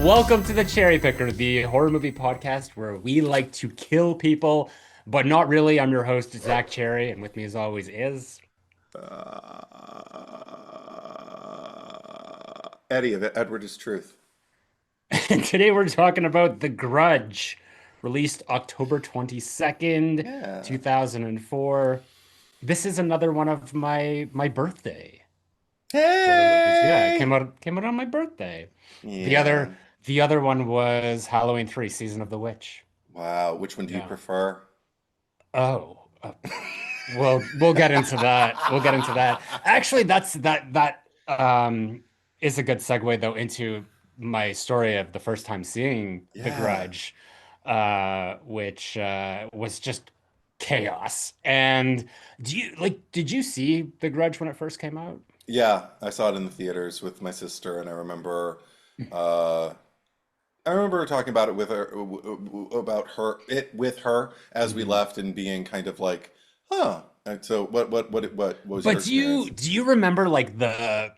Welcome to the Cherry Picker, the horror movie podcast where we like to kill people, but not really. I'm your host, Zach Cherry, and with me as always is. Eddie of Edward is Truth. And today we're talking about The Grudge, released October 22nd, Yeah. 2004. This is another one of my birthday horror movies. Yeah, it Hey! came out on my birthday. The other Yeah. the other one was Halloween 3, Season of the Witch. Wow. Which one do you Yeah. prefer? Oh, we'll get into that. We'll get into that. Actually, that is a good segue though into my story of the first time seeing The Yeah. Grudge, which was just chaos. And did you see The Grudge when it first came out? Yeah. I saw it in the theaters with my sister, and uh, I remember talking about it with her, about her, it with her as we Mhm. left, and being kind of like, huh. And so, what was your But experience? do you remember like the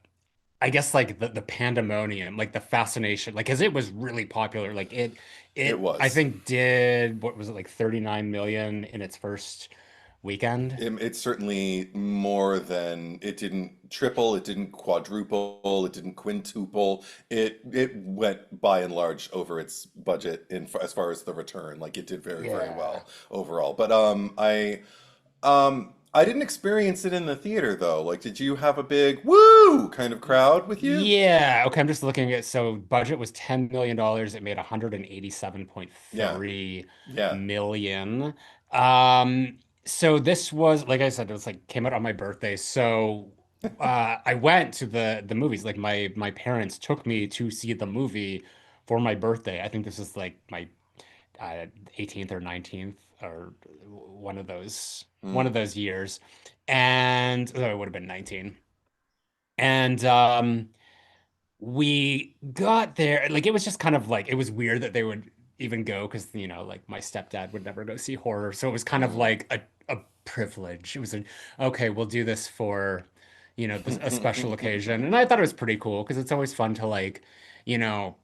I guess like the pandemonium, like the fascination, like because it was really popular. Like It I was. think did what was it like 39 million in its first weekend? It's certainly more than it didn't triple, it didn't quadruple, it didn't quintuple. It went by and large over its budget as far as the return. Like it did very, very Yeah. well overall. But I didn't experience it in the theater though. Like did you have a big woo kind of crowd with you? Yeah. Okay, I'm just looking at so budget was $10 million. It made Yeah. 187.3 Yeah. million. So this was like I said, it was like came out on my birthday. So I went to the movies. Like my parents took me to see the movie for my birthday. I think this is like my 18th or 19th or one Mm. of those years. And oh, it would have been 19. And we got there, like it was just kind of like it was weird that they would even go because like my stepdad would never go see horror. So it was kind of Mm. like a privilege. It was a okay, we'll do this for a special occasion. And I thought it was pretty cool because it's always fun to like, you know,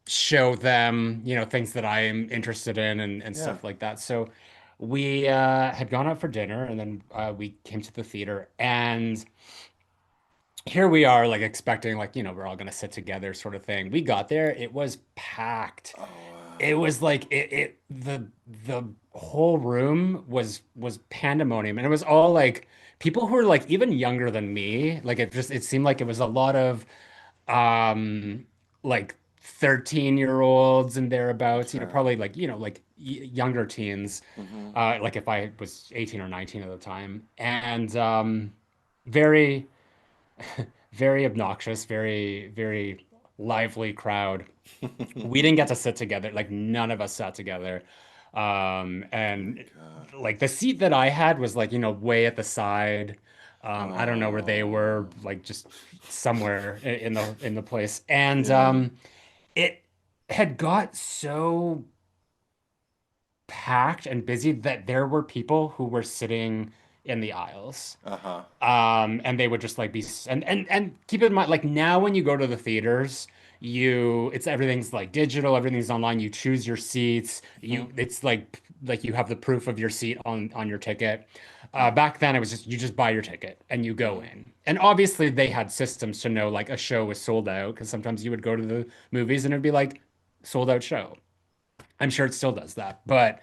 show them, things that I am interested in and Yeah. stuff like that. So we had gone out for dinner and then we came to the theater and here we are like expecting like we're all gonna sit together sort of thing. We got there, it was packed. Oh It wow. was like it the whole room was pandemonium, and it was all like people who were like even younger than me. Like it seemed like it was a lot of like 13-year-olds and thereabouts, Sure. probably like like younger teens, Hmm. like if I was 18 or 19 at the time, and very very obnoxious, very lively crowd. We didn't get to sit together, like none of us sat together. My And God. like the seat that I had was like, way at the side. I don't know where they were, Oh. like just somewhere in the place. And Yeah. it had got so packed and busy that there were people who were sitting in the aisles. Uh-huh. And they would just like be and keep in mind, like now when you go to the theaters, it's everything's like digital, everything's online. You choose your seats. Hmm. It's like you have the proof of your seat on your ticket. Hmm. Back then, it was just you just buy your ticket and you go Hmm. in. And obviously, they had systems to know like a show was sold out because sometimes you would go to the movies and it'd be like sold out show. I'm sure it still does that, but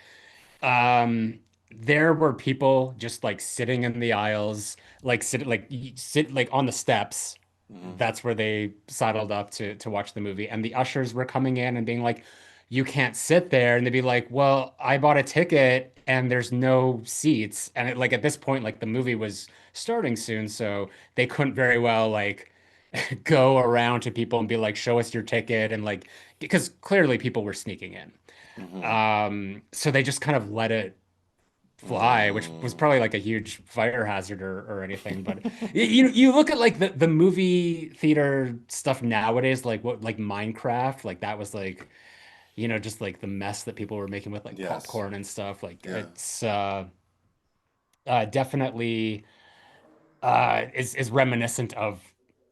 there were people just like sitting in the aisles, like sit like on the steps. Hmm. That's where they saddled up to watch the movie. And the ushers were coming in and being like, "You can't sit there." And they'd be like, "Well, I bought a ticket and there's no seats." And like at this point, like the movie was starting soon, so they couldn't very well like go around to people and be like, "Show us your ticket," and like because clearly people were sneaking in. Hmm. So they just kind of let it fly, which was Mm. probably like a huge fire hazard or anything. But you look at like the movie theater stuff nowadays, like what like Minecraft, like that was like just like the mess that people were making with like Yes. popcorn and stuff. Like Yeah. it's definitely is reminiscent of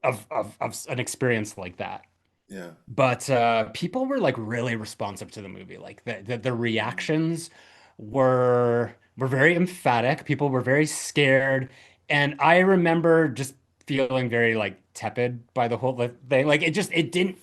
an experience like that. Yeah. But people were like really responsive to the movie. Like the reactions were very emphatic. People were very scared, and I remember just feeling very like tepid by the whole thing. Like it didn't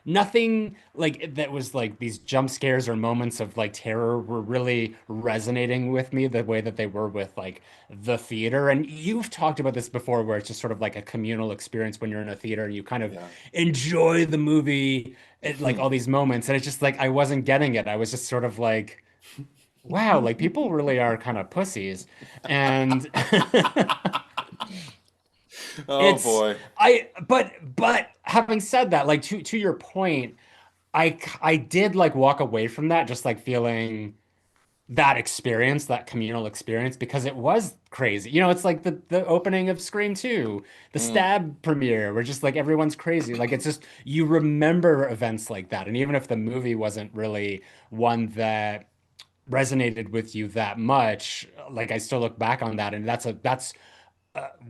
nothing like that was like these jump scares or moments of like terror were really resonating with me the way that they were with like the theater. And you've talked about this before, where it's just sort of like a communal experience when you're in a theater and you kind of Yeah. enjoy the movie at like all these moments. And it's just like I wasn't getting it. I was just sort of like, wow, like people really are kind of pussies. And Oh it's boy. but having said that, like to your point, I did like walk away from that just like feeling that experience, that communal experience, because it was crazy. You know, it's like the opening of Scream 2, the Mm, Stab premiere, where just like everyone's crazy. Like it's just you remember events like that. And even if the movie wasn't really one that resonated with you that much, like I still look back on that, and that's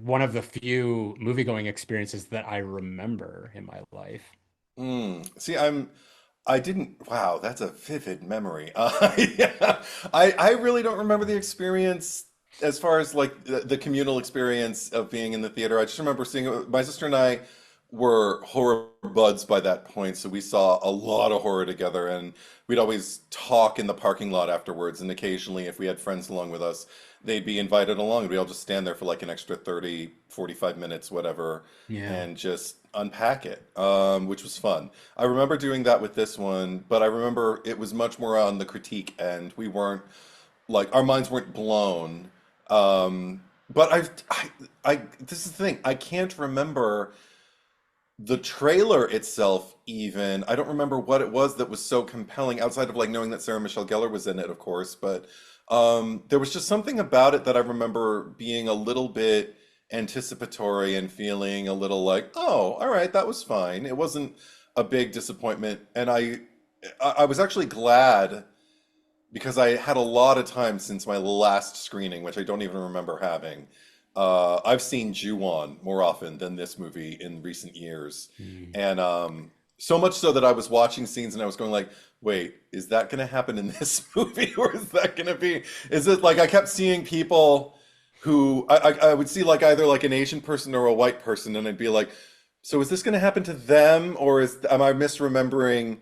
one of the few movie-going experiences that I remember in my life. See, I didn't, wow, that's a vivid memory. Yeah, I really don't remember the experience as far as like the communal experience of being in the theater. I just remember seeing it. My sister and I were horror buds by that point, so we saw a lot of horror together, and we'd always talk in the parking lot afterwards. And occasionally, if we had friends along with us, they'd be invited along. We'd all just stand there for like an extra 30, 45 minutes, whatever, Yeah. and just unpack it, which was fun. I remember doing that with this one, but I remember it was much more on the critique end. We weren't like our minds weren't blown. But this is the thing. I can't remember the trailer itself even. I don't remember what it was that was so compelling outside of like knowing that Sarah Michelle Gellar was in it, of course, but there was just something about it that I remember being a little bit anticipatory and feeling a little like, oh, all right, that was fine. It wasn't a big disappointment, and I was actually glad because I had a lot of time since my last screening, which I don't even remember having. I've seen Ju-on more often than this movie in recent years, Mm. and so much so that I was watching scenes and I was going like, "Wait, is that going to happen in this movie, or is that going to be? Is it like I kept seeing people who I would see like either like an Asian person or a white person, and I'd be like, so is this going to happen to them, or am I misremembering?"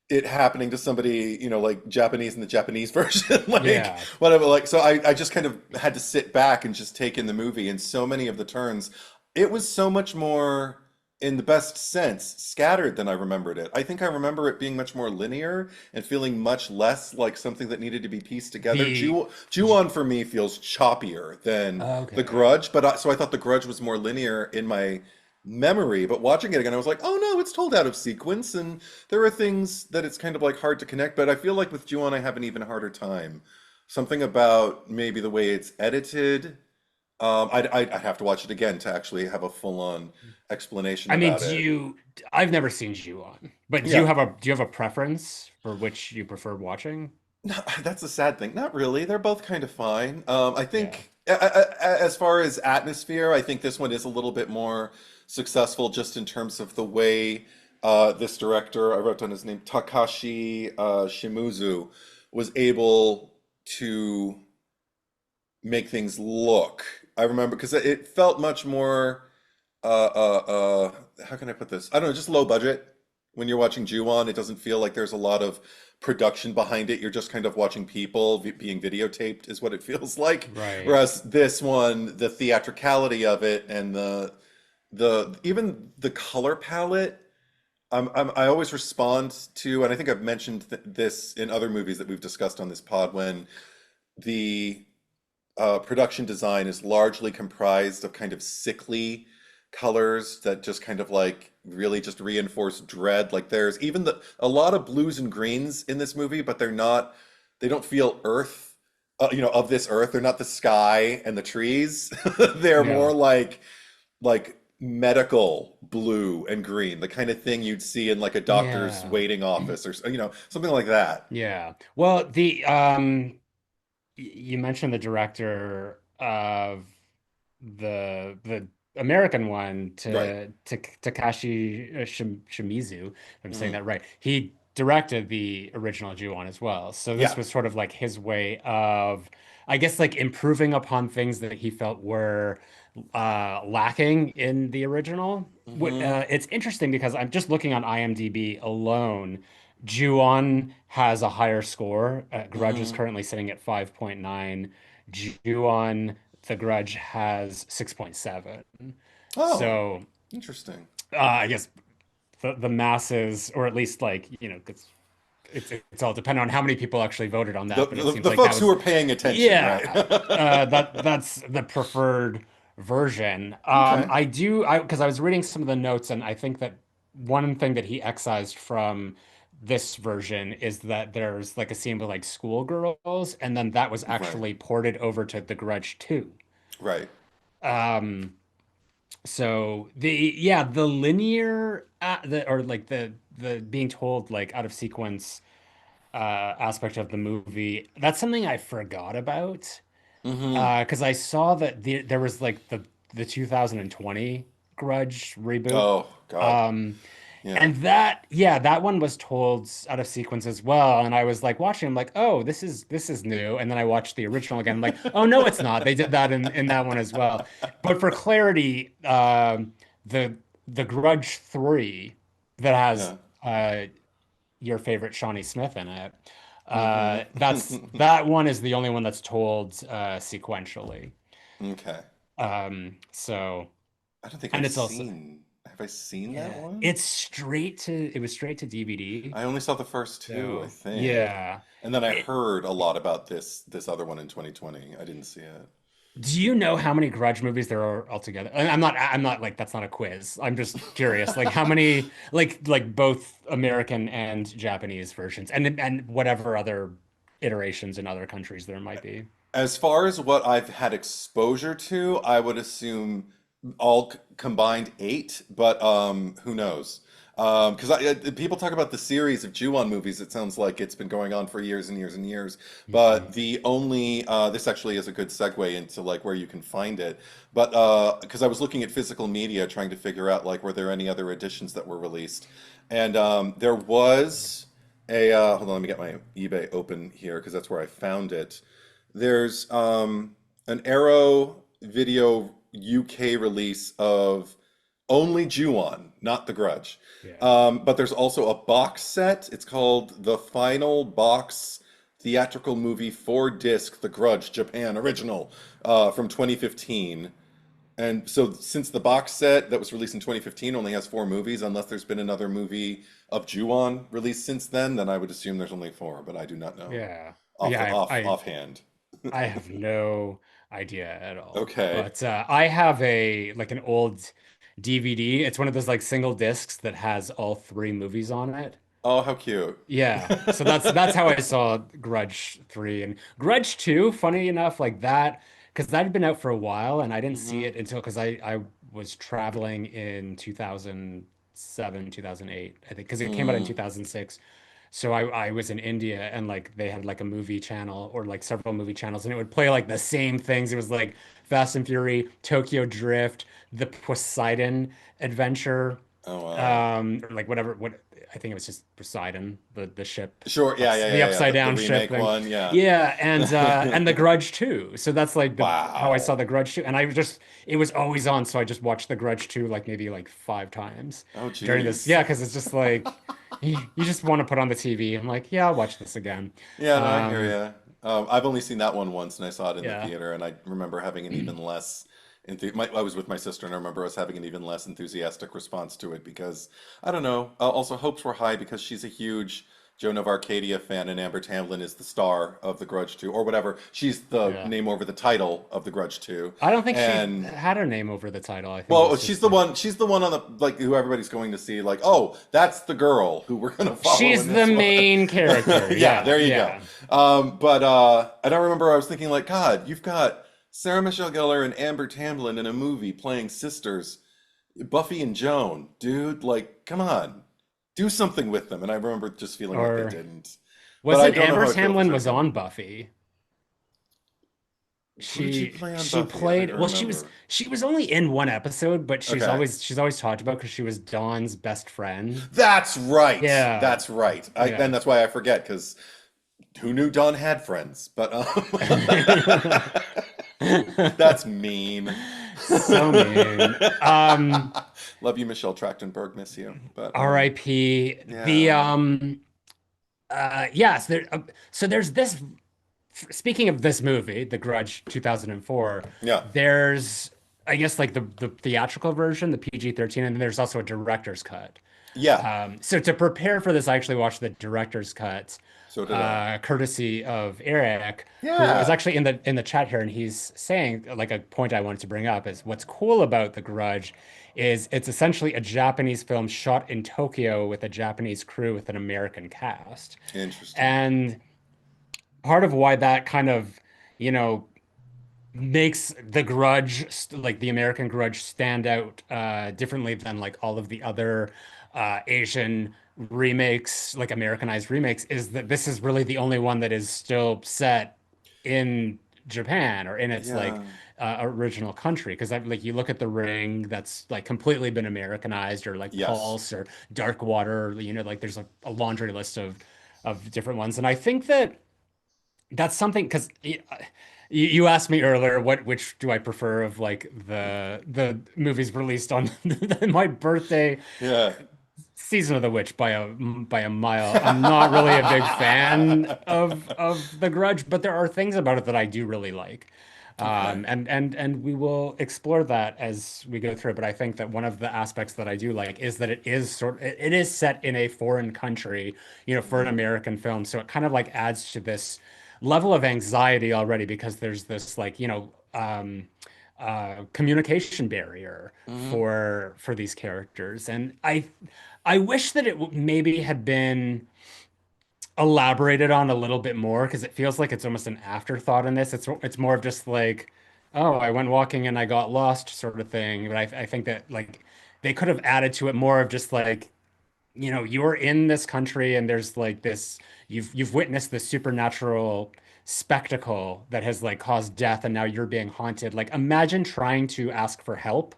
It happening to somebody, like Japanese in the Japanese version, like Yeah. whatever. Like, so I just kind of had to sit back and just take in the movie. And so many of the turns, it was so much more, in the best sense, scattered than I remembered it. I think I remember it being much more linear and feeling much less like something that needed to be pieced together. The Ju-on for me feels choppier than The okay. Grudge, so I thought The Grudge was more linear in my memory, but watching it again, I was like, oh no, it's told out of sequence, and there are things that it's kind of like hard to connect. But I feel like with Ju-on, I have an even harder time. Something about maybe the way it's edited. I'd have to watch it again to actually have a full-on explanation I mean, about it. I've never seen Ju-on, but Yeah, do you have a preference for which you prefer watching? no, that's a sad thing. Not really. They're both kind of fine. I Yeah. think as far as atmosphere, I think this one is a little bit more successful just in terms of the way this director, I wrote down his name, Takashi Shimizu, was able to make things look. I remember because it felt much more how can I put this? I don't know, just low budget. When you're watching Ju-on, it doesn't feel like there's a lot of production behind it. You're just kind of watching people being videotaped is what it feels like. Right. Whereas this one, the theatricality of it and the even the color palette, I always respond to, and I think I've mentioned this in other movies that we've discussed on this pod, when the production design is largely comprised of kind of sickly colors that just kind of like really just reinforce dread. Like there's even a lot of blues and greens in this movie, but they don't feel earth, of this earth. They're not the sky and the trees. They're more Yeah. like medical blue and green, the kind of thing you'd see in like a doctor's Yeah. waiting office or something like that. Yeah. Well, you mentioned the director of the American one Right. to Takashi Shimizu, if I'm saying Mm. that right. He directed the original Ju-on as well. So this Yeah. was sort of like his way of, I guess, like improving upon things that he felt were lacking in the original. Hmm. It's interesting because I'm just looking on IMDb alone. Ju-on has a higher score. Grudge is Hmm. currently sitting at 5.9. Ju-on The Grudge has 6.7. Oh, So, interesting. I guess the masses, or at least like, it's all dependent on how many people actually voted on The, that, but it the seems the like that folks who was, are paying attention, right? yeah, that's the preferred version. Okay. Because I was reading some of the notes, and I think that one thing that he excised from this version is that there's like a scene with like schoolgirls, and then that was Right. actually ported over to The Grudge 2. Right. Um, so the linear or like the being told like out of sequence aspect of the movie, that's something I forgot about. Hmm. Because I saw that there was like the 2020 Grudge reboot. Oh, God. Um, Yeah. and that one was told out of sequence as well. And I was like watching, I'm like, oh, this is new. And then I watched the original again. I'm like, oh no, it's not. They did that in that one as well. But for clarity, the the Grudge 3 that has Yeah. your favorite Shawnee Smith in it. Hmm. That one is the only one that's told sequentially. Okay. So I don't think and I've it's also seen. Have I seen that yeah, one? it was straight to DVD. I only saw the first two, I So think. yeah. And then I It, heard a lot about this other one in 2020. I didn't see it. do you know how many Grudge movies there are altogether? And I'm not like that's not a quiz. I'm just curious. Like how many like both American and Japanese versions and whatever other iterations in other countries there might be. As far as what I've had exposure to, I would assume all combined eight, but who knows? Because people talk about the series of Ju-on movies. It sounds like it's been going on for years and years and years. But Mhm. the only this actually is a good segue into like where you can find it. But because I was looking at physical media, trying to figure out like were there any other editions that were released, and there was a hold on, let me get my eBay open here because that's where I found it. There's an Arrow Video UK release of only Ju-on, not The Grudge. Yeah. But there's also a box set. It's called The Final Box Theatrical Movie 4-disc The Grudge Japan Original from 2015. And so since the box set that was released in 2015 only has four movies, unless there's been another movie of Ju-on released since then I would assume there's only four, but I do not know Yeah. off Yeah, the offhand. I have no idea at all. Okay. But I have a like an old DVD. It's one of those like single discs that has all three movies on it. Oh, how cute. Yeah. So that's how I saw Grudge 3 and Grudge 2, funny enough, like that, because that had been out for a while and I didn't see Hmm. it until because I was traveling in 2007, 2008, I think, because it came out in Mm. 2006. So I was in India and like they had like a movie channel or like several movie channels and it would play like the same things. It was like Fast and Fury, Tokyo Drift, the Poseidon Adventure, Oh, wow. or like what I think it was just Poseidon, the ship, Sure. Yeah, yeah, the yeah, yeah. upside The down ship remake thing. one. Yeah. Yeah, and the Grudge 2. So that's like the how I saw Wow. the Grudge 2 and I was just it was always on so I just watched the Grudge 2 like maybe like five times Oh, during this. geez. Yeah, because it's just like you just want to put on the TV. I'm like, yeah, I'll watch this again. Yeah, no, I hear Um, you. I've only seen that one once, and I saw it in the yeah. theater, and I remember having an even less. I was with my sister, and I remember us having an even less enthusiastic response to it because I don't know. Also, hopes were high because she's a huge Joan of Arcadia fan, and Amber Tamblyn is the star of The Grudge 2, or whatever. She's the Yeah. name over the title of The Grudge 2, I don't think she and had her name over the title. I think it well, was she's just the like one. She's the one on the like who everybody's going to see. Like, oh, that's the girl who we're gonna follow in she's the this one. main character. Yeah, Yeah, there you go. yeah. But and I remember I was thinking like, God, you've got Sarah Michelle Gellar and Amber Tamblyn in a movie playing sisters, Buffy and Joan. Dude, like, come on, do something with them. And I remember just feeling like they Or didn't. But I wasn't don't know Amber how I feel if it's Tamlin right was again. on Buffy? Who did she She play on she Buffy? I don't played even well, remember. she was only in one episode, but Okay. she's always talked about because she was Dawn's best friend. That's right. Yeah. That's right. And Yeah. that's why I forget because who knew Dawn had friends? But that's mean. So mean. Love you, Michelle Trachtenberg. Miss you. But RIP. The yeah, yes, so there's this speaking of this movie, The Grudge 2004, yeah, there's I guess like the theatrical version, the PG-13, and then there's also a director's cut. yeah. So to prepare for this, I actually watched the director's cut, So did I. courtesy of Eric, who is Yeah. actually in the chat here, and he's saying like a point I wanted to bring up is what's cool about The Grudge is it's essentially a Japanese film shot in Tokyo with a Japanese crew with an American cast. Interesting. And part of why that kind of, you know, makes the Grudge, like the American Grudge, stand out differently than like all of the other Asian remakes, like Americanized remakes, is that this is really the only one that is still set in Japan or in its like Yeah. original country. Because like you look at The Ring, that's like completely been Americanized, or like Yes. Pulse or Dark Water, you know, like there's a laundry list of different ones. And I think that that's something because you asked me earlier which do I prefer of like the movies released on my birthday. Yeah. Season of the Witch by a mile. I'm not really a big fan of The Grudge, but there are things about it that I do really like. Okay. And we will explore that as we go through. But I think that one of the aspects that I do like is that it is set in a foreign country, you know, for an Mm-hmm. American film. So it kind of like adds to this level of anxiety already because there's this like, you know, communication barrier Mm-hmm. for these characters. And I wish that maybe had been elaborated on a little bit more because it feels like it's almost an afterthought in this. It's more of just like, oh, I went walking and I got lost sort of thing. But I think that like they could have added to it more of just like, you know, you're in this country and there's like this you've witnessed this supernatural spectacle that has like caused death and now you're being haunted. Like imagine trying to ask for help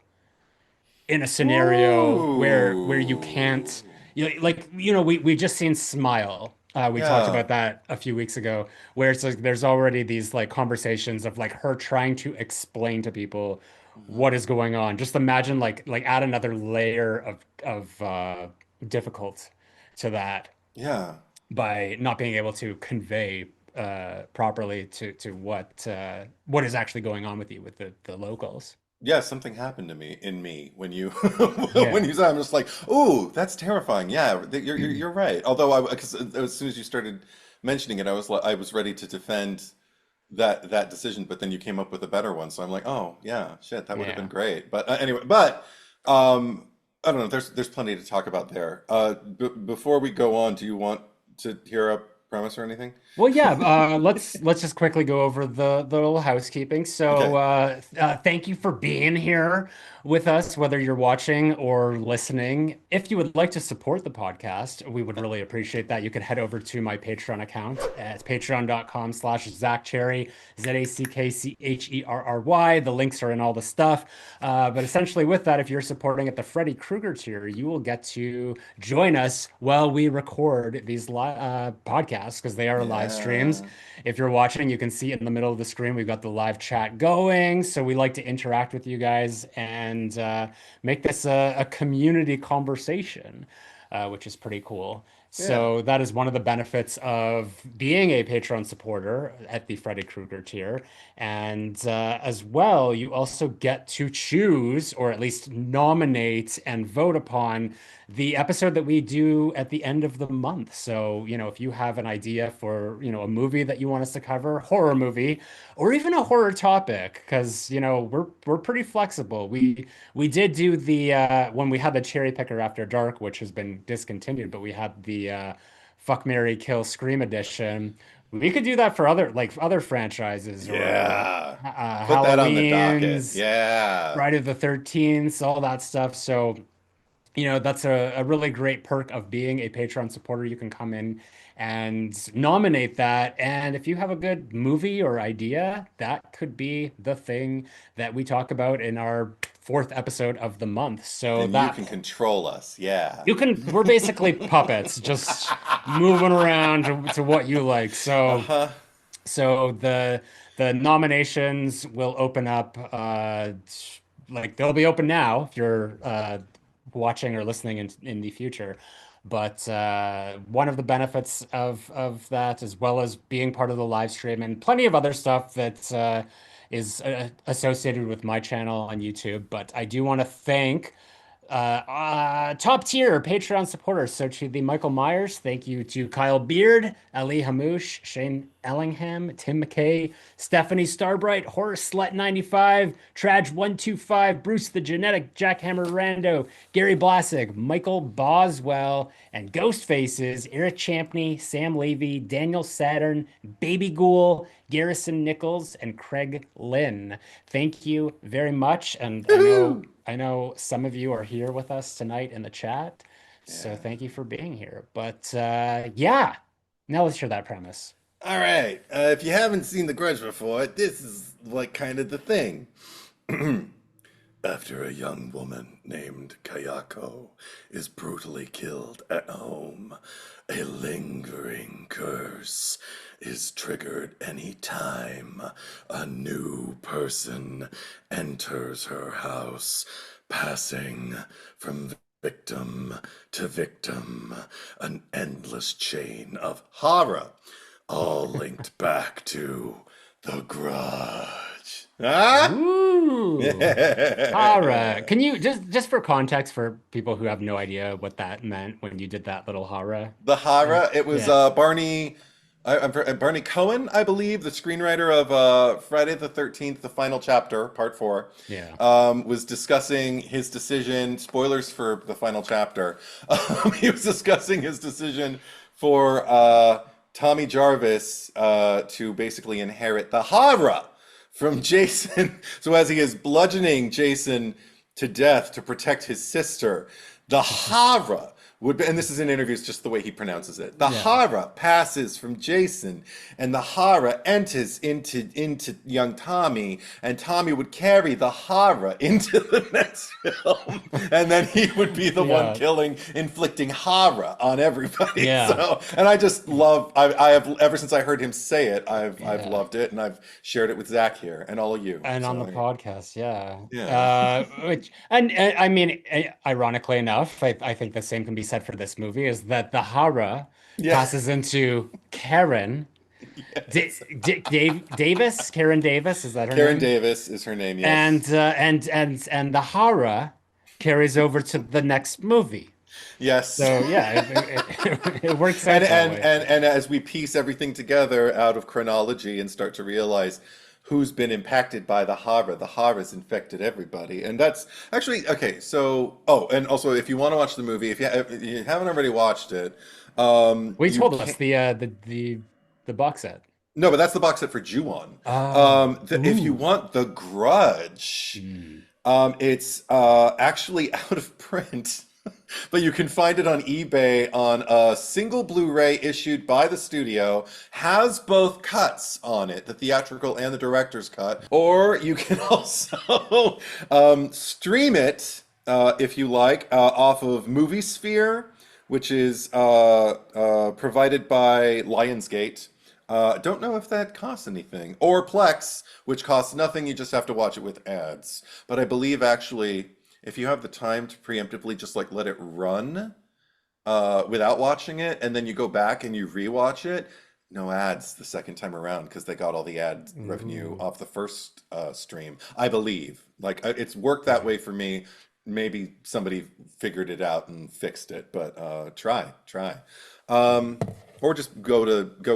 in a scenario where you can't Ooh. like you know we just seen Smile. We talked Yeah. about that a few weeks ago, where it's like there's already these like conversations of like her trying to explain to people Mm-hmm. what is going on. Just imagine like add another layer of difficult to that Yeah. by not being able to convey properly to what is actually going on with you with the locals. Yeah, something happened to me in me when you when Yeah. you said I'm just like, "Ooh, that's terrifying." Yeah, you're right. Although I because as soon as you started mentioning it, I was ready to defend that decision, but then you came up with a better one. So I'm like, "Oh, yeah, shit, that would have been Yeah. great." But anyway, but um I don't know, there's plenty to talk about there. B Before we go on, do you want to hear a premise or anything? Well, yeah, let's just quickly go over the little housekeeping. So, Okay. thank you for being here with us, whether you're watching or listening. If you would like to support the podcast, we would really appreciate that. You could head over to my Patreon account at patreon.com/ZackCherry, ZackCherry. The links are in all the stuff. But essentially, with that, if you're supporting at the Freddy Krueger tier, you will get to join us while we record these podcasts because they are live streams. Yeah. If you're watching, you can see in the middle of the screen, we've got the live chat going. So we like to interact with you guys and make this a community conversation, which is pretty cool. Yeah. So that is one of the benefits of being a Patreon supporter at the Freddy Krueger tier. And as well, you also get to choose, or at least nominate and vote upon the episode that we do at the end of the month. So, you know, if you have an idea for, you know, a movie that you want us to cover, horror movie, or even a horror topic, because, you know, we're pretty flexible. We did do the when we had the Cherry Picker After Dark, which has been discontinued, but we had the Fuck, Marry, Kill, Scream edition. We could do that for other franchises or Yeah. Put that on the docket. Halloween's, Yeah. Friday the 13th, all that stuff. So that's a really great perk of being a Patreon supporter. You can come in and nominate that. And if you have a good movie or idea, that could be the thing that we talk about in our fourth episode of the month. So And you that can control us. Yeah. we're basically puppets, just moving around to what you like. So Uh-huh. the nominations will open up like they'll be open now if you're watching or listening in the future. But one of the benefits of that, as well as being part of the live stream and plenty of other stuff that is associated with my channel on YouTube. But I do want to thank top tier Patreon supporters. So to the Michael Myers, thank you to Kyle Beard, Ali Hamouche, Shane Ellingham, Tim McKay, Stephanie Starbright, Horace Slut 95, Traj 125, Bruce the Genetic, Jackhammer Rando, Gary Blassig, Michael Boswell, and Ghost Faces, Eric Champney, Sam Levy, Daniel Saturn, Baby Ghoul, Garrison Nichols, and Craig Lynn. Thank you very much. And Woohoo! I know some of you are here with us tonight in the chat, so Yeah. thank you for being here. But yeah, now let's hear that premise. All right. If you haven't seen The Grudge before, this is like kind of the thing. After a young woman named Kayako is brutally killed at home, a lingering curse is triggered any time a new person enters her house, passing from victim to victim, an endless chain of horror, all linked back to the grudge. Ah? Ooh. Hara. Can you just for context for people who have no idea what that meant when you did that little Hara The thing? Hara, it was Yeah. Barney Cohen, I believe, the screenwriter of Friday the 13th, the final chapter, part four, Yeah. was discussing his decision. Spoilers for the final chapter. He was discussing his decision for Tommy Jarvis to basically inherit the Hara from Jason. So as he is bludgeoning Jason to death to protect his sister, the Hara would be, and this is in interviews just the way he pronounces it. The Yeah. Hara passes from Jason, and the Hara enters into young Tommy, and Tommy would carry the Hara into the next film, and then he would be the one Yeah. killing, inflicting Hara on everybody. Yeah. So, and I just love. I have ever since I heard him say it, I've Yeah. loved it, and I've shared it with Zach here and all of you. And on the So podcast, yeah. yeah, Which and I mean, ironically enough, I think the same can be said for this movie is that the Hara yeah, passes into Karen yes. Davis, Karen Davis, is that her Karen name? Davis is her name. Yes. And the Hara carries over to the next movie. Yes. So yeah, it works And, out that and way. and and as we piece everything together out of chronology and start to realize who's been impacted by the Hara's infected everybody. And that's actually okay. So, oh, and also if you want to watch the movie, if you haven't already watched it, Well, you you told us can the box set. no, but that's the box set for Ju-on. Oh, If you ooh. want The Grudge, Mm. it's actually out of print, but you can find it on eBay on a single Blu-ray issued by the studio. Has both cuts on it, the theatrical and the director's cut. Or you can also stream it if you like off of Movie Sphere, which is provided by Lionsgate. Don't know if that costs anything. Or Plex, which costs nothing. You just have to watch it with ads. But I believe actually, if you have the time to preemptively just like let it run without watching it, and then you go back and you rewatch it, no ads the second time around because they got all the ad revenue Ooh. off the first stream. I believe. Like it's worked that way for me. Maybe somebody figured it out and fixed it, but try. Um, or just go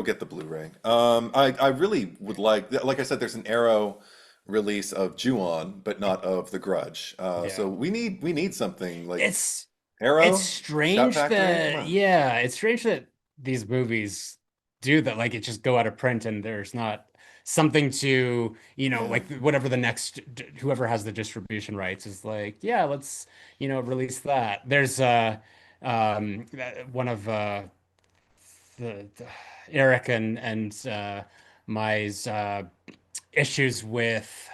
get the Blu-ray. I really would like I said, there's an Arrow release of Ju-on, but not of The Grudge. So Yeah. we need something like It's it's Arrow, Shout strange Factory. Come that on. yeah, it's strange that these movies do that. Like it just go out of print and there's not something to, Yeah. like whatever the next, whoever has the distribution rights is like, yeah, let's, release that. There's one of the Eric and my's issues with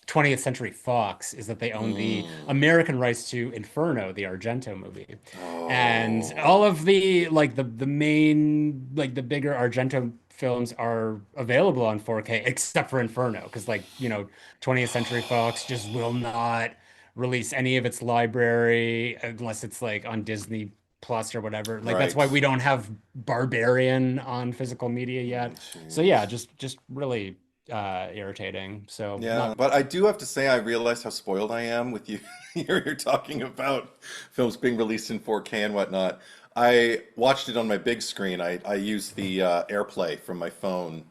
20th Century Fox is that they own the Mm. American rights to Inferno, the Argento movie. And all Oh, of the like the main like the bigger Argento films are available on 4K except for Inferno because 20th Century Fox just will not release any of its library unless it's like on Disney Plus or whatever. Like that's why right. we don't have Barbarian on physical media yet. So yeah, Jeez. just really irritating. So Yeah, not but I do have to say I realized how spoiled I am with you. You're talking about films being released in 4K and whatnot. I watched it on my big screen. I used the AirPlay from my phone,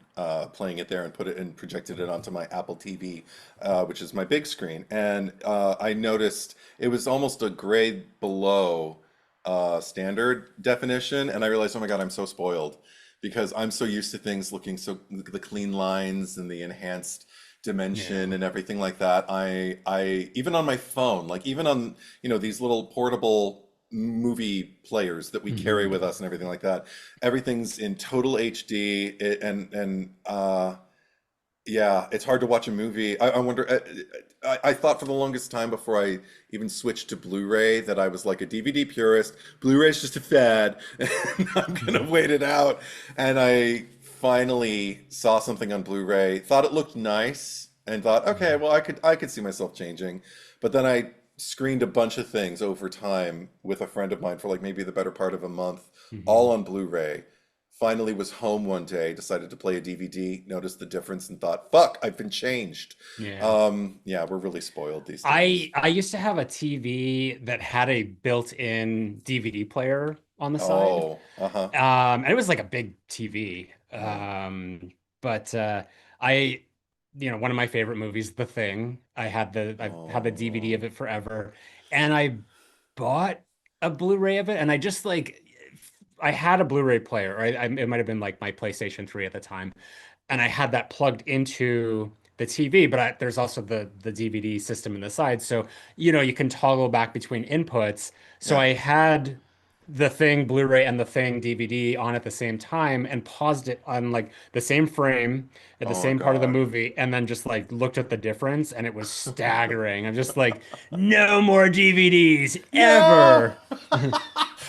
playing it there and put it and projected it onto my Apple TV, which is my big screen. And I noticed it was almost a grade below standard definition, and I realized, oh my God, I'm so spoiled because I'm so used to things looking so the clean lines and the enhanced yeah. dimension and everything like that. I even on my phone, like even on, these little portable movie players that we carry Mhm. with us and everything like that, everything's in total HD and yeah, it's hard to watch a movie. I wonder. I thought for the longest time before I even switched to Blu-ray that I was like a DVD purist. Blu-ray's just a fad, and I'm gonna wait it out. And I finally saw something on Blu-ray, thought it looked nice, and thought, okay, well, I could see myself changing. But then I screened a bunch of things over time with a friend of mine for like maybe the better part of a month, all Mhm. on Blu-ray. Finally was home one day, decided to play a DVD, noticed the difference and thought, fuck, I've been changed. Yeah. Yeah, we're really spoiled these days. I used to have a TV that had a built-in DVD player on the side. Oh, uh-huh. And it was like a big TV. Yeah. But I, one of my favorite movies, The Thing. I've had the DVD Oh, of it forever, and I bought a Blu-ray of it, and I just like I had a Blu-ray player, or it might have been like my PlayStation 3 at the time, and I had that plugged into the TV, but there's also the DVD system in the side, so you can toggle back between inputs. So yeah. I had the Thing Blu-ray and the Thing DVD on at the same time and paused it on like the same frame at the Oh same part of the God. movie and then just like looked at the difference and it was staggering. I'm just like, no more DVDs Yeah. ever.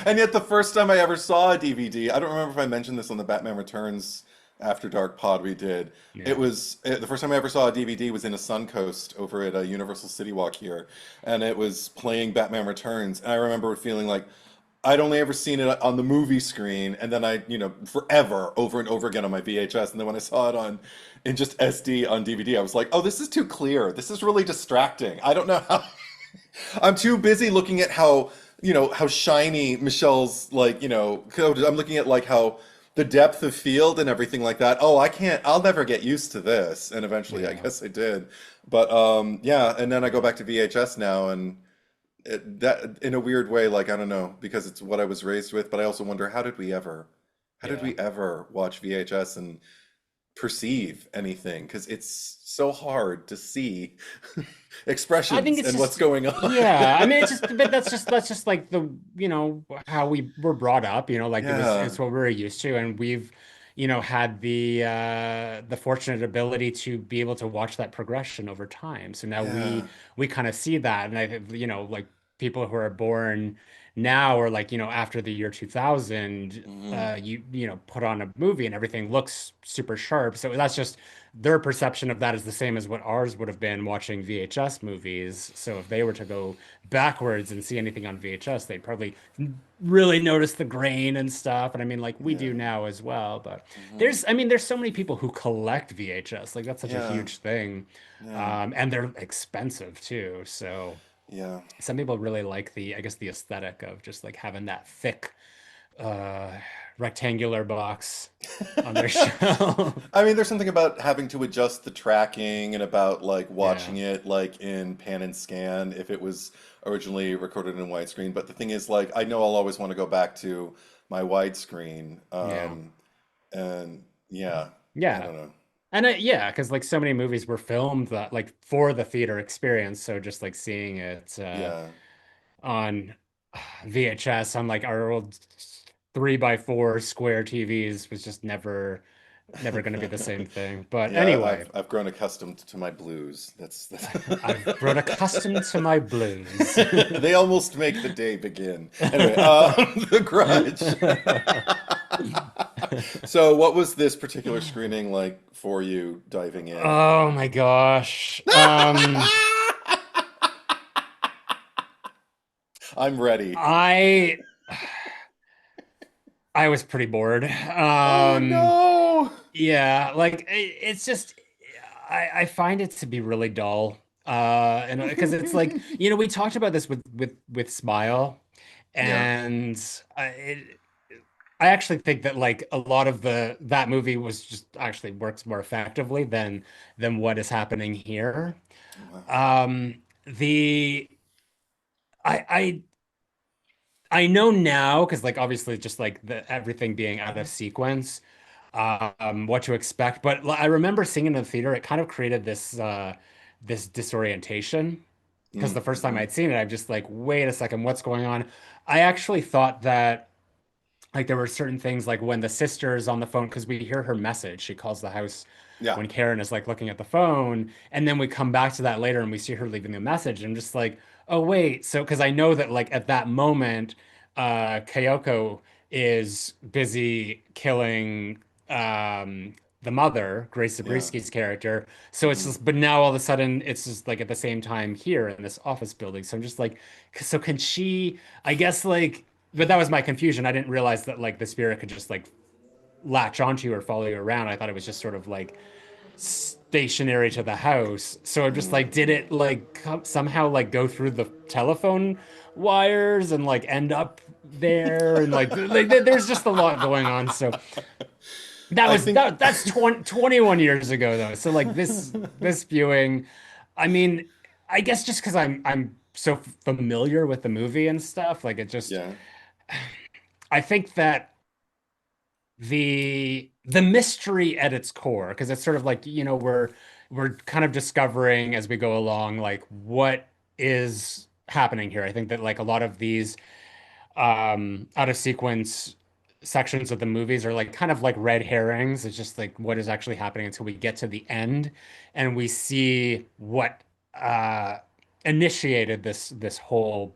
And yet the first time I ever saw a DVD, I don't remember if I mentioned this on the Batman Returns After Dark pod we did. It Yeah. was the first time I ever saw a DVD was in a Suncoast over at a Universal City Walk here, and it was playing Batman Returns. And I remember feeling like I'd only ever seen it on the movie screen, and then forever over and over again on my VHS. And then when I saw it on in just SD on DVD, I was like, oh, this is too clear. This is really distracting. I don't know how. I'm too busy looking at how shiny Michelle's like, code. I'm looking at like how the depth of field and everything like that. Oh, I'll never get used to this. And eventually I Yeah. guess I did. But yeah, and then I go back to VHS now and that in a weird way, like I don't know, because it's what I was raised with, but I also wonder how did Yeah. we ever watch VHS and perceive anything? Because it's so hard to see I think expressions it's and what's just, going on. yeah. I mean, it's just, but that's just like how we were brought up. Like Yeah. it's what we were used to, and we've, had the fortunate ability to be able to watch that progression over time. So now Yeah. we kind of see that, and I think, like people who are born now or like after the year 2000, Hmm. put on a movie and everything looks super sharp. So that's just their perception of that is the same as what ours would have been watching VHS movies. So if they were to go backwards and see anything on VHS, they'd probably really notice the grain and stuff. And I mean, like we do Yeah. now as well. But Hmm. I mean, there's so many people who collect VHS. Like that's such a Yeah. huge thing. Yeah. And they're expensive too. So Yeah. some people really like I guess the aesthetic of just like having that thick, uh, rectangular box on their shelf. I mean, there's something about having to adjust the tracking and about like Yeah. watching it like in pan and scan if it was originally recorded in widescreen. But the thing is, like, I know I'll always want to go back to my widescreen. Yeah. And yeah, I Yeah. don't know. And yeah, because like so many movies were filmed that like for the theater experience. So just like seeing it Yeah. on VHS on like our old 3x4 square TVs was just never going to be the same thing. But Yeah, anyway, I've grown accustomed to my blues. That's I've grown accustomed to my blues. they almost make the day begin. Anyway, The Grudge. So, what was this particular screening like for you diving in? Oh my gosh. I'm ready. I I was pretty bored. Oh no. Yeah, like it's just I find it to be really dull. And because it's like, we talked about this with Smile, Yeah. and I actually think that like a lot of the that movie was just actually works more effectively than what is happening here. Wow. The I I know now because like obviously just like the everything being out of sequence, what to expect. But I remember seeing it in the theater, it kind of created this disorientation because the first time Mm-hmm. I'd seen it, I'm just like, wait a second, what's going on? I actually thought that like there were certain things like when the sister is on the phone because we hear her message. She calls the house Yeah. when Karen is like looking at the phone, and then we come back to that later and we see her leaving the message. I'm just like, oh wait, so because I know that like at that moment, Kayako is busy killing the mother, Grace Yeah. Zabriskie's character. So it's Mm-hmm. just, but now all of a sudden it's just like at the same time here in this office building. So I'm just like, so can she? I guess like but that was my confusion. I didn't realize that like the spirit could just like latch onto you or follow you around. I thought it was just sort of like stationary to the house. So I'm just like, did Mm-hmm. it like somehow like go through the telephone wires and like end up there? And like there's just a lot going on. So that I was think that's 21 years ago though. So like this viewing, I mean, I guess just because I'm so familiar with the movie and stuff, like it just yeah. I think that the mystery at its core, because it's sort of like, we're kind of discovering as we go along, like what is happening here. I think that like a lot of these out of sequence sections of the movies are like kind of like red herrings. It's just like what is actually happening until we get to the end and we see what uh initiated this whole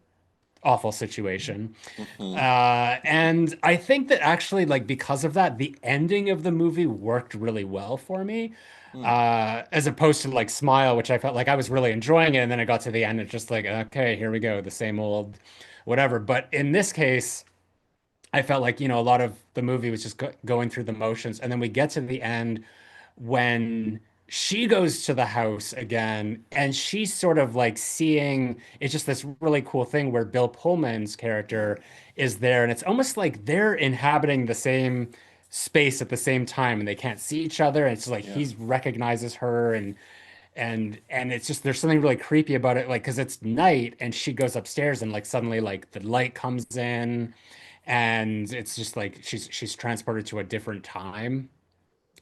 awful situation. Mm-hmm. And I think that actually, like, because of that, the ending of the movie worked really well for me. Mm. As opposed to like Smile, which I felt like I was really enjoying it, and then I got to the end, it's just like, okay, here we go, the same old whatever. But in this case, I felt like, a lot of the movie was just going through the motions, and then we get to the end when she goes to the house again and she's sort of like seeing it's just this really cool thing where Bill Pullman's Yeah. character is there and it's almost like they're inhabiting the same space at the same time and they can't see each other and it's like Yeah. he recognizes her and it's just there's something really creepy about it like because it's night and she goes upstairs and like suddenly like the light comes in and it's just like she's transported to a different time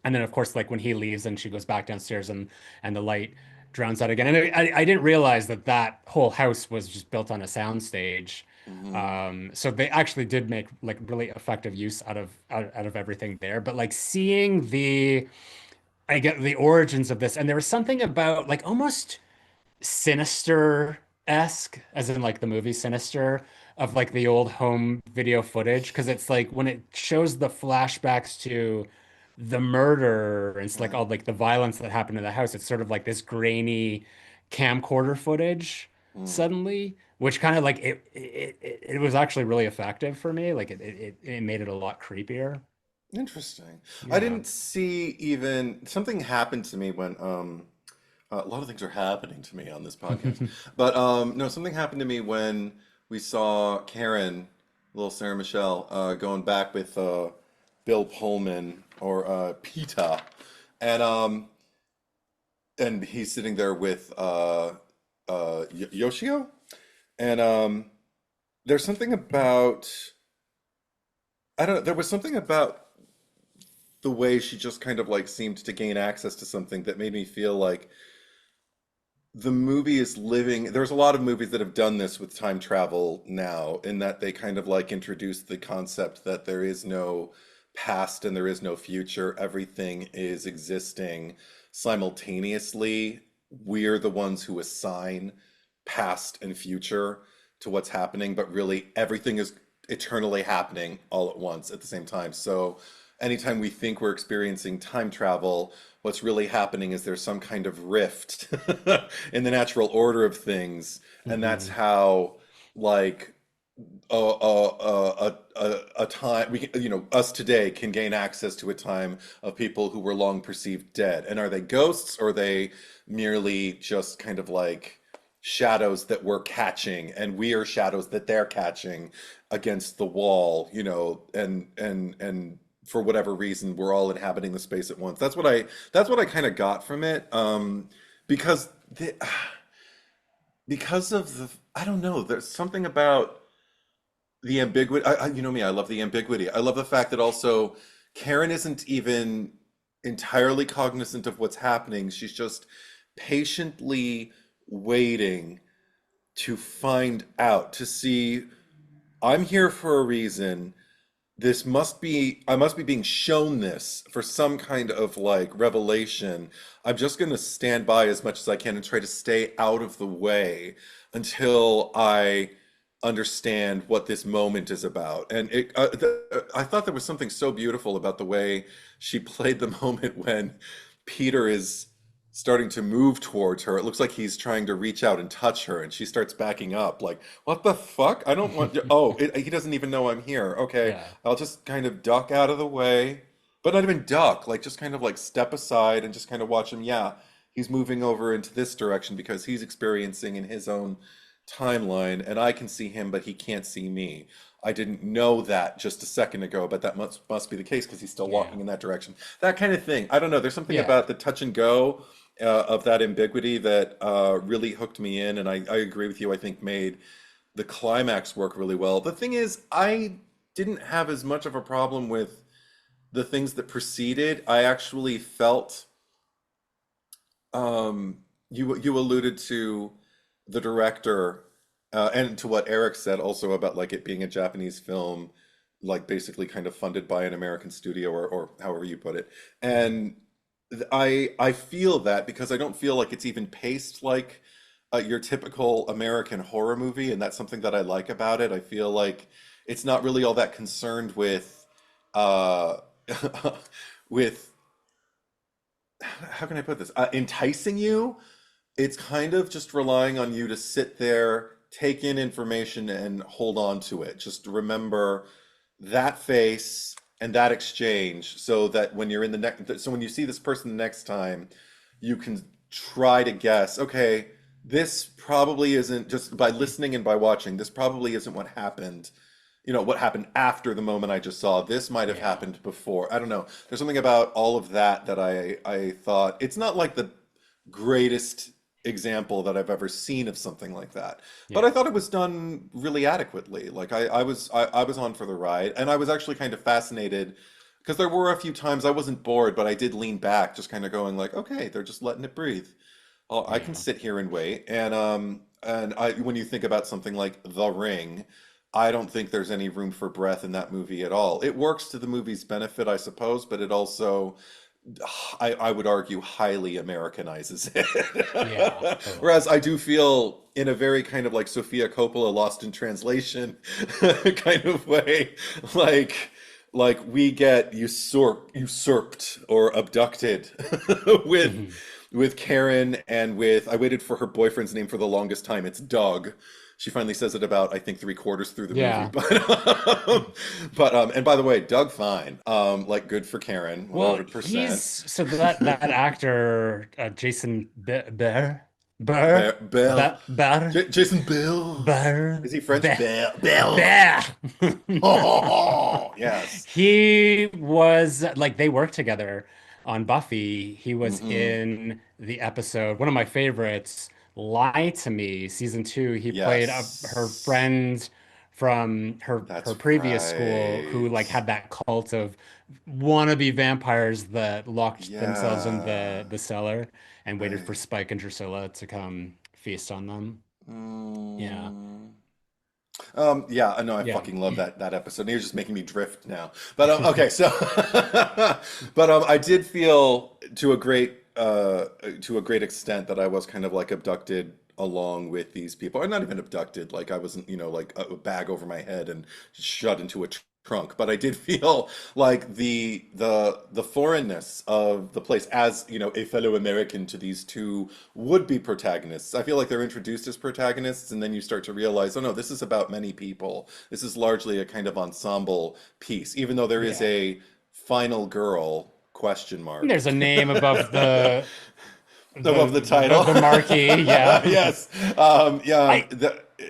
and then of course, like when he leaves and she goes back downstairs and the light drowns out again. And I didn't realize that that whole house was just built on a soundstage. Mm-hmm. So they actually did make like really effective use out of everything there. But like seeing I get the origins of this, and there was something about like almost Sinister-esque, as in like the movie Sinister, of like the old home video footage. Because it's like when it shows the flashbacks to the murder and it's like Yeah. all like the violence that happened in the house, it's sort of like this grainy camcorder footage Mm. suddenly, which kind of like it was actually really effective for me. Like it made it a lot creepier. Interesting. I Yeah. didn't see even something happened to me when a lot of things are happening to me on this podcast. But no, something happened to me when we saw Karen, little Sarah Michelle, going back with Bill Pullman or Peta, and he's sitting there with Yoshio, and there's something about I don't know. There was something about the way she just kind of like seemed to gain access to something that made me feel like the movie is living. There's a lot of movies that have done this with time travel now, in that they kind of like introduce the concept that there is no past and there is no future. Everything is existing simultaneously. We're the ones who assign past and future to what's happening, but really everything is eternally happening all at once at the same time. So anytime we think we're experiencing time travel, what's really happening is there's some kind of rift in the natural order of things, and that's Hmm. how like a time we can, us today can gain access to a time of people who were long perceived dead. And are they ghosts, or are they merely just kind of like shadows that we're catching, and we are shadows that they're catching against the wall, and for whatever reason we're all inhabiting the space at once. That's what I kind of got from it. Because the, because of the, I don't know, there's something about the ambiguity. You know me, I love the ambiguity. I love the fact that also Karen isn't even entirely cognizant of what's happening. She's just patiently waiting to find out, to see, I'm here for a reason. I must be being shown this for some kind of like revelation. I'm just going to stand by as much as I can and try to stay out of the way until I understand what this moment is about. And I thought there was something so beautiful about the way she played the moment when Peter is starting to move towards her. It looks like he's trying to reach out and touch her, and she starts backing up, like, "What the fuck? I don't want." Oh, he doesn't even know I'm here. Okay, Yeah. I'll just kind of duck out of the way, but not even duck, like just kind of like step aside and just kind of watch him. Yeah, he's moving over into this direction because he's experiencing in his own timeline, and I can see him, but he can't see me. I didn't know that just a second ago, but that must be the case because he's still Yeah. walking in that direction. That kind of thing. I don't know. There's something Yeah. about the touch and go of that ambiguity that really hooked me in, and I agree with you. I think made the climax work really well. The thing is, I didn't have as much of a problem with the things that preceded. I actually felt you alluded to the director, and to what Eric said also about like it being a Japanese film, like basically kind of funded by an American studio, or however you put it. Mhm. And I feel that because I don't feel like it's even paced like your typical American horror movie, and that's something that I like about it. I feel like it's not really all that concerned with uh with, how can I put this? Enticing you. It's kind of just relying on you to sit there, take in information, and hold on to it. Just remember that face and that exchange, so that when you're in the next, so when you see this person the next time, you can try to guess, okay, this probably isn't, just by listening and by watching, this probably isn't what happened. What happened after the moment I just saw. This might have Yeah. happened before. I don't know. There's something about all of that that I thought it's not like the greatest example that I've ever seen of something like that. But I Yeah. thought it was done really adequately. Like I was on for the ride, and I was actually kind of fascinated because there were a few times I wasn't bored, but I did lean back, just kind of going like, okay, they're just letting it breathe. Oh, I can Yeah. sit here and wait. And when you think about something like The Ring, I don't think there's any room for breath in that movie at all. It works to the movie's benefit, I suppose, but it also, I would argue, highly Americanizes Yeah. it. Whereas Totally. I do feel in a very kind of like Sophia Coppola Lost in Translation kind of way, like we get usurped or abducted with Mhm. Karen, and with, I waited for her boyfriend's name for the longest time. It's Doug. She finally says it about, I think, three-quarters through the movie. Yeah. But and by the way, Doug fine. Like good for Karen, Well, 100%. that actor, Jason Burr, Bell. Burr, Jason Bill. Burr, Is he French? Burr, Bell. Burr. Oh, yes. He was like they worked together on Buffy. He was Hmm. in the episode, one of my favorites, Lie to Me, season 2. He played her Yes. friend from her That's previous school who right. like had that cult of wannabe vampires that locked themselves in Yeah. the cellar and waited for Right. Spike and Drusilla to come feast on them. Yeah. Mm. Yeah, I know I Yeah. fucking love that episode. And you're just making me drift now. But okay, so but I did feel to a great extent that I was kind of like abducted along with these people. Or not even abducted, like I wasn't, like a bag over my head and shut into a trunk, but I did feel like the foreignness of the place as, a fellow American to these two would-be protagonists. I feel like they're introduced as protagonists, and then you start to realize, oh no, this is about many people. This is largely a kind of ensemble piece, even though there is Yeah. a final girl question mark There's a name above the above the the title. the marquee. Yeah. Yes. Yeah. I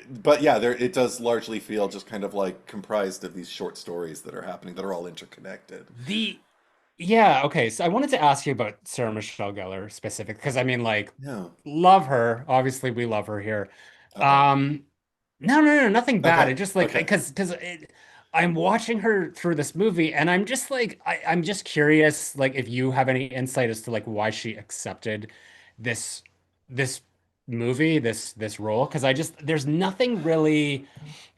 But yeah, it does largely feel just kind of like comprised of these short stories that are happening that are all interconnected. the Yeah, okay. So I wanted to ask you about Sarah Michelle Gellar specific because I mean like Yeah. love her. Obviously we love her here. Uh-oh. Um no, nothing bad. Okay. It just like Okay. because I'm watching her through this movie and I'm just like I'm just curious like if you have any insight as to like why she accepted this this movie, this role because I just there's nothing really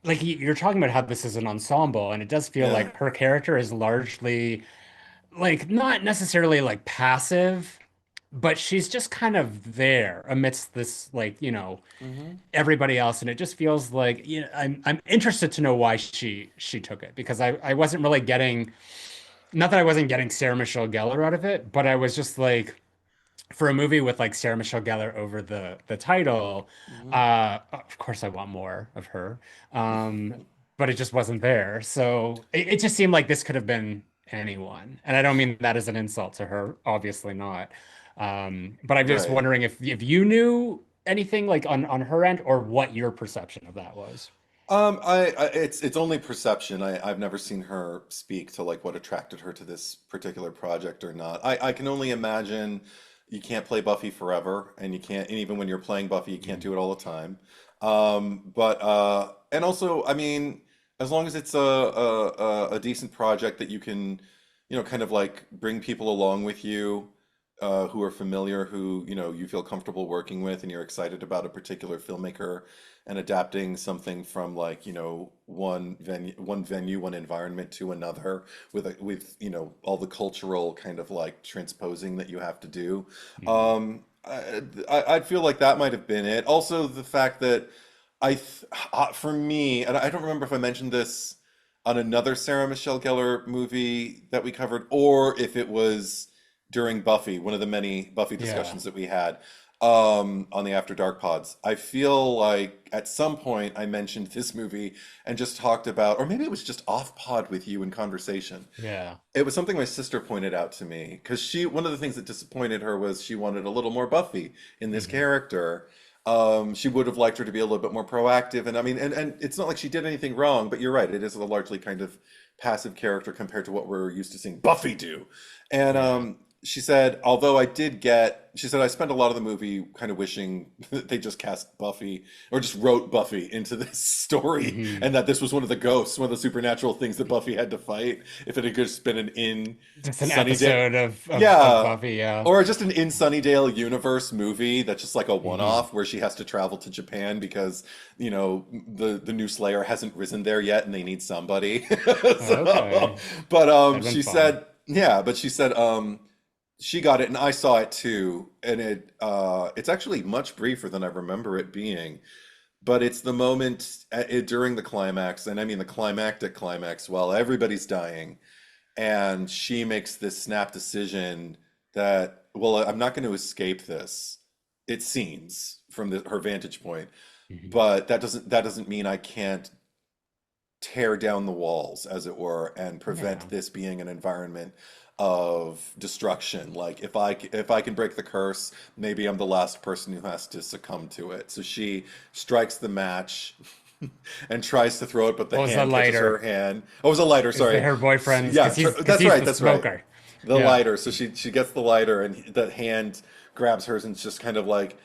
like you're talking about how this is an ensemble and it does feel Yeah. like her character is largely like not necessarily like passive, but she's just kind of there amidst this like, Hmm. everybody else. And it just feels like, I'm interested to know why she took it because I wasn't really getting not that I wasn't getting Sarah Michelle Gellar out of it, but I was just like for a movie with like Sarah Michelle Gellar over the title, Hmm. of course I want more of her. Um, but it just wasn't there. So it just seemed like this could have been anyone. And I don't mean that as an insult to her, obviously not. But I'm just Right. wondering if you knew anything like on her end or what your perception of that was. It's only perception. I've never seen her speak to like what attracted her to this particular project or not. I can only imagine you can't play Buffy forever, and you can't, and even when you're playing Buffy, you can't Mhm. do it all the time. But and also, I mean, as long as it's a decent project that you can, kind of like bring people along with you, who are familiar, who, you feel comfortable working with, and you're excited about a particular filmmaker and adapting something from like, one venue, one environment to another with, all the cultural kind of like transposing that you have to do. Mhm. I'd feel like that might have been it. Also, the fact that for me, and I don't remember if I mentioned this on another Sarah Michelle Gellar movie that we covered, or if it was during Buffy, one of the many Buffy Yeah. discussions that we had on the After Dark pods. I feel like at some point I mentioned this movie and just talked about, or maybe it was just off pod with you in conversation. Yeah. It was something my sister pointed out to me because one of the things that disappointed her was she wanted a little more Buffy in this Mhm. character. She would have liked her to be a little bit more proactive. And I mean, and it's not like she did anything wrong, but you're right. It is a largely kind of passive character compared to what we're used to seeing Buffy do. And Yeah. she said, although she said, I spent a lot of the movie kind of wishing that they just cast Buffy or just wrote Buffy into this story Hmm. and that this was one of the ghosts, one of the supernatural things that Buffy had to fight. If it had just been an in Just an Sunnydale, episode of yeah, Buffy, yeah. or just an in Sunnydale universe movie that's just like a Hmm. one-off where she has to travel to Japan because, the new Slayer hasn't risen there yet and they need somebody. So, Okay. but That'd been she fun. said, yeah, but she said, she got it and I saw it too, and it's actually much briefer than I remember it being. But it's the moment during the climax, and I mean the climactic climax, while everybody's dying, and she makes this snap decision that, well, I'm not going to escape this. It seems from her vantage point, Mhm. but that doesn't mean I can't tear down the walls, as it were, and Yeah. prevent this being an environment of destruction. Like if I can break the curse, maybe I'm the last person who has to succumb to it. So she strikes the match and tries to throw it, but the What was the hand catches her lighter? hand. Oh, it was a lighter, Is the sorry. her boyfriend's Yeah, because that's he's right, the that's right. smoker. The Yeah. lighter. So she gets the lighter, and the hand grabs hers and just kind of like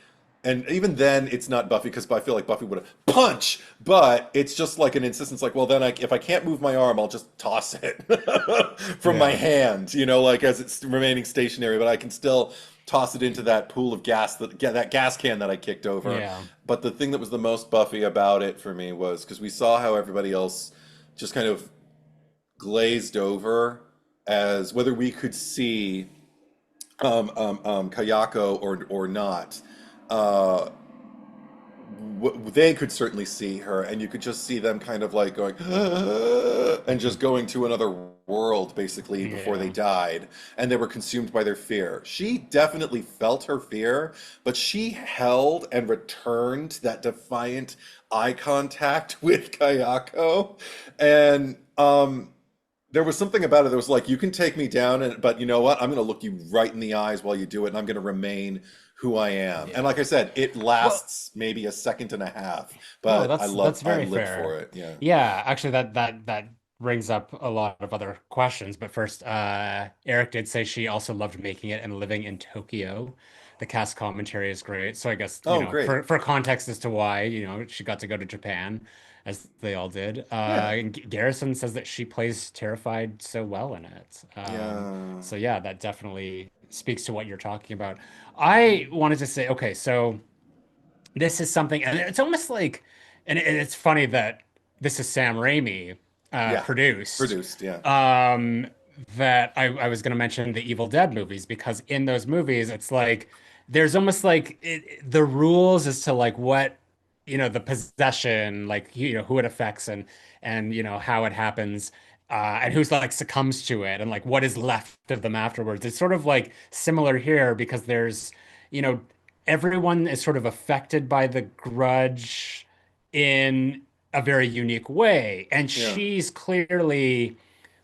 And even then, it's not Buffy because I feel like Buffy would have punch, but it's just like an insistence. Like, well, then if I can't move my arm, I'll just toss it from my Yeah. hand, like as it's remaining stationary, but I can still toss it into that pool of gas that gas can that I kicked over. Yeah. But the thing that was the most Buffy about it for me was because we saw how everybody else just kind of glazed over as whether we could see Kayako or not. Uh, they could certainly see her, and you could just see them kind of like going and just going to another world basically before they Yeah. died, and they were consumed by their fear. She definitely felt her fear, but she held and returned that defiant eye contact with Kayako, and there was something about it that was like, you can take me down, but you know what? I'm going to look you right in the eyes while you do it, and I'm going to remain who I am. And Yeah. like I said, it Well, lasts maybe a second and a half, no, but that's I very live for fair. it. Yeah. Yeah, actually that brings up a lot of other questions. But first, Eric did say she also loved making it and living in Tokyo. The cast commentary is great. So I guess, Oh, great. for context as to why, she got to go to Japan, as they all did. Yeah. And Garrison says that she plays Terrified so well in it. Yeah. So yeah, that definitely speaks to what you're talking about. I wanted to say, okay, so this is something, and it's almost like, and it's funny that this is Sam Raimi Yeah. produced. Produced. Yeah. Um, that I was going to mention the Evil Dead movies because in those movies, it's like there's almost like the rules as to like what the possession, like who it affects and how it happens. And who's like succumbs to it and like what is left of them afterwards. It's sort of like similar here because there's, you know, everyone is sort of affected by the grudge in a very unique way. And Yeah. she's clearly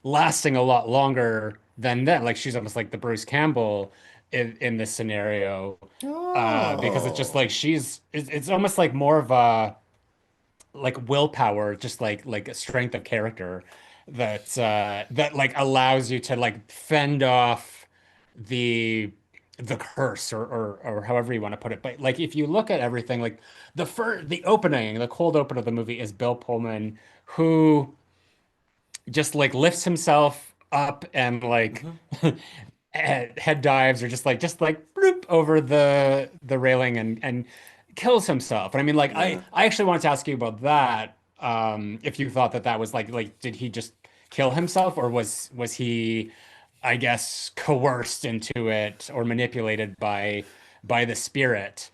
lasting a lot longer than that. Like she's almost like the Bruce Campbell in this scenario. Because it's just Oh. like it's almost like more of a like willpower, just like a strength of character that like allows you to like fend off the curse or however you want to put it. But like if you look at everything, like the opening, the cold open of the movie is Bill Pullman, who just like lifts himself up and like Mhm. head dives or just like bloop over the railing and kills himself. And I mean, like Yeah. I actually wanted to ask you about that. If you thought that was like did he just kill himself or was he, I guess, coerced into it or manipulated by the spirit?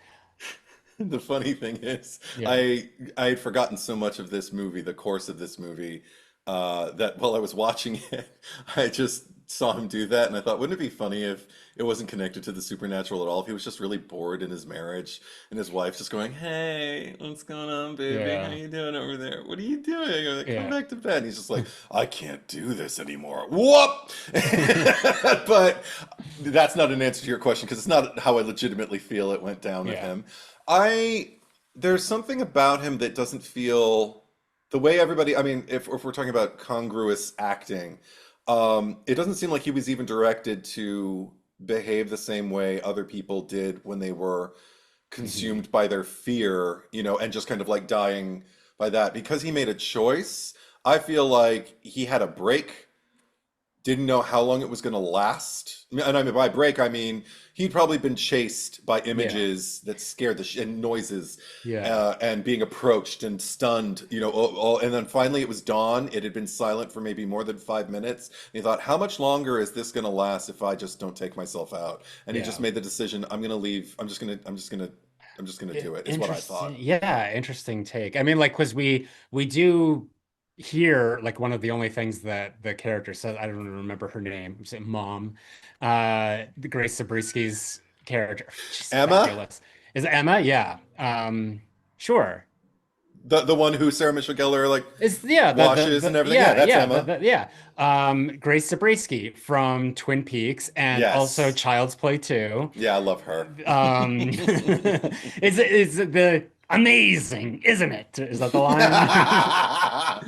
The funny thing is, Yeah. I had forgotten so much of this movie, the course of this movie, that while I was watching it, I just saw him do that, and I thought, wouldn't it be funny if it wasn't connected to the supernatural at all? If he was just really bored in his marriage, and his wife's just going, "Hey, what's going on, baby? How Yeah. you doing over there? What are you doing?" I'm like, "Come Yeah. back to bed." And he's just like, "I can't do this anymore." Whoop! But that's not an answer to your question because it's not how I legitimately feel it went down with Yeah. him. I There's something about him that doesn't feel the way everybody, I mean, if we're talking about congruous acting, it doesn't seem like he was even directed to behave the same way other people did when they were Mhm. consumed by their fear, and just kind of like dying by that. Because he made a choice, I feel like he had a break, didn't know how long it was going to last. And I mean, by break, I mean he'd probably been chased by Yeah. images that scared and noises, Yeah. and being approached and stunned, and then finally it was dawn. It had been silent for maybe more than 5 minutes. And he thought, how much longer is this going to last if I just don't take myself out? And he just Yeah. made the decision, I'm going to leave. I'm just going to do it, is what I Interesting. thought. Yeah, interesting take. I mean, like, because we do hear like one of the only things that the character says. I don't remember her name. Is it Mom? The Grace Zabriskie's character. She's Emma, fabulous. Is it Emma? Yeah. Sure. the one who Sarah Michelle Gellar like It's yeah washes and everything. Yeah, yeah that's yeah Emma. yeah. Grace Zabriskie from Twin Peaks and also Yes. Child's Play 2. Yeah, I love her. Is the amazing, isn't it? Is that the line? Ah,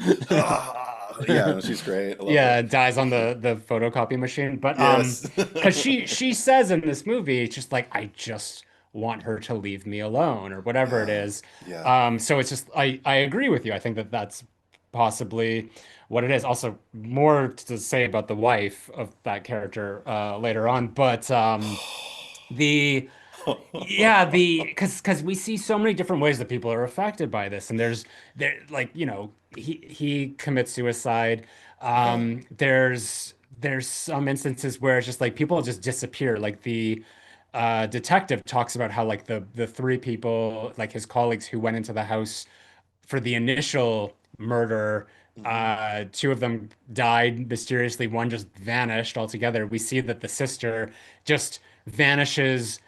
yeah, no, she's great. I love her. Yeah, dies on the photocopy machine. But Yes. because she says in this movie, it's just like I just want her to leave me alone or whatever it Yeah. is. Yeah. So it's just I agree with you. I think that that's possibly what it is. Also, more to say about the wife of that character later on, but the yeah, the because we see so many different ways that people are affected by this, and there like he commits suicide. Yeah. There's some instances where it's just like people just disappear. Like the detective talks about how like the three people, like his colleagues who went into the house for the initial murder, Hmm. two of them died mysteriously. One just vanished altogether. We see that the sister just vanishes,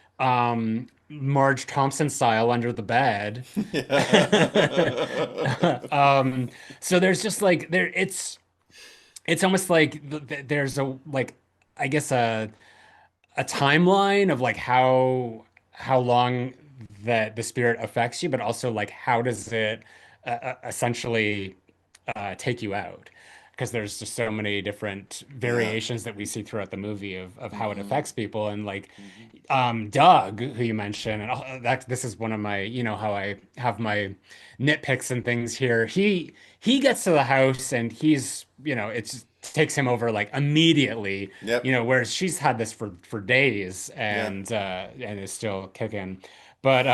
Marge Thompson style under the bed. Yeah. Um, so there's just like it's almost like there's a like I guess a timeline of like how long that the spirit affects you, but also like how does it essentially take you out? Because there's just so many different Yeah. variations that we see throughout the movie of how it Hmm. affects people, and like Hmm. Doug, who you mentioned, and that this is one of my, how I have my nitpicks and things here. He gets to the house and it takes him over like immediately, Yep. whereas she's had this for days Yeah. and is still kicking. But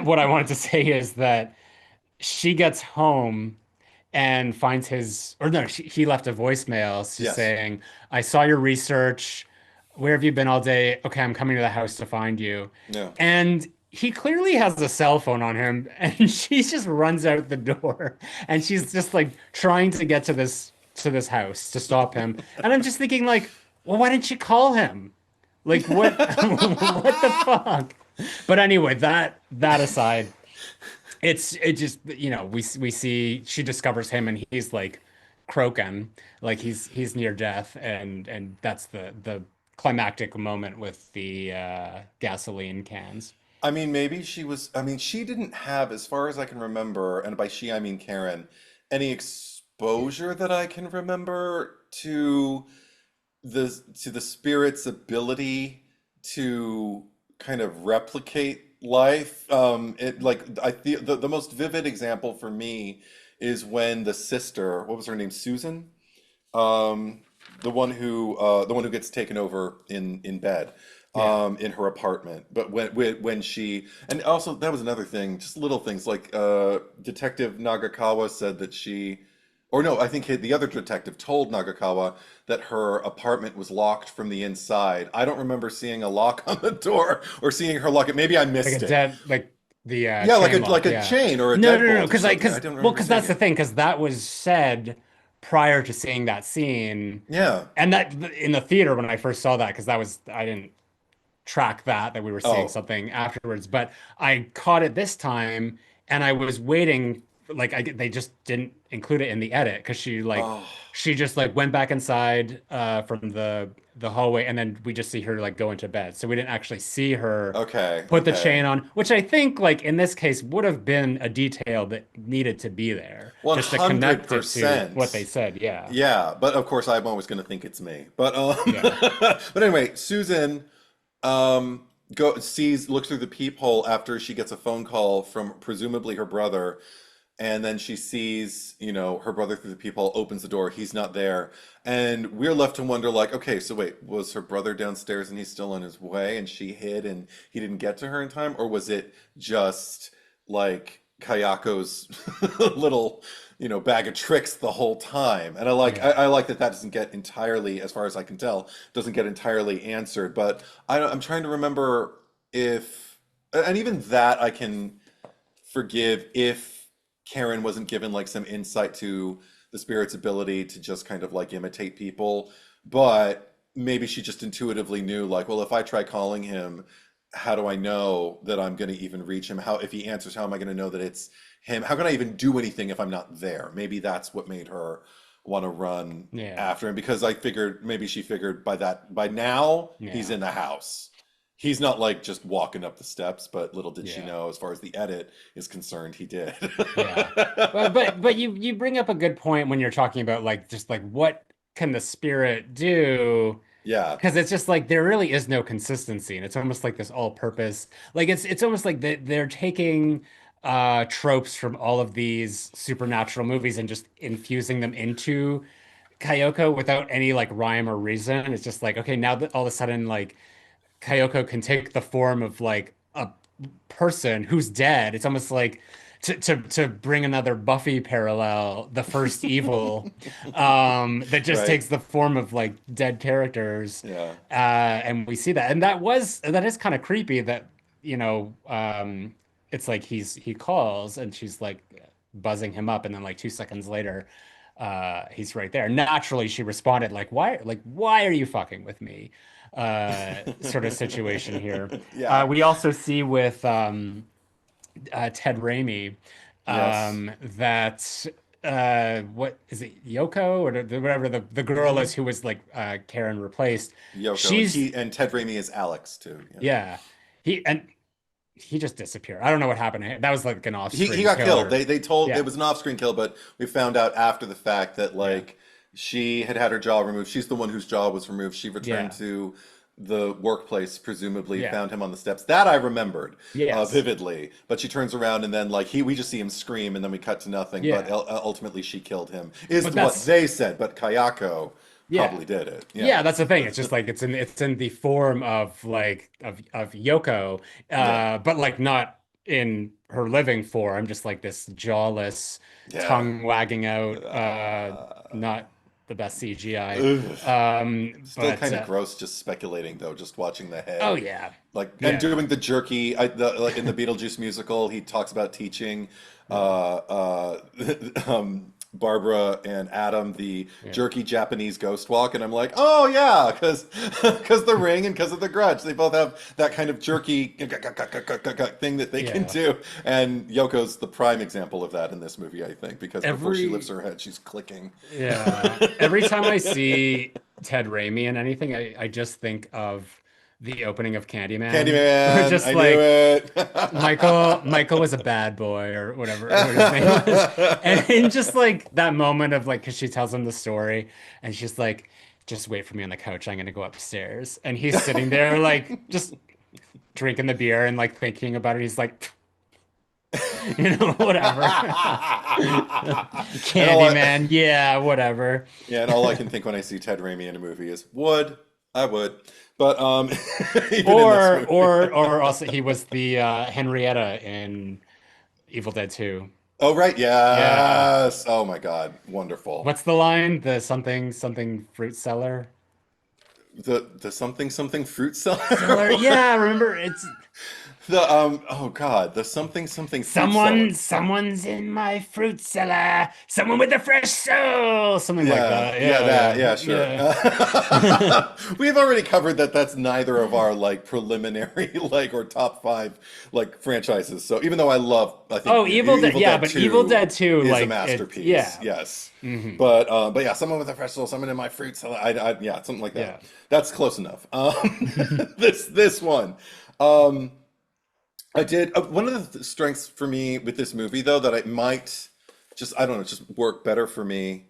what I wanted to say is that she gets home and finds his, or no, he left a voicemail just Yes. saying, I saw your research. Where have you been all day? Okay, I'm coming to the house to find you. Yeah. And he clearly has a cell phone on him, and she just runs out the door, and she's just like trying to get to this house to stop him. And I'm just thinking like, well, why didn't you call him? Like what what the fuck? But anyway, that aside, it just we see she discovers him and he's like croaking, like he's near death, and that's the climactic moment with the gasoline cans. I mean, maybe I mean, she didn't have, as far as I can remember, and by she I mean Karen, any exposure that I can remember to the spirit's ability to kind of replicate life. It like I feel the most vivid example for me is when the sister, what was her name, Susan? Um, the one who gets taken over in bed, Yeah, in her apartment. But when she, and also that was another thing, just little things like Detective Nagakawa said that she, or no, I think the other detective told Nagakawa that her apartment was locked from the inside. I don't remember seeing a lock on the door or seeing her lock it. Maybe I like a missed it. dead like the Yeah, like a chain like lock. a Yeah, chain or a no, no, no, deadbolt or because something. I don't remember because seeing that's the it. thing, because that was said prior to seeing that scene, Yeah. and that in the theater when I first saw that, because that was I didn't track that we were seeing Oh. something afterwards, but I caught it this time and I was waiting, like they just didn't include it in the edit because Oh. she just like went back inside from the hallway, and then we just see her like go into bed, so we didn't actually see her Okay. put the Okay. chain on, which I think like in this case would have been a detail that needed to be there just to connect it to what they 100%. said. Yeah, Yeah, but of course I'm always going to think it's me. But yeah, but anyway, Susan um looks through the peephole after she gets a phone call from presumably her brother, and then she sees, her brother through the peephole, opens the door, he's not there. And we're left to wonder, like, okay, so wait, was her brother downstairs and he's still on his way and she hid and he didn't get to her in time? Or was it just like Kayako's little, bag of tricks the whole time? And I like I, yeah. I like that doesn't get entirely, as far as I can tell, doesn't get entirely answered. But I'm trying to remember if, and even that I can forgive if Karen wasn't given like some insight to the spirit's ability to just kind of like imitate people, but maybe she just intuitively knew, like, well, if I try calling him, how do I know that I'm going to even reach him? How, if he answers, how am I going to know that it's him? How can I even do anything if I'm not there? Maybe that's what made her want to run Yeah, after him, because I figured maybe she figured by now he's yeah, in the house. He's not like just walking up the steps, but little did she yeah. know, as far as the edit is concerned, he did. Yeah. But you bring up a good point when you're talking about like just like what can the spirit do? Yeah. Because it's just like there really is no consistency, and it's almost like this all-purpose. Like it's almost like they're taking tropes from all of these supernatural movies and just infusing them into Kayako without any like rhyme or reason. It's just like, okay, now that all of a sudden like Kayako can take the form of like a person who's dead. It's almost like to bring another Buffy parallel, the first evil, that just Right. takes the form of like dead characters, Yeah. and we see that, and that is kind of creepy. That you know, it's like he calls and she's like buzzing him up, and then like 2 seconds later, he's right there. Naturally, she responded like why are you fucking with me? Sort of situation here. Yeah. We also see with Ted Raimi, Yes. That what is it, Yoko or whatever the girl Hmm. is who was like Karen replaced. Yoko and She's he and Ted Raimi is Alex too. Yeah. yeah, and he just disappeared. I don't know what happened. That was like an He off-screen got kill killed. or They told it yeah, was an off-screen kill, but we found out after the fact that yeah, like she had had her jaw removed. She's the one whose jaw was removed. She returned yeah, to the workplace, presumably yeah. found him on the steps. That I remembered Yes, vividly. But she turns around and then like we just see him scream and then we cut to nothing. But yeah. ultimately she killed him. Is But what that's they said. But Kayako yeah. probably did it. Yeah. Yeah, that's the thing. It's just like it's in the form of like of Yoko, Yeah. but like not in her living form, just like this jawless, Yeah. tongue wagging out, Uh, not the best CGI. ugh. Still But kind of gross just speculating though, just watching the oh head. yeah, Like and yeah, doing the jerky like in the Beetlejuice musical he talks about teaching yeah, Barbara and Adam the yeah, jerky Japanese ghost walk and I'm like oh yeah because the ring and because of the grudge they both have that kind of jerky thing that they can yeah. do and Yoko's the prime example of that in this movie I think because before she lifts Every her head she's clicking. yeah, every time I see Ted Raimi in anything, I just think of the opening of Candyman, Candyman, just I knew like. it. Michael was a bad boy or whatever what his name was. And just like that moment of like, because she tells him the story and she's like, just wait for me on the couch. I'm gonna go upstairs. And he's sitting there like just drinking the beer and like thinking about it. He's like, whatever. And all I, Candyman, yeah, whatever. yeah, and all I can think when I see Ted Raimi in a movie is would I would, but even in this Or movie. or or also he was the Henrietta in Evil Dead 2. Oh right, Yeah. yes. Oh my God, wonderful. What's the line? The something something fruit seller? The something something fruit seller. Seller? Yeah, remember it's The oh God, the something something fruit seller. someone's in my fruit cellar. Someone with a fresh soul. Something like Yeah, that. yeah, that, Yeah, yeah, sure. yeah. We've already covered that that's neither of our like preliminary like or top five like franchises. So even though I think Oh, Evil Dead. Evil Yeah, Dead but Evil 2 Dead 2, is a like it, masterpiece. yeah. Yes. Hmm. But yeah, someone with a fresh soul, someone in my fruit salad. Yeah, something like Yeah. that. That's close enough. This one. Um I did one of the strengths for me with this movie though that I might just I don't know just work better for me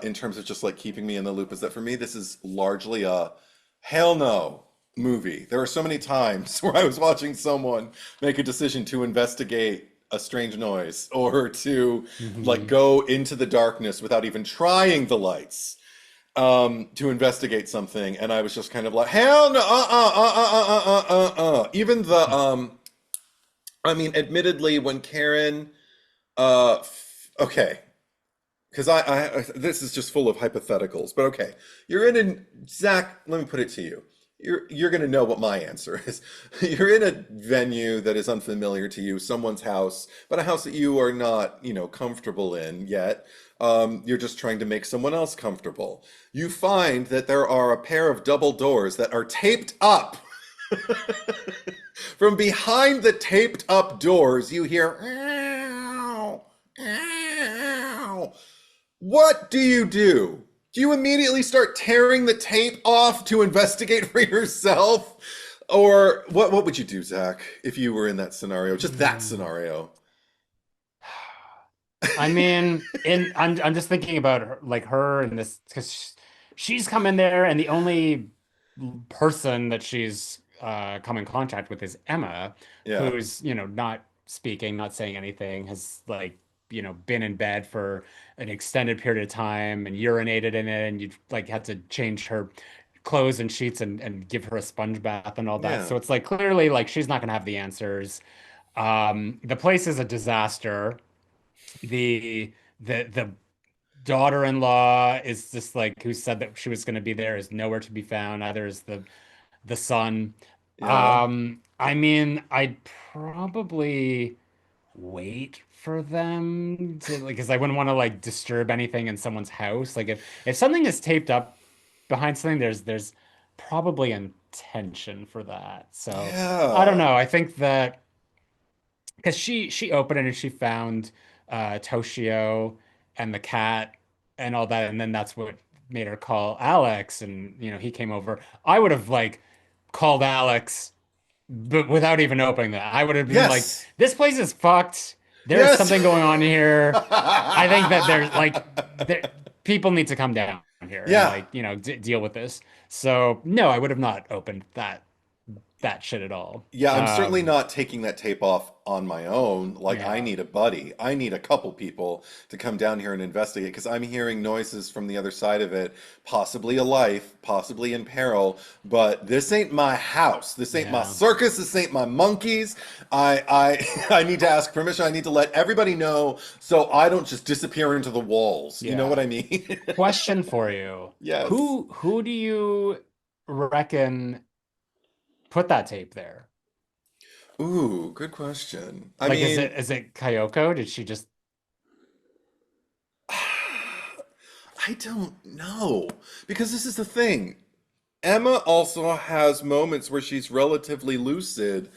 in terms of just like keeping me in the loop is that for me this is largely a hell no movie. There are so many times where I was watching someone make a decision to investigate a strange noise or to like Hmm. go into the darkness without even trying the lights to investigate something and I was just kind of like hell no even the I mean, admittedly, when Karen, okay, because this is just full of hypotheticals, but okay, you're in a Zach. Let me put it to you. You're gonna know what my answer is. You're in a venue that is unfamiliar to you, someone's house, but a house that you are not, comfortable in yet. You're just trying to make someone else comfortable. You find that there are a pair of double doors that are taped up. From behind the taped up doors, you hear, ow, ow. What do you do? Do you immediately start tearing the tape off to investigate for yourself? Or what would you do, Zach, if you were in that scenario? Just that scenario. I mean, I'm just thinking about her, like her and this because she's come in there, and the only person that she's come in contact with is Emma, Yeah. who's, not speaking, not saying anything, has like, been in bed for an extended period of time and urinated in it, and you like had to change her clothes and sheets and give her a sponge bath and all that. Yeah. So it's like clearly like she's not gonna have the answers. The place is a disaster. The daughter-in-law is just like who said that she was going to be there is nowhere to be found. Neither is the son. Yeah. I mean, I'd probably wait for them to like, because I wouldn't want to like disturb anything in someone's house. Like if something is taped up behind something, there's probably intention for that. So I don't Yeah. know. I think that because she opened it and she found Toshio and the cat and all that, and then that's what made her call Alex, and he came over. I would have like called Alex, but without even opening that, I would have been like, Yes. "This place is fucked. There's Yes. something going on here. I think that there's like there, people need to come down here and Yeah. like d deal with this." So no, I would have not opened that shit at all. Yeah, I'm certainly not taking that tape off on my own. Like, I Yeah. need a buddy. I need a couple people to come down here and investigate because I'm hearing noises from the other side of it, possibly a life, possibly in peril. But this ain't my house. This ain't my Yeah. circus. This ain't my monkeys. I need to ask permission. I need to let everybody know so I don't just disappear into the walls. You know what Yeah. I mean? Question for you. Yes. Who do you reckon put that tape there? Ooh, good question. I Like, mean, is it Kayako? Did she just I don't know. Because this is the thing. Emma also has moments where she's relatively lucid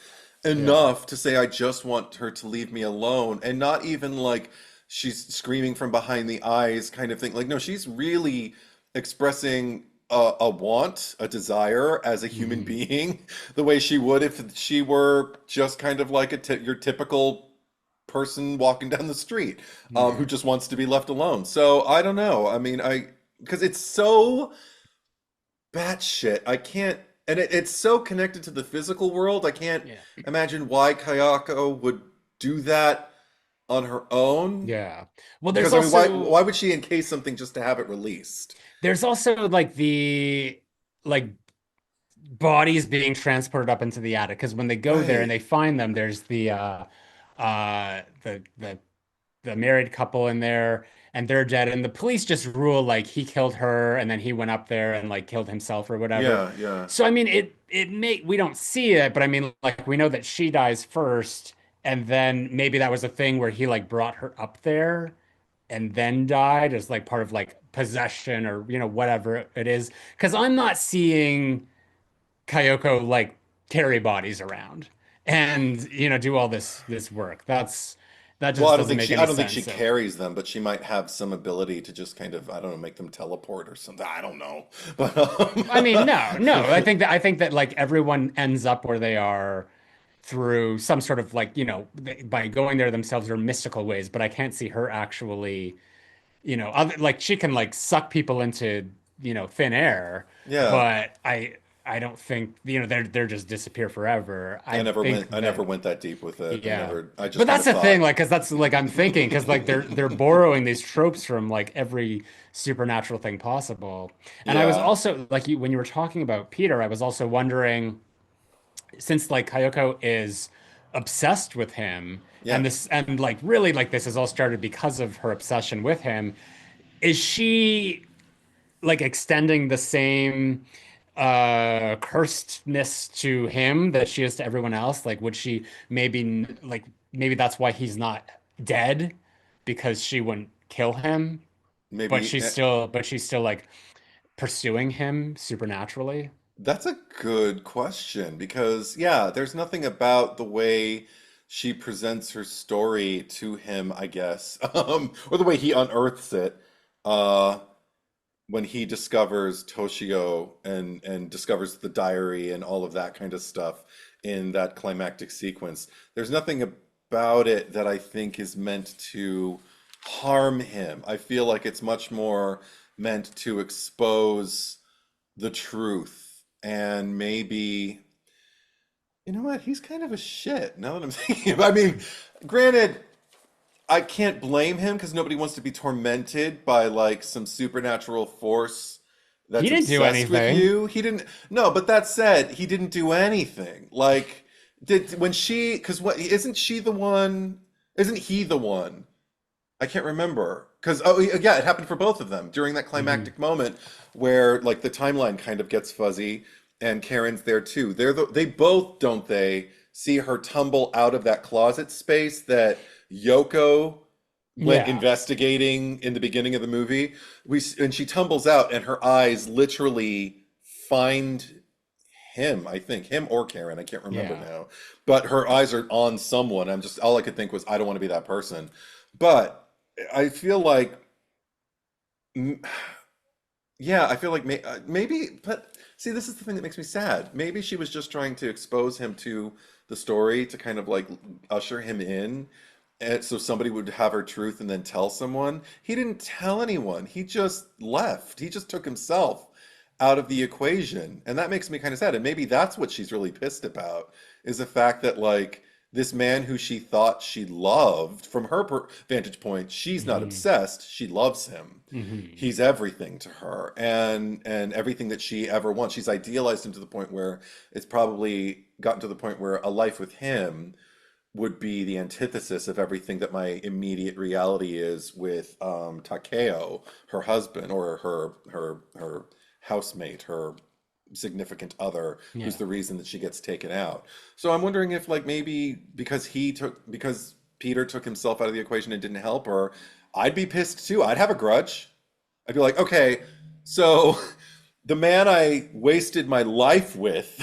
Yeah. enough to say, I just want her to leave me alone. And not even like she's screaming from behind the eyes kind of thing. Like, no, she's really expressing a want, a desire as a human Mhm. being, the way she would if she were just kind of like your typical person walking down the street, who Yeah. just wants to be left alone. So I don't know. I mean, because it's so batshit. I can't, and it's so connected to the physical world. I can't Yeah. imagine why Kayako would do that on her own. Yeah. Well, Because I mean, why would she encase something just to have it released? there's also like the like bodies being transported up into the attic because when they go there and Right. they find them, there's uh the the the married couple in there and they're dead and the police just rule like he killed her and then he went up there and like killed himself or whatever. Yeah, yeah. So I mean it may we don't see it, but I mean like we know that she dies first and then maybe that was a thing where he like brought her up there and then died as like part of like possession or whatever it is. Because I'm not seeing Kayoko like carry bodies around and do all this work. That Well, just doesn't make I any don't think she sense. So carries them, but she might have some ability to just kind of, I don't know, make them teleport or something. I don't know. But I mean, no. I think that like everyone ends up where they are through some sort of like by going there themselves or mystical ways. But I can't see her actually like she can like suck people into thin air, yeah. but I don't think they're just disappear forever. I think I never that. went that deep with it. Yeah. I But just kind that's of the thing, thought, like, because that's like I'm thinking, because like they're borrowing these tropes from like every supernatural thing possible. And I was yeah, also like when you were talking about Peter, I was also wondering, since like Kayoko is obsessed with him, yeah. and like really like this has all started because of her obsession with him, is she like extending the same cursedness to him that she is to everyone else? Like, would she like maybe that's why he's not dead because she wouldn't kill him, but Maybe she's still like pursuing him supernaturally. that's a good question because, yeah, there's nothing about the way she presents her story to him, I guess, or the way he unearths it. Uh, when he discovers Toshio and discovers the diary and all of that kind of stuff in that climactic sequence. There's nothing about it that I think is meant to harm him. I feel like it's much more meant to expose the truth. And maybe, you know what? He's kind of a shit now that I'm thinking about it. I mean, granted, I can't blame him because nobody wants to be tormented by like some supernatural force He that's didn't do obsessed with anything. you. He didn't, no, but that said, he didn't do anything. Like, when she, because what, isn't she the one, isn't he the one? I can't remember. Because, oh, yeah, it happened for both of them during that Hmm. climactic moment where, like, the timeline kind of gets fuzzy and Karen's there too. They both, don't they, see her tumble out of that closet space that Yoko went Yeah. investigating in the beginning of the movie. And she tumbles out and her eyes literally find him, I think, him or Karen, I can't remember Yeah. now. But her eyes are on someone. All I could think was, I don't want to be that person. But I feel like, mm, yeah, I feel like maybe, but see, this is the thing that makes me sad. Maybe she was just trying to expose him to the story to kind of like usher him in, and so somebody would have her truth and then tell someone. He didn't tell anyone. He just left. He just took himself out of the equation, and that makes me kind of sad. And maybe that's what she's really pissed about, is the fact that like this man who she thought she loved, from her vantage point, she's not Hmm. obsessed. She loves him. Hmm. He's everything to her, and everything that she ever wants. She's idealized him to the point where it's probably gotten to the point where a life with him would be the antithesis of everything that my immediate reality is with Takeo, her husband, or her housemate, her significant other, who's Yeah. the reason that she gets taken out. So I'm wondering if like maybe because Peter took himself out of the equation and didn't help her, I'd be pissed too. I'd have a grudge. I'd be like, okay, so the man I wasted my life with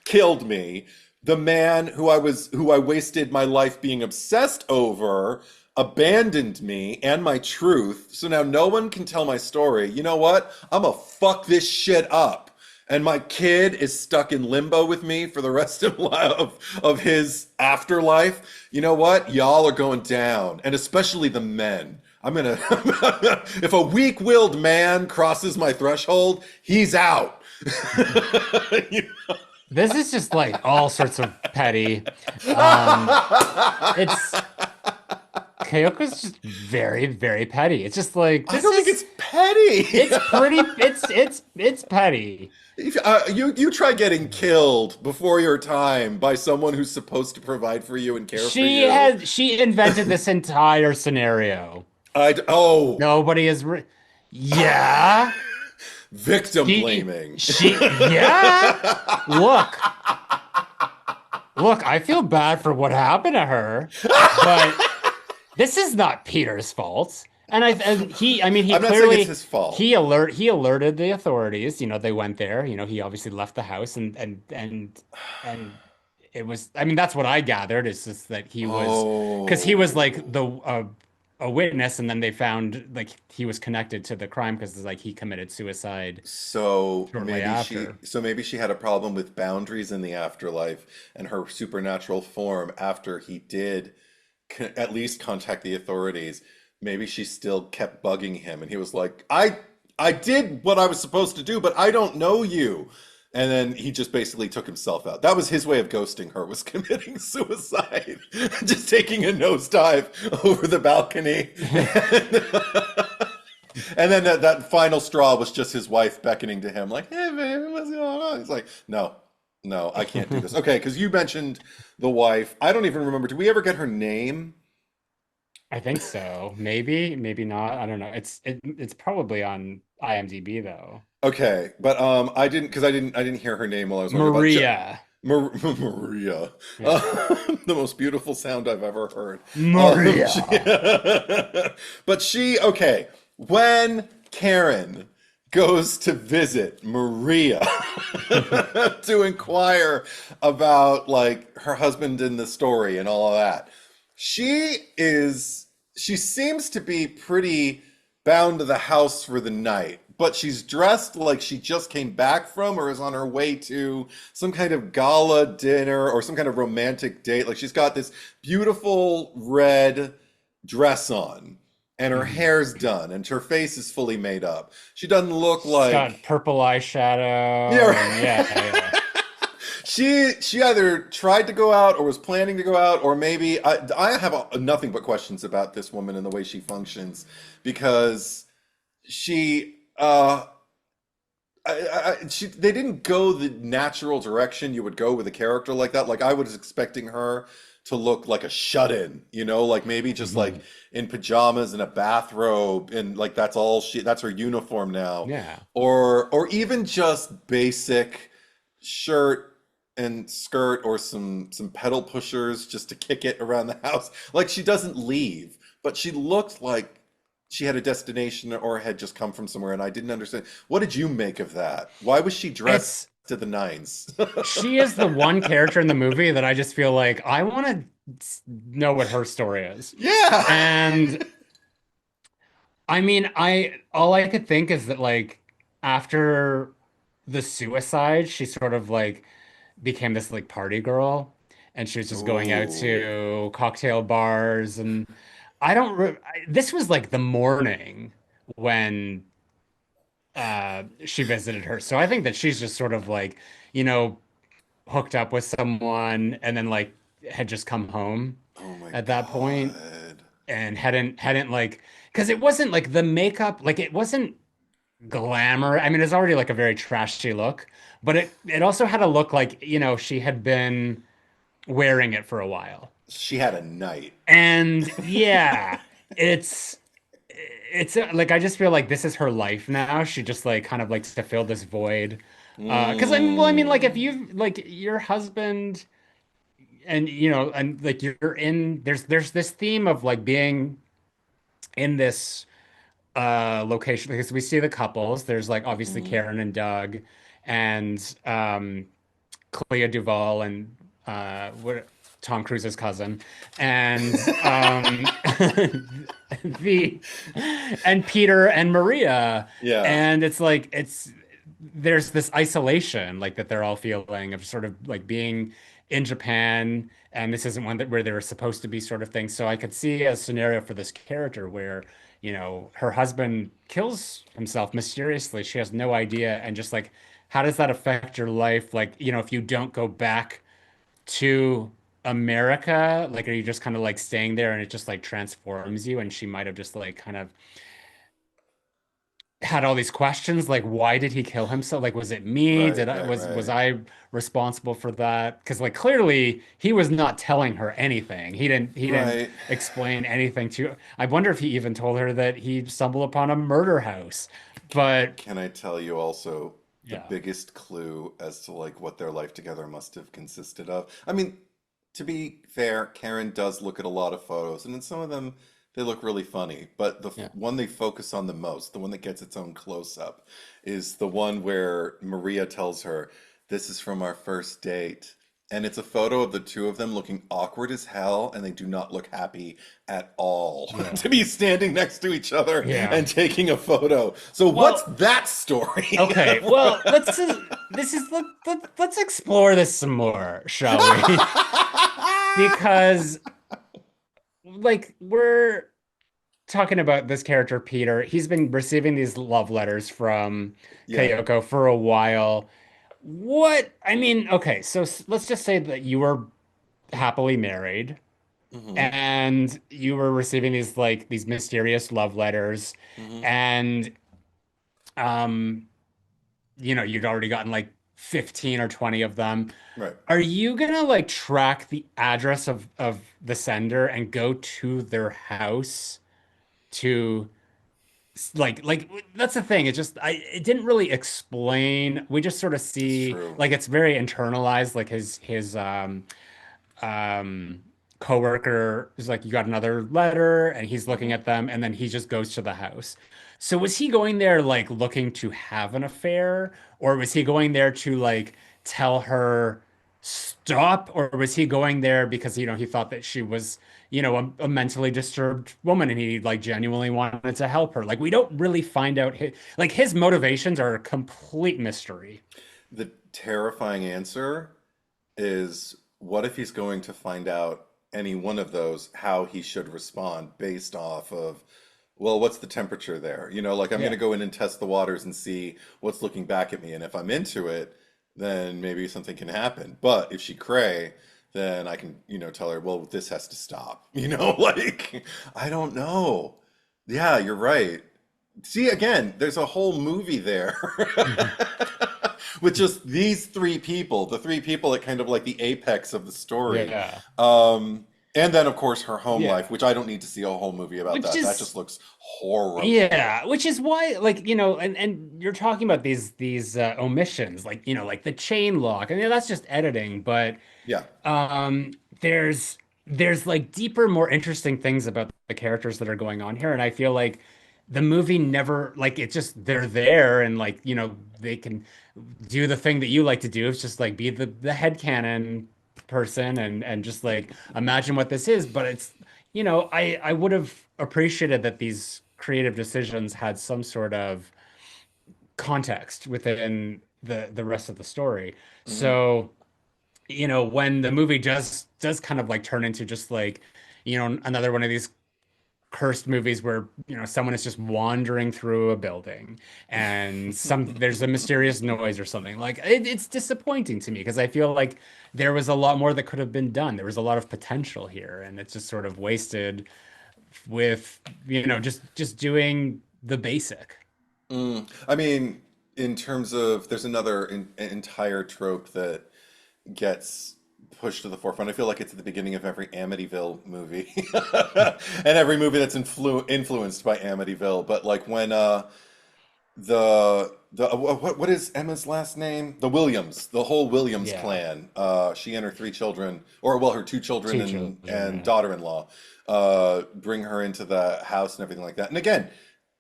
killed me. The man who I wasted my life being obsessed over abandoned me and my truth. So now no one can tell my story. You know what? I'm gonna fuck this shit up. And my kid is stuck in limbo with me for the rest of his afterlife. You know what? Y'all are going down, and especially the men. I'm gonna, if a weak-willed man crosses my threshold, he's out. You This is just like all sorts of petty. Um, it's Kayoko's just very, very petty. It's just like I this don't think is it's petty. it's pretty it's petty. You try getting killed before your time by someone who's supposed to provide for you and care for you. She invented this entire scenario. Oh, Nobody is yeah. victim blaming. Yeah. Look, look, I feel bad for what happened to her, but this is not Peter's fault. And I mean, he I'm not saying it's clearly his fault. he alerted the authorities. You know, they went there. You know, he obviously left the house and it was. I mean, that's what I gathered. Is just that he was because he was like Oh. a witness, and then they found like he was connected to the crime because like he committed suicide shortly after. So maybe she had a problem with boundaries in the afterlife and her supernatural form after he did at least contact the authorities. Maybe she still kept bugging him and he was like, I did what I was supposed to do, but I don't know you. And then he just basically took himself out. That was his way of ghosting her, was committing suicide. Just taking a nosedive over the balcony. And then that final straw was just his wife beckoning to him, like, "Hey, baby, what's going on?" He's like, "No, no, I can't do this." Okay, because you mentioned the wife. I don't even remember. Did we ever get her name? I think so. Maybe, maybe not. I don't know. It's probably on IMDb though. Okay, but I didn't hear her name while I was wondering about Maria. Maria. Yeah. The most beautiful sound I've ever heard. Maria. But okay, when Karen goes to visit Maria to inquire about like her husband in the story and all of that, she seems to be pretty bound to the house for the night, but she's dressed like she just came back from or is on her way to some kind of gala dinner or some kind of romantic date. Like she's got this beautiful red dress on and her Mhm. hair's done and her face is fully made up. She doesn't look She's got like purple yeah. eyeshadow and yeah, yeah. She either tried to go out or was planning to go out, or maybe I have nothing but questions about this woman and the way she functions because she they didn't go the natural direction you would go with a character like that. Like I was expecting her to look like a shut-in, like maybe just like Mhm. in pajamas and a bathrobe and like that's her uniform now. Yeah. Or even just basic shirt and skirt or some pedal pushers just to kick it around the house. Like she doesn't leave, but she looked like she had a destination or had just come from somewhere, and I didn't understand. What did you make of that? Why was she dressed It's to the nines? she is the one character in the movie that I just feel like I want to know what her story is. Yeah. And I mean, I all I could think is that like after the suicide, she sort of like became this like party girl and she was just going out Ooh. to cocktail bars and I don't re this was like the morning when she visited her. So I think that she's just sort of like, you know, hooked up with someone and then like had just come home Oh my at that point God. and hadn't like because it wasn't like the makeup like it wasn't glamour. I mean, it's already like a very trashy look, but it also had a look like, she had been wearing it for a while. She had a night. And yeah, it's like I just feel like this is her life now. She just like kind of likes to fill this void. Because I mean, like if Mm. you like your husband and and like you're in there's this theme of like being in this location because we see the couples. There's like obviously Mhm. Karen and Doug and Clea Duvall and what Tom Cruise's cousin and the and Peter and Maria Yeah. and it's like there's this isolation like that they're all feeling of sort of like being in Japan and this isn't one that where they're supposed to be sort of thing. So I could see a scenario for this character where her husband kills himself mysteriously. She has no idea. And just like, how does that affect your life? Like, if you don't go back to America, like, are you just kind of like staying there and it just like transforms you? And she might have just like kind of had all these questions like why did he kill himself, like was it me, Right, did I right, was right. I responsible for that? Because like clearly he was not telling her anything. He didn't Right. explain anything to. I wonder if he even told her that he stumbled upon a murder house. But Can I tell you also the yeah, biggest clue as to like what their life together must have consisted of? I mean, to be fair, Karen does look at a lot of photos, and in some of them they look really funny. But the yeah. one they focus on the most, the one that gets its own close-up, is the one where Maria tells her, "This is from our first date." And it's a photo of the two of them looking awkward as hell, and they do not look happy at all Yeah. to be standing next to each other Yeah. and taking a photo. So what's Well, that story? okay. Well, let's explore this some more, shall we? Because like we're talking about this character, Peter. He's been receiving these love letters from Yeah. Kayako for a while. I mean, okay, so let's just say that you were happily married Hmm. and you were receiving these mysterious love letters Hmm. and um you'd already gotten like 15 or 20 of them. Right. Are you gonna like track the address of the sender and go to their house to like that's the thing. It didn't really explain. We just sort of It's see true. like it's very internalized. Like his um coworker is like, you got another letter, and he's looking Hmm. at them, and then he just goes to the house. So was he going there like looking to have an affair, or was he going there to like tell her stop, or was he going there because he thought that she was a mentally disturbed woman and he like genuinely wanted to help her? Like we don't really find out his motivations are a complete mystery. The terrifying answer is what if he's going to find out any one of those how he should respond based off of well, what's the temperature there? Like I'm going to Yeah. go in and test the waters and see what's looking back at me. And if I'm into it, then maybe something can happen. But if she cray, then I can, tell her, well, this has to stop. Like, I don't know. Yeah, you're right. See, again, there's a whole movie there Mhm. with just these three people, the three people that kind of like the apex of the story. Yeah. Um, and then, of course, her home life, Yeah. which I don't need to see a whole movie about Which that. That just is looks horrible. Yeah, which is why, like, and you're talking about these omissions, like, like the chain lock. I mean, that's just editing, but Yeah. um, there's there's like deeper, more interesting things about the characters that are going on here, and I feel like the movie never, like, it's just they're there, and like, they can do the thing that you like to do. It's just like be the headcanon person and just like imagine what this is. But it's, I would have appreciated that these creative decisions had some sort of context within the rest of the story. Hmm. So, when the movie does kind of like turn into just like, another one of these cursed movies where someone is just wandering through a building and there's a mysterious noise or something, like it's disappointing to me because I feel like there was a lot more that could have been done. There was a lot of potential here, and it's just sort of wasted with just doing the basic. I mean, in terms of, there's another entire trope that gets pushed to the forefront. I feel like it's at the beginning of every Amityville movie, and every movie that's influenced by Amityville. But like when the what is Emma's last name? The Williams, the whole Williams Yeah, clan. She and her three children, or well, her two children two and children. daughter-in-law, bring her into the house and everything like that. And again,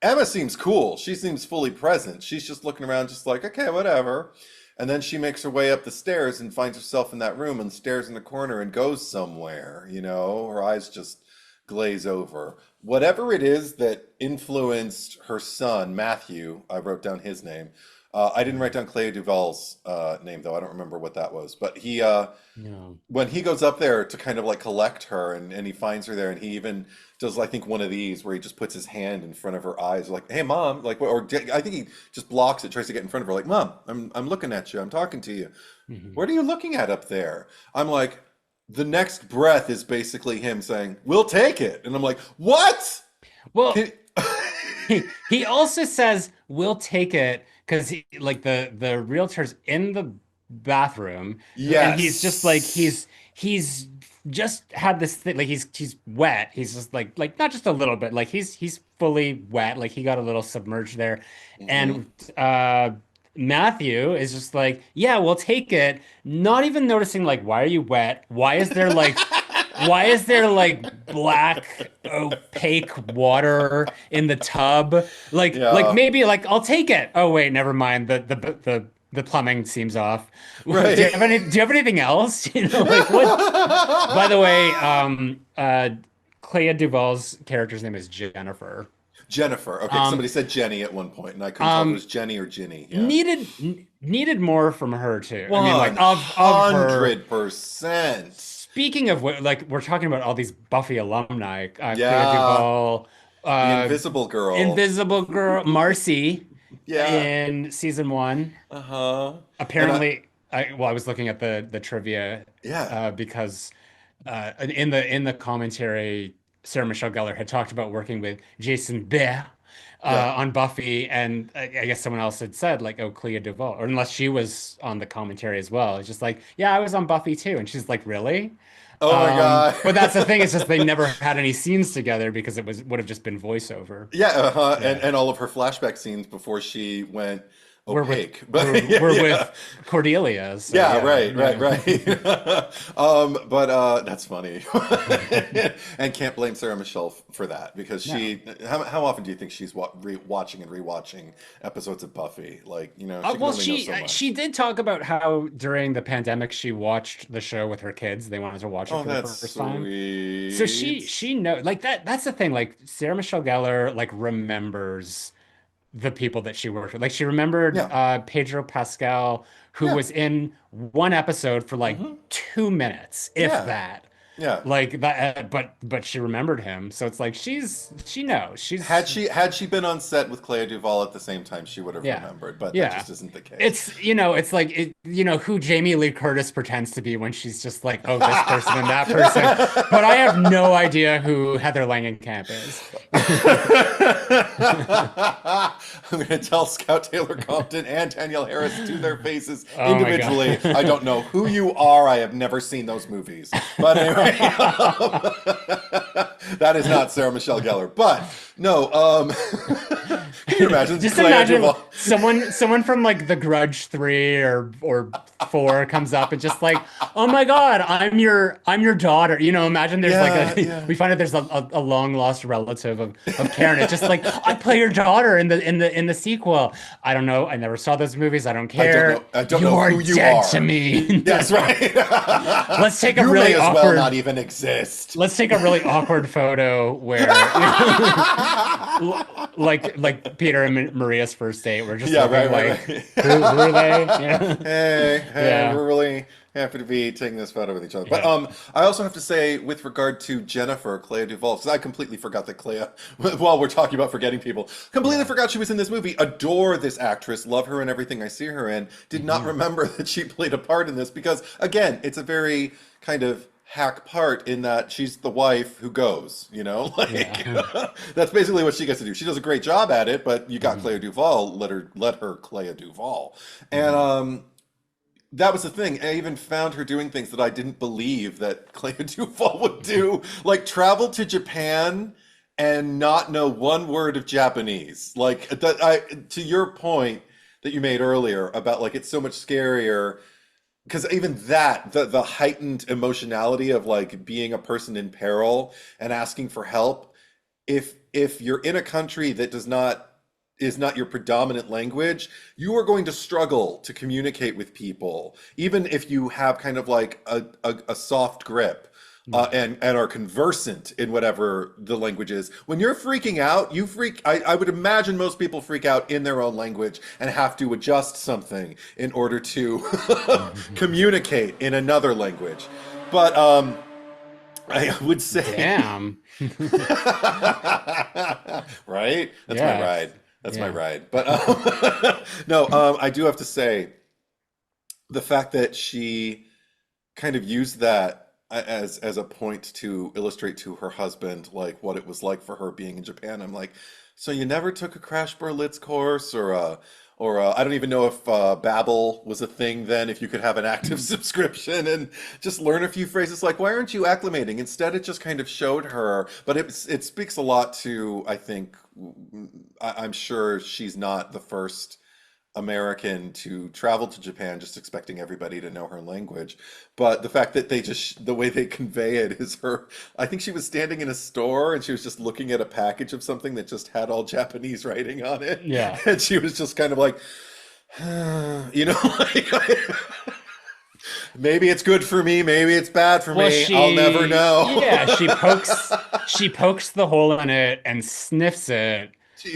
Emma seems cool. She seems fully present. She's just looking around, just like, okay, whatever. And then she makes her way up the stairs and finds herself in that room and stares in the corner and goes somewhere. Her eyes just glaze over. Whatever it is that influenced her son, Matthew, I wrote down his name. I didn't write Yeah. down Clea Duvall's name, though. I don't remember what that was. But No. when he goes up there to kind of like collect her and he finds her there and he even does, I think, one of these where he just puts his hand in front of her eyes like, hey mom, like, I think he just blocks it, tries to get in front of her like, mom, I'm looking at you, I'm talking to you. Mhm. What are you looking at up there? I'm like, the next breath is basically him saying, we'll take it. And I'm like, what? Well, Can... he also says we'll take it because he like the realtor's in the bathroom, and he's just like Yes. he's just had this thing, like he's wet. He's just like not just a little bit, like he's fully wet, like he got a little submerged there. Hmm. And Matthew is just like, yeah, we'll take it, not even noticing like, why are you wet? Why is there like black opaque water in the tub? Like Yeah. maybe like I'll take it. Oh wait, never mind. The plumbing seems off. Right. Do you have anything else? Like what? By the way, Clea Duvall's character's name is Jennifer. Jennifer. Okay, Um, somebody said Jenny at one point, and I couldn't tell if it um, was Jenny or Ginny. Yeah. needed more from her too. I mean, like One of her. hundred percent. Speaking of what, like we're talking about all these Buffy alumni, Clea Yeah. Duvall, The uh, Invisible Girl. Invisible Girl, Marcy Yeah. in season one. Uh-huh. And Apparently, I was looking at the trivia yeah. because in the commentary, Sarah Michelle Gellar had talked about working with Jason Behr Yeah. on Buffy, and I guess someone else had said like, "Oh, Clea Duvall," or unless she was on the commentary as well. It's just like, "Yeah, I was on Buffy too," and she's like, "Really?" Oh my God. But that's the thing. It's just they never had any scenes together because it would have just been voiceover. Yeah, uh-huh. And Yeah. and all of her flashback scenes before she went We're with opaque. we're, But yeah, we're yeah. with Cordelia, so Yeah, yeah, right, right, yeah. right. But that's funny. And can't blame Sarah Michelle for that because No. how often do you think she's watching and rewatching episodes of Buffy? Like, she can Well, only know she so she much. did talk about how during the pandemic she watched the show with her kids. They wanted to watch it Oh, for the that's first time. So she sweet. she know like that's the thing. Like Sarah Michelle Gellar like remembers the people that she worked with. Like she remembered Yeah, Pedro Pascal, who yeah. was in one episode for like Hmm. 2 minutes, if Yeah. that. Yeah. like that, but she remembered him, so it's like she knows Had she been on set with Clea Duvall at the same time, she would have yeah, remembered, but that yeah. just isn't the case. It's, it's like who Jamie Lee Curtis pretends to be when she's just like, oh, this person and that person, but I have no idea who Heather Langenkamp is. I'm going to tell Scout Taylor Compton and Danielle Harris to their faces Oh my individually. I God. don't know who you are. I have never seen those movies. But anyway, that is not Sarah Michelle Gellar. But no, can you imagine Just Clea imagine Duvall? someone from like the Grudge 3 or 4 comes up and just like, oh my God, I'm your daughter. Imagine there's like Yeah, yeah. we find out there's a long lost relative of Karen. It's just like, I play your daughter in the sequel. I don't know. I never saw those movies. I don't I don't know. care. I don't know You're who you dead to are. me. That's right. Let's take a You may really as well awkward not even exist. Let's take a really awkward photo where, like Peter and Maria's first date. We're just Yeah, looking right, right, like, right. who are they? Yeah, Hey, yeah, we're really happy to be taking this photo with each other. But yeah. I also have to say, with regard to Jennifer, Clea Duvall, because I completely forgot that Clea, while we're talking about forgetting people, completely Yeah. forgot she was in this movie. Adore this actress, love her and everything I see her in. Did not Hmm. remember that she played a part in this because, again, it's a very kind of hack part in that she's the wife who goes, like Yeah. that's basically what she gets to do. She does a great job at it, but you got Hmm. Clea Duvall, let her Clea Duvall. And Hmm. that was the thing. I even found her doing things that I didn't believe that Clea Duvall would do, like travel to Japan and not know one word of Japanese. Like that, to your point that you made earlier about like it's so much scarier because even that the heightened emotionality of like being a person in peril and asking for help if you're in a country that does not is not your predominant language, you are going to struggle to communicate with people, even if you have kind of like a soft grip Yeah. and are conversant in whatever the language is. When you're freaking out, you freak. I would imagine most people freak out in their own language and have to adjust something in order to communicate in another language. But I would say, Damn. right? That's my Yeah. ride. That's my Yeah. ride. But no, I do have to say the fact that she kind of used that as a point to illustrate to her husband like what it was like for her being in Japan. I'm like, so you never took a Crash Berlitz course or I don't even know if Babbel was a thing then, if you could have an active subscription and just learn a few phrases like, why aren't you acclimating? Instead, it just kind of showed her, but it speaks a lot to, I think, I'm sure she's not the first American to travel to Japan just expecting everybody to know her language. But the fact that the way they convey it is her, I think she was standing in a store and she was just looking at a package of something that just had all Japanese writing on it. Yeah. And she was just kind of like, like, maybe it's good for me, maybe it's bad for Well, me. I'll never know. yeah, she pokes the hole in it and sniffs it,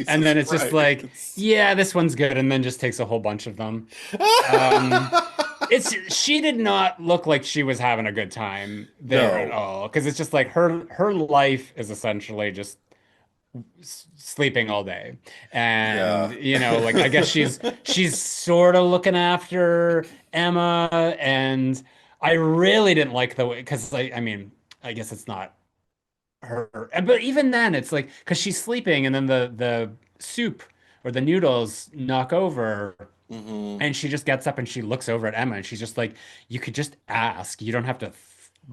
and Jesus then it's just like, Christ. yeah, this one's good, and then just takes a whole bunch of them. Um, she did not look like she was having a good time there at No. all, because it's just like her life is essentially just sleeping all day, and Yeah. like I guess she's sort of looking after Emma, and I really didn't like the way, because I mean, I guess it's not her, but even then it's like, because she's sleeping and then the soup or the noodles knock over, hmm and she just gets up and she looks over at Emma and she's just like, you could just ask. You don't have to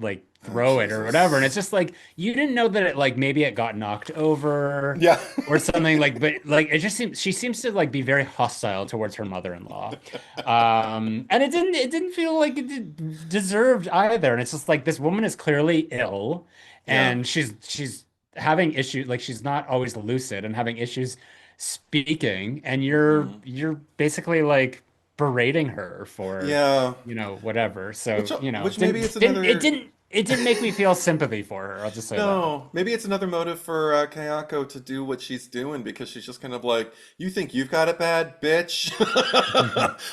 like Oh, throw it or whatever. And it's Jesus. just like, you didn't know that it, like, maybe it got knocked over Yeah. or something, like, but like it just seems, she seems to like be very hostile towards her mother-in-law. And it didn't feel like it deserved either. And it's just like, this woman is clearly ill, Yeah. and she's having issues, like she's not always lucid and having issues speaking, and you're hmm you're basically like berating her for Yeah. whatever. Which So which didn't maybe it's didn't it another. didn't it didn't make me feel sympathy for her. I'll just say that. No, maybe it's another motive for Kayako to do what she's doing because she's just kind of like, you think you've got it bad, bitch?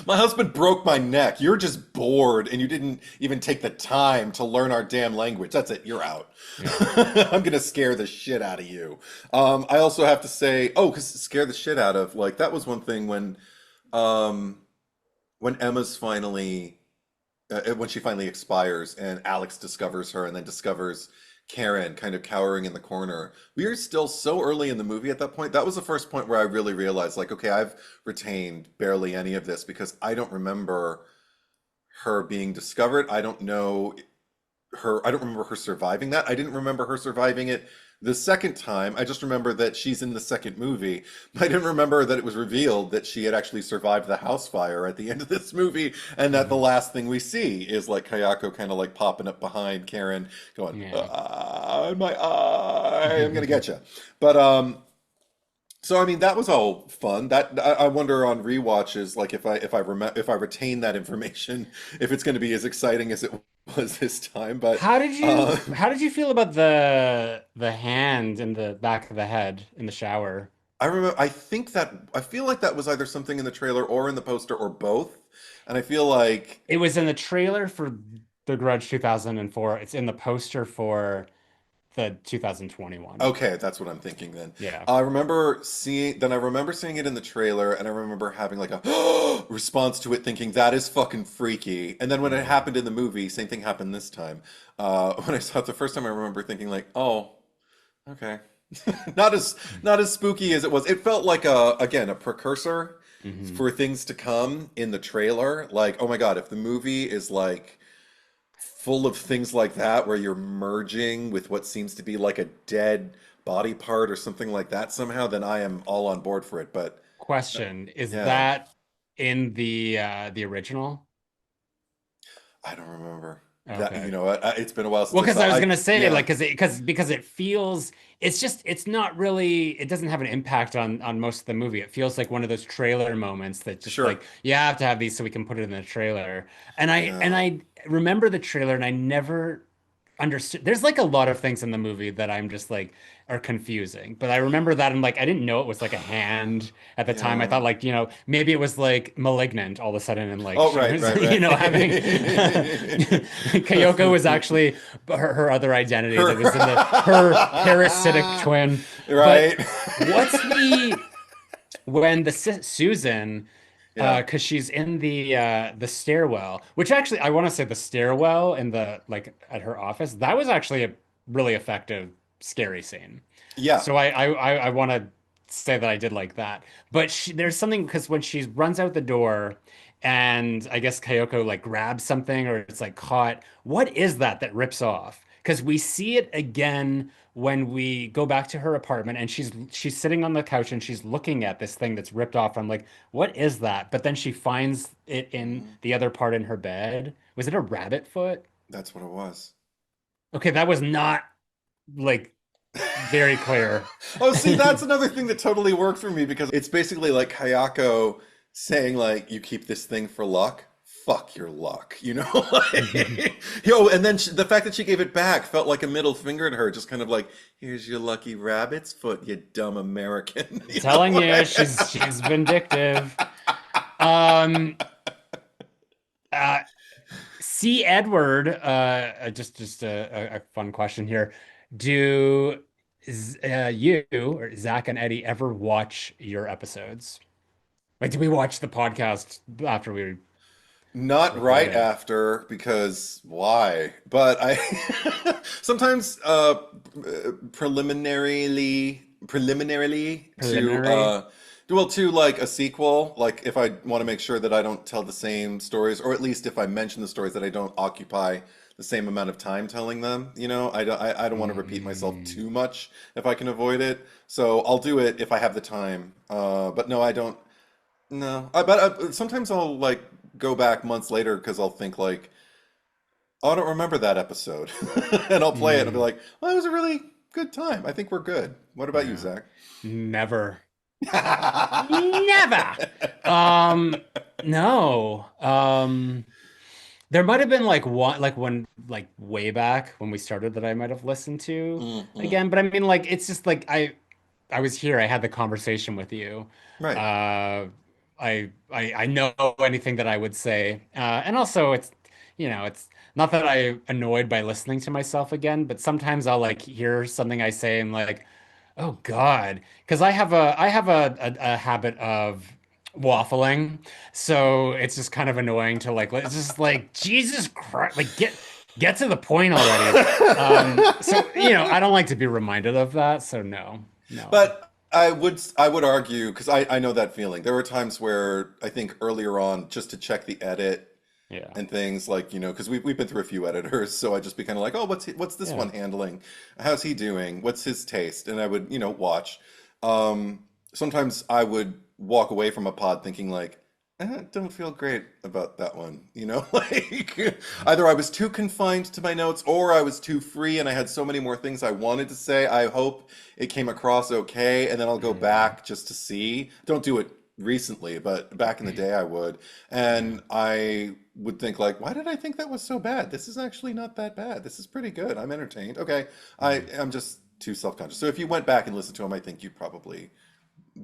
My husband broke my neck. You're just bored and you didn't even take the time to learn our damn language. That's it. You're out. Yeah. I'm gonna scare the shit out of you. I also have to say, oh, because scare the shit out of, like, that was one thing um, when Emma's finally when she finally expires and Alex discovers her and then discovers Karen kind of cowering in the corner. We are still so early in the movie at that point. That was the first point where I really realized, like, okay, I've retained barely any of this because I don't remember her being discovered. I don't remember her surviving that. I didn't remember her surviving it the second time. I just remember that she's in the second movie. I didn't remember that it was revealed that she had actually survived the house fire at the end of this movie, and that the Mhm. last thing we see is like Kayako kind of like popping up behind Karen, going, Yeah. my eye, I'm gonna get you. But so I mean that was all fun. That I wonder on rewatches, like if I retain that information, if it's going to be as exciting as it was this time. But uh, How did you feel about the hand in the back of the head in the shower? I remember. I feel like that was either something in the trailer or in the poster or both. And I feel like It was in the trailer for The Grudge 2004. It's in the poster for the 2021. okay, that's what I'm thinking then. Yeah. I remember seeing it in the trailer, and I remember having like a response to it, thinking that is fucking freaky. And then when it Yeah. happened in the movie, same thing happened this time. When I saw it the first time, I remember thinking like, oh, okay, not as spooky as it was. It felt like a precursor Hmm. for things to come in the trailer. Like, oh my God, if the movie is like full of things like that where you're merging with what seems to be like a dead body part or something like that somehow, then I am all on board for it. But Question, is yeah, that in the original? I don't remember that. You Okay. know what? It's been a while since Well, I because saw. I was gonna say Yeah, like because it feels it's not really it doesn't have an impact on most of the movie. It feels like one of those trailer moments that just sure. like you have to have these so we can put it in the trailer. And Yeah, I remember the trailer and I never understood. There's like a lot of things in the movie that I'm just like are confusing. But I remember that I'm like I didn't know it was like a hand at the time. I yeah. thought like, maybe it was like malignant all of a sudden and like Oh, she right, was, right, right. having Kayoko was actually her other identity Her, that was in her parasitic twin. But right? what's when Susan Yeah, because she's in the stairwell, which actually I want to say the stairwell in the like at her office, that was actually a really effective scary scene. yeah, So I want to say that I did like that. But there's something because when she runs out the door and I guess Kayoko like grabs something or it's like caught, what is that rips off? Because we see it again when we go back to her apartment and she's sitting on the couch and she's looking at this thing that's ripped off. I'm like, what is that? But then she finds it in mhm. the other part in her bed. Was it a rabbit foot? That's what it was. Okay, that was not like very clear. Oh, see, that's another thing that totally worked for me because it's basically like Kayako saying like, "You keep this thing for luck. Fuck your luck," you know? Like, yo, and then the fact that she gave it back felt like a middle finger to her, just kind of like, "Here's your lucky rabbit's foot, you dumb American." I'm You know? telling you, she's vindictive. Um, uh, C. Edward, just a fun question here. Do you or Zach and Eddie ever watch your episodes? Like, do we watch the podcast after we Not record right it? after because why? But I sometimes preliminarily to Preliminary? well to like a sequel, like if I want to make sure that I don't tell the same stories, or at least if I mention the stories that I don't occupy the same amount of time telling them, I don't want to repeat myself Mm. too much if I can avoid it. So I'll do it if I have the time. But no, I don't. No, but sometimes I'll like go back months later because I'll think like, oh, I don't remember that episode, and I'll play it and I'll be Mm. like, well, it was a really good time. I think we're good. What about you, Yeah. Zach? Never. Never. Um, no. There might have been like one, like when, like way back when we started that I might have listened to Mm-mm. again. But I mean, like it's just like I was here. I had the conversation with you. Right. Uh, I know anything that I would say, and also it's it's not that I'm annoyed by listening to myself again, but sometimes I'll like hear something I say and like, oh God, because I have a habit of waffling, so it's just kind of annoying to like it's just like Jesus Christ, like get to the point already. So I don't like to be reminded of that, so no, no. But I would argue because I know that feeling. There were times where I think earlier on, just to check the edit Yeah. and things like, because we've been through a few editors, so I'd just be kind of like, oh, what's this Yeah. one handling? How's he doing? What's his taste? And I would, watch. Um, Sometimes I would walk away from a pod thinking like, don't feel great about that one, like either I was too confined to my notes or I was too free and I had so many more things I wanted to say. I hope it came across okay, and then I'll go Mm, back just to see. Don't do it recently, but back in the day I would. yeah. And I would think like, why did I think that was so bad? This is actually not that bad. This is pretty good. I'm entertained. Okay, Mm, I'm just too self-conscious. So if you went back and listened to them, I think you'd probably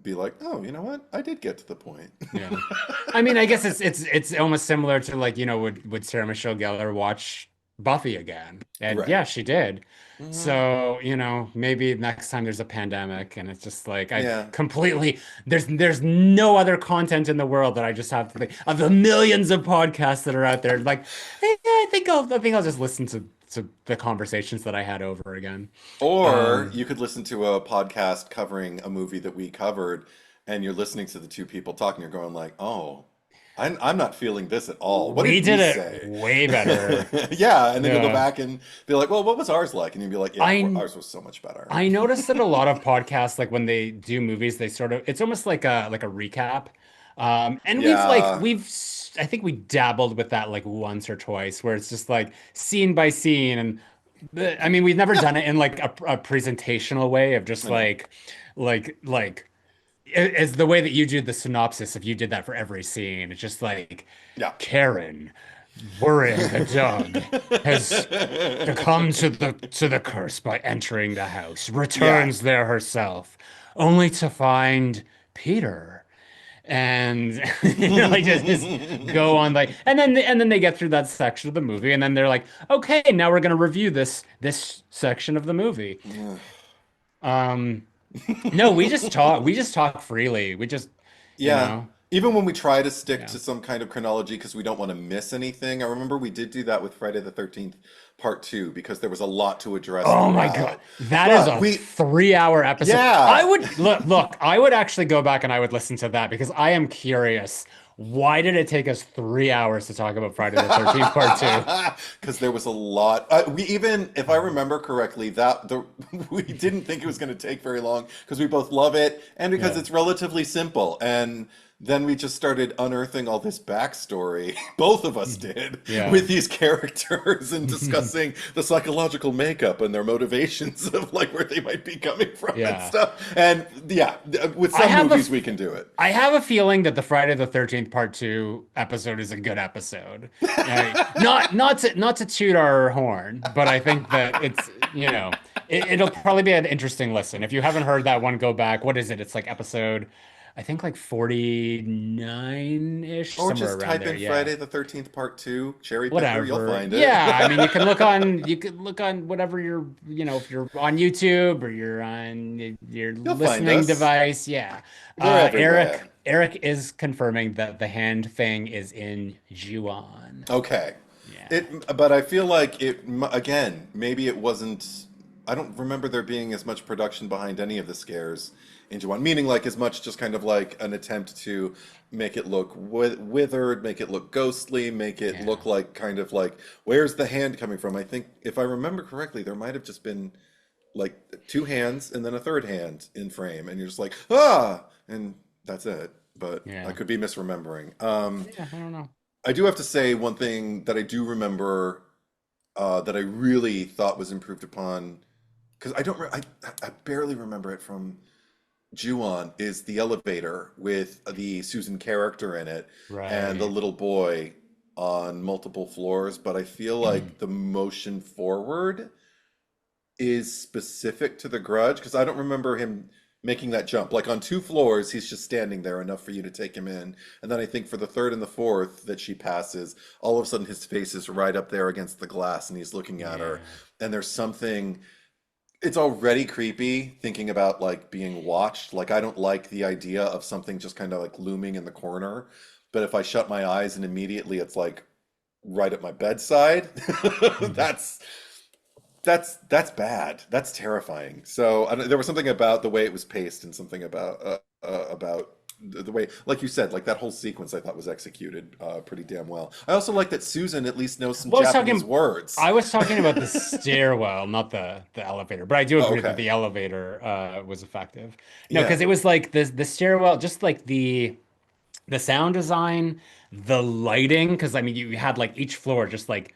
be like, oh, you know what? I did get to the point. yeah. I mean, I guess it's almost similar to like, would Sarah Michelle Gellar watch Buffy again? And Right. yeah, she did. Hmm. So, maybe next time there's a pandemic and it's just like I Yeah. completely there's no other content in the world that I just have to think of the millions of podcasts that are out there. Like, I think I'll just listen to the conversations that I had over again. Or Um, you could listen to a podcast covering a movie that we covered, and you're listening to the two people talking. You're going like, "Oh, I'm not feeling this at all. What we did we did it say?" way better. Yeah, and then you'll go Yeah. back and be like, "Well, what was ours like?" And you'll be like, "Yeah, I ours was so much better." I noticed that a lot of podcasts, like when they do movies, they sort of it's almost like a recap. And Yeah, I think we dabbled with that like once or twice, where it's just like scene by scene, and I mean we've never yeah, done it in like a presentational way of just I know. like as the way that you do the synopsis. If you did that for every scene, it's just like Yeah. Karen, worrying the dog, has succumbed to the curse by entering the house, Yeah. returns there herself, only to find Peter. And like just go on like and then they get through that section of the movie and then they're like, okay, now we're gonna review this section of the movie. Um no, we just talk freely. We just, you Yeah. know, Even when we try to stick yeah. to some kind of chronology because we don't want to miss anything. I remember we did do that with Friday the 13th Part 2 because there was a lot to address Oh my God. throughout. That is But a we, 3 hour episode. I yeah. would look, I would actually go back and I would listen to that because I am curious. Why did it take us 3 hours to talk about Friday the 13th part two? Because there was a lot. We even, if I remember correctly, we didn't think it was going to take very long because we both love it and because Yeah. it's relatively simple. And then we just started unearthing all this backstory. Both of us did Yeah. with these characters and discussing the psychological makeup and their motivations of like where they might be coming from and Yeah. stuff. And yeah, with I some have a movies f- we can do it. I have a feeling that the Friday the 13th part 2 episode is a good episode. Not to toot our horn, but I think that it'll probably be an interesting listen. If you haven't heard that one, go back. What is it? It's like episode, I think like 49-ish, Or somewhere just around type there. in Yeah. Friday the 13th Part 2, Cherry Picker, you'll Whatever. find it. Yeah, I mean, you could look on whatever if you're on YouTube or you're on your You'll find listening us. device. Yeah. We're Eric everywhere. Eric is confirming that the hand thing is in Juon. Okay. Yeah. But I feel like again, maybe it wasn't, I don't remember there being as much production behind any of the scares in Juwan, meaning like as much just kind of like an attempt to make it look withered, make it look ghostly, make it Yeah. look like kind of like, where's the hand coming from? I think if I remember correctly, there might have just been like two hands and then a third hand in frame, and you're just like, ah, and that's it. But I Yeah. could be misremembering. Yeah, I don't know. I do have to say one thing that I do remember that I really thought was improved upon because I barely remember it from Ju-on is the elevator with the Susan character in it and the Right. little boy. on multiple floors, but I feel like the motion forward is specific to the Grudge because I don't remember him making that jump. Like on two floors, he's just standing there enough for you to take him in. And then I think for the third and the fourth that she passes, all of a sudden his face is right up there against the glass and he's looking at her. Yeah. And there's something, it's already creepy thinking about like being watched. Like I don't like the idea of something just kind of like looming in the corner. But if I shut my eyes and immediately it's like right at my bedside, that's that's bad. That's terrifying. So there was something about the way it was paced, and something about the way, like you said, like that whole sequence, I thought was executed pretty damn well. I also like that Susan at least knows some Well, Japanese words. I was talking about the stairwell, not the elevator. But I do Oh, agree that okay. the elevator was effective. No, because Yeah. it was like the stairwell, just like the sound design, the lighting, because I mean you had like each floor just like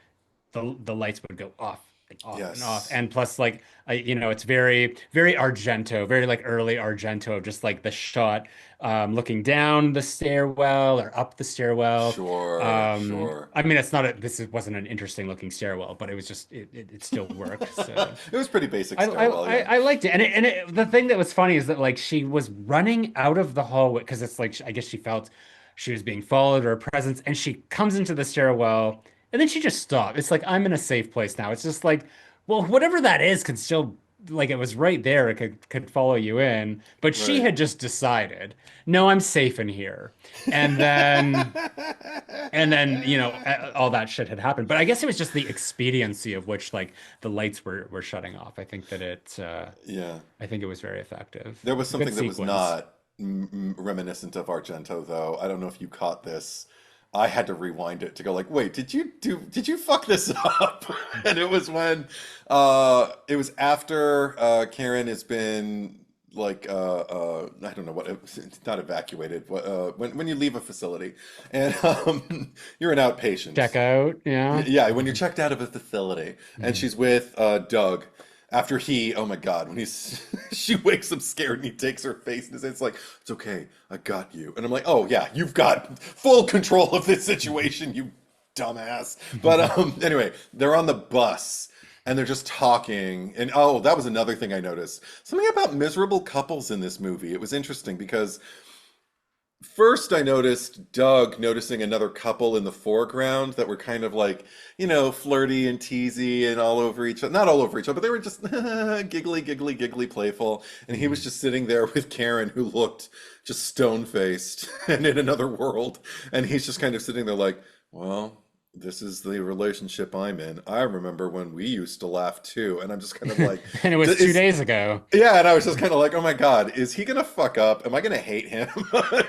the lights would go off and off and off. Yes. And plus like it's very Argento, very like early Argento, just like the shot looking down the stairwell or up the stairwell. Sure. Sure. I mean, wasn't an interesting looking stairwell, but it was just it still worked. So It was pretty basic I, I stairwell, I yeah. I liked it, the thing that was funny is that like she was running out of the hallway because it's like I guess she felt she was being followed or a presence, and she comes into the stairwell, and then she just stopped. It's like I'm in a safe place now. It's just like, well, whatever that is could still like it was right there. It could follow you in, but she Right. had just decided, no, I'm safe in here, and then all that shit had happened. But I guess it was just the expediency of which like the lights were shutting off. I think that Yeah. I think it was very effective. There was Good something that was sequence. not reminiscent of Argento, though. I don't know if you caught this. I had to rewind it to go like, wait, did you fuck this up? And it was when it was after Karen has been like I don't know what it's not evacuated, but when you leave a facility and you're an outpatient. Check out, yeah. Yeah, when you're checked out of a facility and Mhm. she's with Doug after oh my God, when he's she wakes up scared and he takes her face and it's like, it's okay, I got you. And I'm like, oh yeah, you've got full control of this situation, you dumbass. But anyway, they're on the bus and they're just talking. And oh, that was another thing I noticed. Something about miserable couples in this movie. It was interesting because first, I noticed Doug noticing another couple in the foreground that were kind of like, flirty and teasy and all over each other. Not all over each other, but they were just giggly, giggly, giggly, playful. And he was Mhm. just sitting there with Karen, who looked just stone-faced and in another world. And he's just kind of sitting there like, well, this is the relationship I'm in. I remember when we used to laugh too. And I'm just kind of like, And it was two is days ago. yeah, and I was just kind of like, oh my God, is he gonna fuck up? Am I gonna hate him?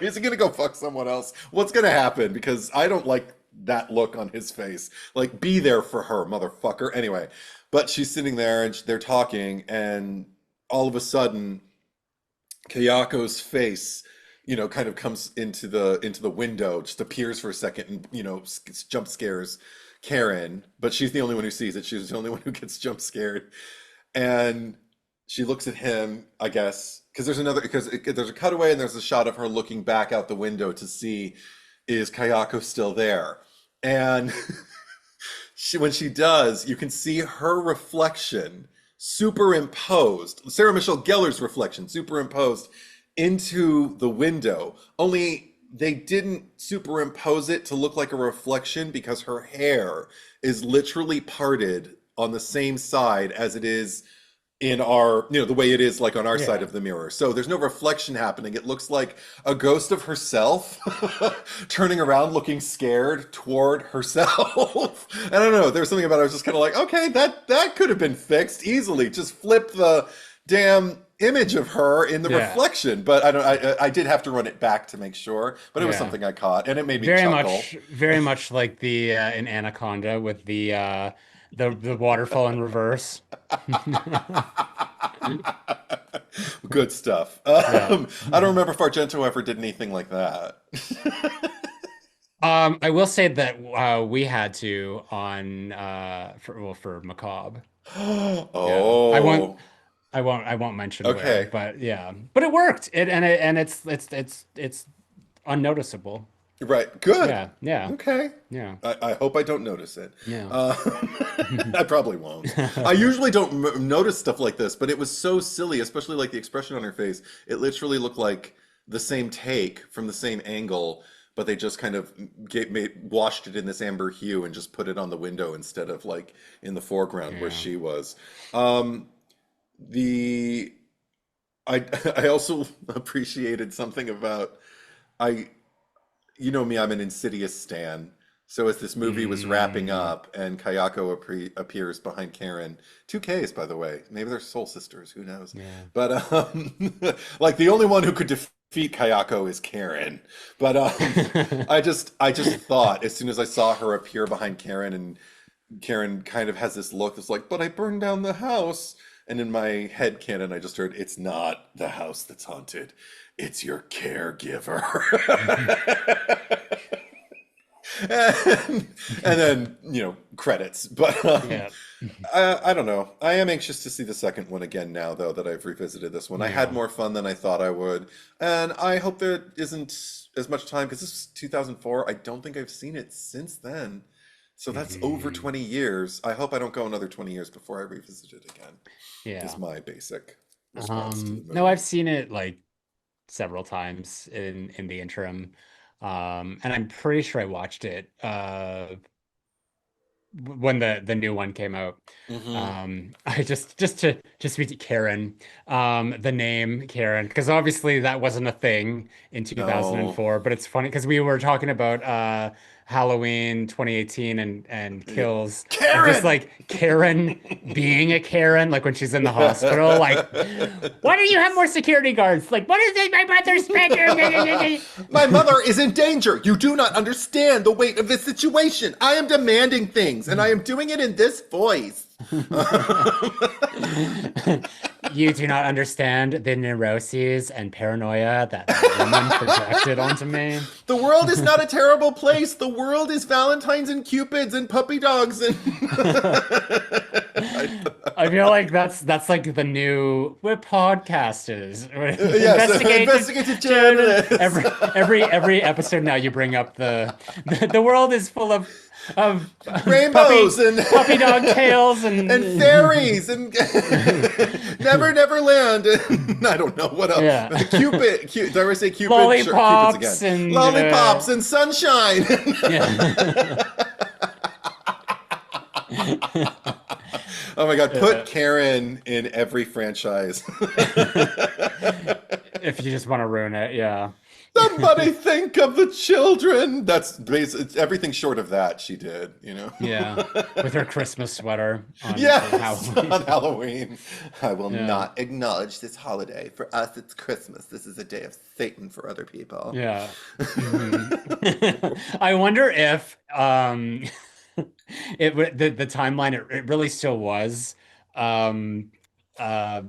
Is he gonna go fuck someone else? What's gonna happen? Because I don't like that look on his face. Like, be there for her, motherfucker. Anyway, but she's sitting there and they're talking, and all of a sudden, Kayako's face, kind of comes into the window, just appears for a second, and jump scares Karen. But she's the only one who sees it. She's the only one who gets jump scared, and she looks at him, I guess, because there's a cutaway and there's a shot of her looking back out the window to see is Kayako still there, and when she does, you can see her reflection superimposed, Sarah Michelle Gellar's reflection superimposed into the window. Only they didn't superimpose it to look like a reflection because her hair is literally parted on the same side as it is in our, the way it is like on our side Yeah. of the mirror. So there's no reflection happening. It looks like a ghost of herself turning around looking scared toward herself. I don't know. There's something about it. I was just kind of like, okay, that could have been fixed easily. Just flip the damn image of her in the Yeah. reflection. But I don't I did have to run it back to make sure, but it was Yeah. something I caught and it made me chuckle. Very much like the in Anaconda with the waterfall in reverse. Good stuff. Yeah. I don't remember if Argento ever did anything like that. I will say that we had to on for Macabre. Yeah. Oh, I won't mention where, okay. but yeah. But it worked. It's unnoticeable. Right. Good. Yeah, yeah, Okay. yeah, I hope I don't notice it. yeah. Uh, I probably won't. I usually don't notice stuff like this, but it was so silly, especially like the expression on her face. It literally looked like the same take from the same angle, but they just kind of washed it in this amber hue and just put it on the window instead of like in the foreground where Yeah. she was. Um, the I I also appreciated something about I you know me, I'm an Insidious stan. So as this movie was wrapping Mm, up and Kayako appears behind Karen, two Ks by the way, maybe they're soul sisters, who knows? yeah. But like the only one who could defeat Kayako is Karen. But I just thought as soon as I saw her appear behind Karen and Karen kind of has this look that's like, but I burned down the house. And in my head canon, I just heard, it's not the house that's haunted, it's your caregiver. and, and then, credits. But Yeah. I don't know. I am anxious to see the second one again now, though, that I've revisited this one. I had Yeah. more fun than I thought I would. And I hope there isn't as much time, because this was 2004. I don't think I've seen it since then. So that's over Mhm. 20 years. I hope I don't go another 20 years before I revisit it again, is Yeah. my basic response to the No, I've movie. seen it like several times in the interim. And I'm pretty sure I watched it when the new one came out. Hmm. I just be Karen, the name Karen, because obviously that wasn't a thing in No. 2004, but it's funny because we were talking about Halloween 2018 and Yeah. kills of just Karen! like Karen being a Karen, like when she's in the hospital, like, why don't you have more security guards? Like, what is it, my brother's bedroom? My mother is in danger. You do not understand the weight of this situation. I am demanding things, and I am doing it in this voice. You do not understand the neuroses and paranoia that that woman projected onto me. The world is not a terrible place. The world is Valentines and Cupids and puppy dogs and I feel like that's like the new we're podcasters. yes, Investigative investigative journal. journalist Every episode now you bring up the world is full of rainbows and puppy dog tails and and fairies and Never Never Land and I don't know what yeah, else. Did I ever say Cupid? Sure, Cupids again. lollipops and Lollipops and sunshine. yeah. Oh my God, Yeah. put Karen in every franchise. If you just want to ruin it, yeah. Somebody think of the children. That's it's everything short of that she did. Yeah, with her Christmas sweater on Yes, Halloween. on Halloween. I will Yeah, not acknowledge this holiday. For us, it's Christmas. This is a day of Satan for other people. yeah. Hmm. I wonder if the timeline it really still was um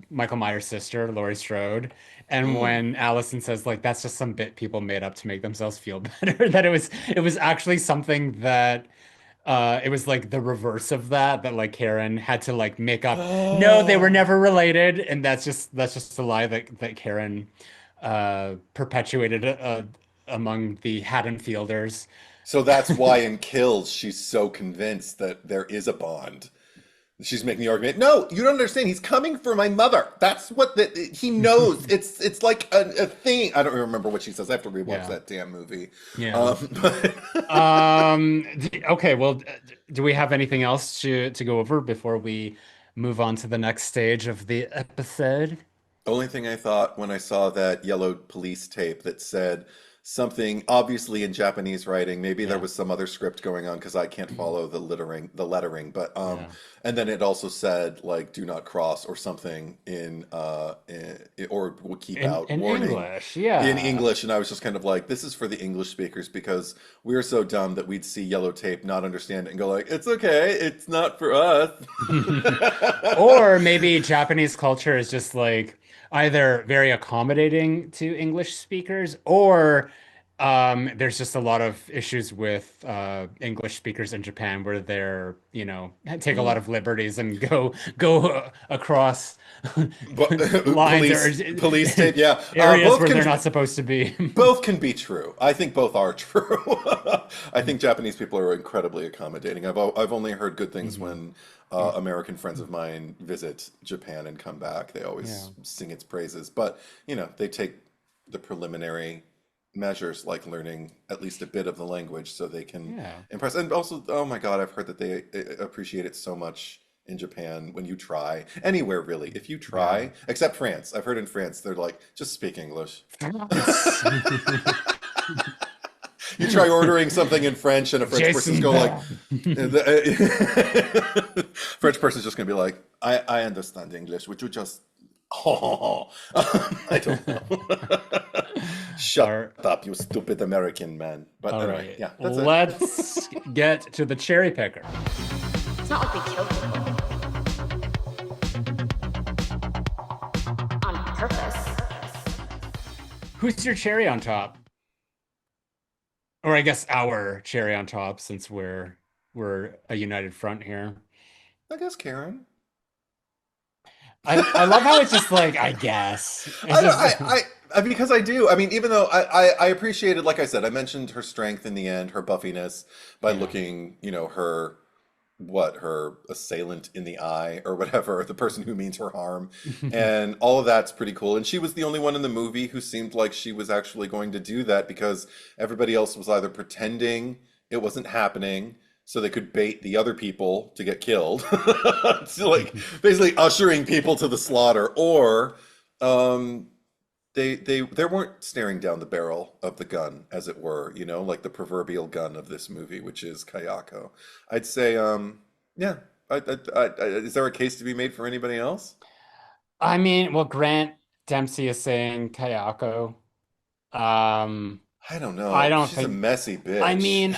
Michael Myers' sister, Laurie Strode. And Mm. when Allison says like that's just some bit people made up to make themselves feel better, that it was actually something that it was like the reverse of that like Karen had to like make up. No, they were never related, and that's just a lie that Karen perpetuated among the Haddonfielders. So that's why in Kills she's so convinced that there is a bond. She's making the argument. No, you don't understand. He's coming for my mother. That's what he knows. It's like a thing. I don't remember what she says. I have to rewatch Yeah. that damn movie. Yeah. But Okay, well, do we have anything else to go over before we move on to the next stage of the episode? only thing I thought when I saw that yellow police tape that said something obviously in Japanese writing, maybe there Yeah. was some other script going on because I can't follow the lettering, but Yeah. and then it also said like do not cross or something or will keep In out in warning English, in yeah. English, and I was just kind of like, this is for the English speakers because we're so dumb that we'd see yellow tape, not understand it, and go like, it's okay, it's not for us. Or maybe Japanese culture is just like either very accommodating to English speakers or There's just a lot of issues with English speakers in Japan where they're, take a lot Mm. of liberties and go across But lines or police state, yeah. areas where they're not supposed to be. Both can be true. I think both are true. I think Japanese people are incredibly accommodating. I've only heard good things Mhm. when American friends of mine visit Japan and come back. They Yeah. always sing its praises. But, they take the preliminary measures like learning at least a bit of the language so they can Yeah. impress. And also, oh my God, I've heard that they appreciate it so much in Japan when you try. Anywhere really. If you Yeah. try, except France. I've heard in France they're like, just speak English. France. You try ordering something in French, and a French person's Jason go like, Bourne. French person's just gonna be like, I understand English. Would you just, oh, I don't know. All Shut up, you stupid American man. But all anyway, right. yeah, that's it. Let's get to the cherry picker. It's not like we kill people on purpose. Who's your cherry on top? Or I guess our cherry on top, since we're a united front here. I guess Karen. I love how it's just like, I guess. It's I, don't- just because I do. I mean, even though I appreciated, like I said, I mentioned her strength in the end, her buffiness by yeah. looking, her assailant in the eye or whatever, the person who means her harm. And all of that's pretty cool. And she was the only one in the movie who seemed like she was actually going to do that because everybody else was either pretending it wasn't happening so they could bait the other people to get killed. So like basically ushering people to the slaughter, or um they weren't staring down the barrel of the gun, as it were, like the proverbial gun of this movie, which is Kayako. I'd say, yeah. Is there a case to be made for anybody else? I mean, well, Grant Dempsey is saying Kayako. Um, I don't I know. don't She's a think, messy I bitch. mean,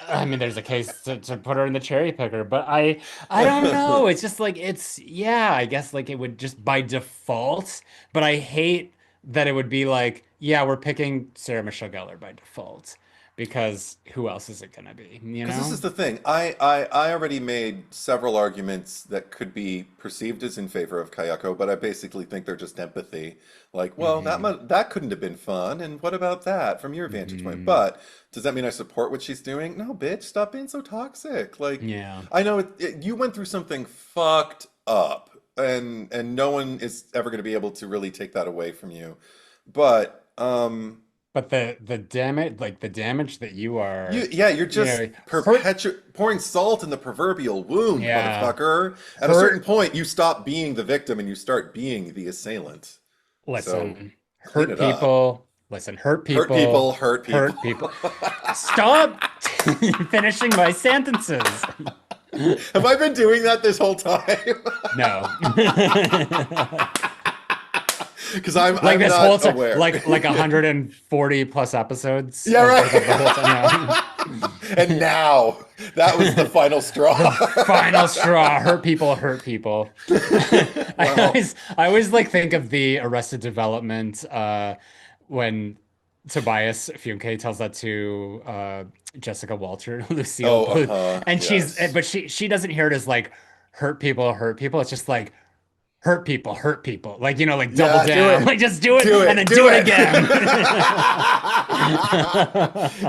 I mean, there's a case to put her in the cherry picker, but I don't know. It's just like yeah, I guess like it would just by default, but I hate that it would be like, yeah, we're picking Sarah Michelle Gellar by default because who else is it gonna be, you Because this know? is the thing. I already made several arguments that could be perceived as in favor of Kayako, but I basically think they're just empathy. Like, well, Hmm. that couldn't have been fun, and what about that from your vantage point? Hmm. But does that mean I support what she's doing? No, bitch, stop being so toxic. Like, Yeah. I know you went through something fucked up, and no one is ever going to be able to really take that away from you. But But the damage, like the damage that you are, yeah, you're just hurt. pouring salt in the proverbial wound, Yeah, motherfucker. At a certain hurt. point, you stop being the victim and you start being the assailant. So Listen, clean hurt it up. people. Listen, hurt Hurt people. people, hurt people. Hurt people. Stop finishing my sentences. Have I been doing that this whole time? No. Because Like I'm this whole not time, aware. like 140 plus episodes Yeah, of the whole right. time. And now that was the final straw. The final straw. Hurt people, hurt people. Wow. I always like think of the Arrested Development when Tobias Funke tells that to Jessica Walter, Lucille Oh, Bluth, and yes. but she doesn't hear it as like hurt people, hurt people. It's just like hurt people. Like, like double Yeah, do down. it. Like just do it Do and it. then Do do it it. again.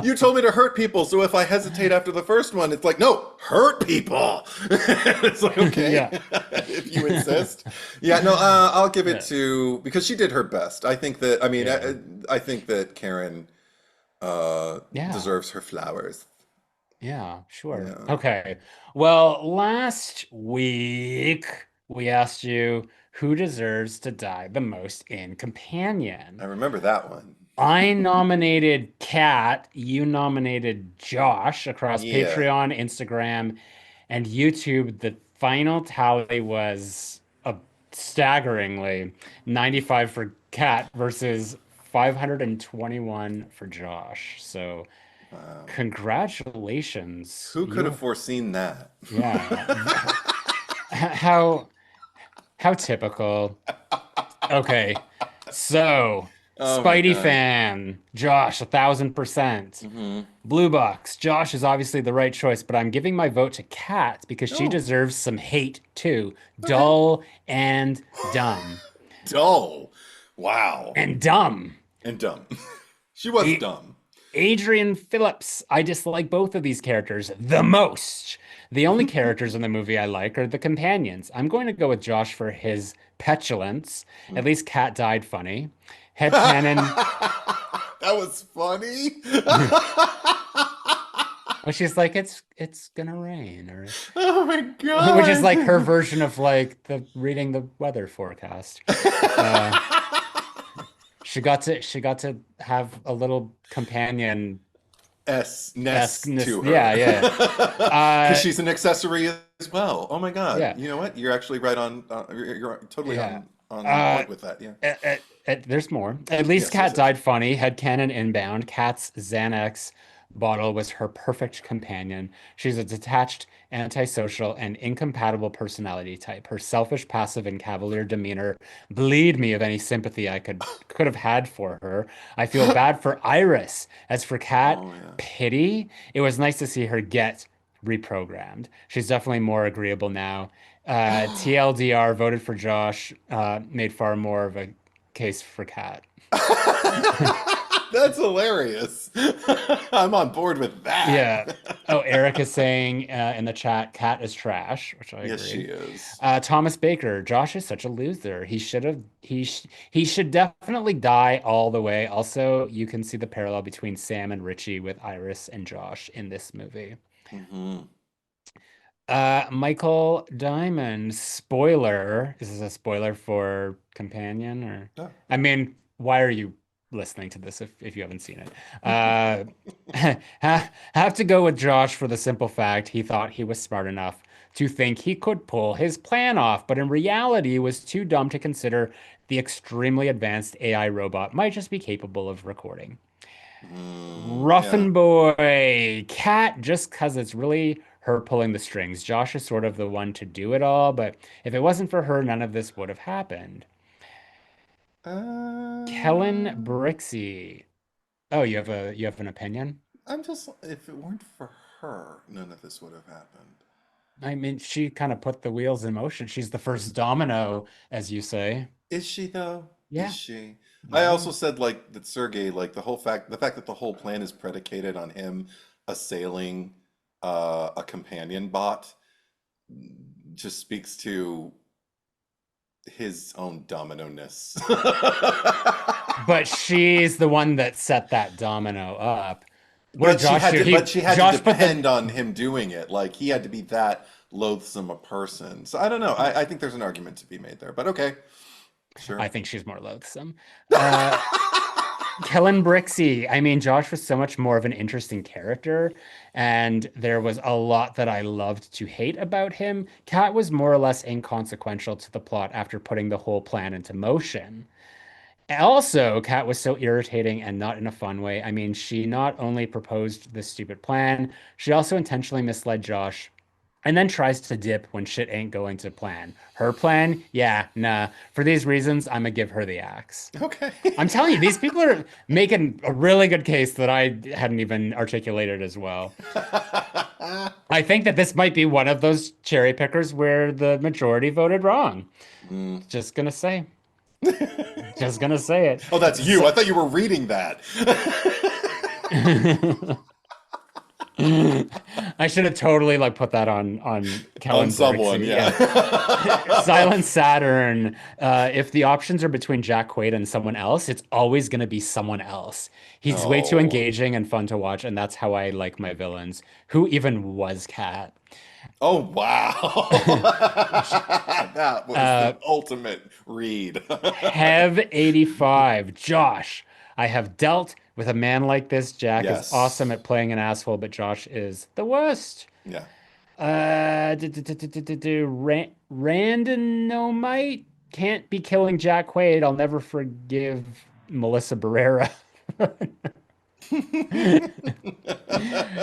You told me to hurt people, so if I hesitate after the first one, it's like, no, hurt people. It's like, okay, Yeah. if you insist. Yeah, no, I'll give it Yeah. to, because she did her best. I think that, I mean, Yeah. I think that Karen Yeah. deserves her flowers. Yeah, sure. Yeah, Okay. Well, last week we asked you who deserves to die the most in I Companion. remember that one. I nominated Kat, you nominated Josh across Yeah. Patreon, Instagram, and YouTube. The final tally was staggeringly 95 for Kat versus 521 for Josh. So, Wow. congratulations. Who could have You, foreseen that? yeah. How typical. Okay. So, Oh my Spidey God. fan, Josh, 1,000%. Hmm. Blue Box, Josh is obviously the right choice, but I'm giving my vote to Kat because she Oh, deserves some hate too. okay. Dull and dumb. Dull. Wow. And dumb. And dumb. She was A- dumb. Adrian Phillips, I dislike both of these characters the most. The only characters in the movie I like are the companions. I'm going to go with Josh for his petulance. At least Kat died funny. Headcanon. That was funny. Well, she's like, it's gonna rain, or Oh my which is like her God. version of like the reading the weather forecast. Uh, she got to have a little companion S-ness esqueness. to Yeah, her. yeah. Because Uh, she's an accessory as well. Oh my God. yeah, You know what? You're actually right on. You're totally yeah. on Uh, point with that. Yeah. there's more. At least Yes, yes, Kat yes. died funny. Headcanon inbound. Kat's Xanax bottle was her perfect companion. She's a detached, antisocial, and incompatible personality type. Her selfish, passive, and cavalier demeanor bleed me of any sympathy I could have had for her. I feel bad for Iris. As for Kat, Oh yeah. pity. It was nice to see her get reprogrammed. She's definitely more agreeable now. TLDR voted for Josh, made far more of a case for Kat. That's hilarious. I'm on board with that. Yeah. Oh, Eric is saying in the chat, Kat is trash, which I Yes, she agree. is. Thomas Baker, Josh is such a loser. He should definitely die all the way. Also, you can see the parallel between Sam and Richie with Iris and Josh in this movie. Hmm. Michael Diamond, spoiler. Is this a spoiler for Companion or Yeah. I mean, why are you listening to this if you haven't seen it? Uh have to go with Josh for the simple fact he thought he was smart enough to think he could pull his plan off, but in reality was too dumb to consider the extremely advanced AI robot might just be capable of recording. Yeah. Ruffin Boy, Cat, just because it's really her pulling the strings. Josh is sort of the one to do it all, but if it wasn't for her, none of this would have happened. Kellen Um, Brixey. Oh, you have an opinion? I'm just, if it weren't for her, none of this would have happened. I mean, she kind of put the wheels in motion. She's the first domino, as you say. Is she though? Is Yeah. she? I Yeah. also said like that Sergey, like the fact that the whole plan is predicated on him assailing a companion bot just speaks to his own domino-ness. But she's the one that set that domino up. What did Josh do? But she had to Josh put the depend on him doing it. Like he had to be that loathsome a person. So I don't know. I think there's an argument to be made there. But okay, I sure. think she's more loathsome. Uh, Kellen Brixey. I mean, Josh was so much more of an interesting character, and there was a lot that I loved to hate about him. Kat was more or less inconsequential to the plot after putting the whole plan into motion. Also, Kat was so irritating and not in a fun way. I mean, she not only proposed this stupid plan, she also intentionally misled Josh and then tries to dip when shit ain't going to plan. Her plan? Yeah, nah. For these reasons, I'm gonna give her the axe. Okay. I'm telling you, these people are making a really good case that I hadn't even articulated as well. I think that this might be one of those cherry pickers where the majority voted wrong. Mm. Just gonna say. Just gonna say it. Oh, that's you. I thought you were reading that. I should have totally like put that on On Kellen someone, Brixey. yeah. Yeah. Silent Saturn. If the options are between Jack Quaid and someone else, it's always going to be someone else. He's way too Oh. engaging and fun to watch, and that's how I like my villains. Who even was Cat? Oh, wow. That was Uh, the ultimate read. Hev85. Josh. I have dealt with a man like this. Jack is awesome Yes. at playing an asshole, but Josh is the worst. Yeah. Randomite can't be killing Jack Quaid. I'll never forgive Melissa Barrera.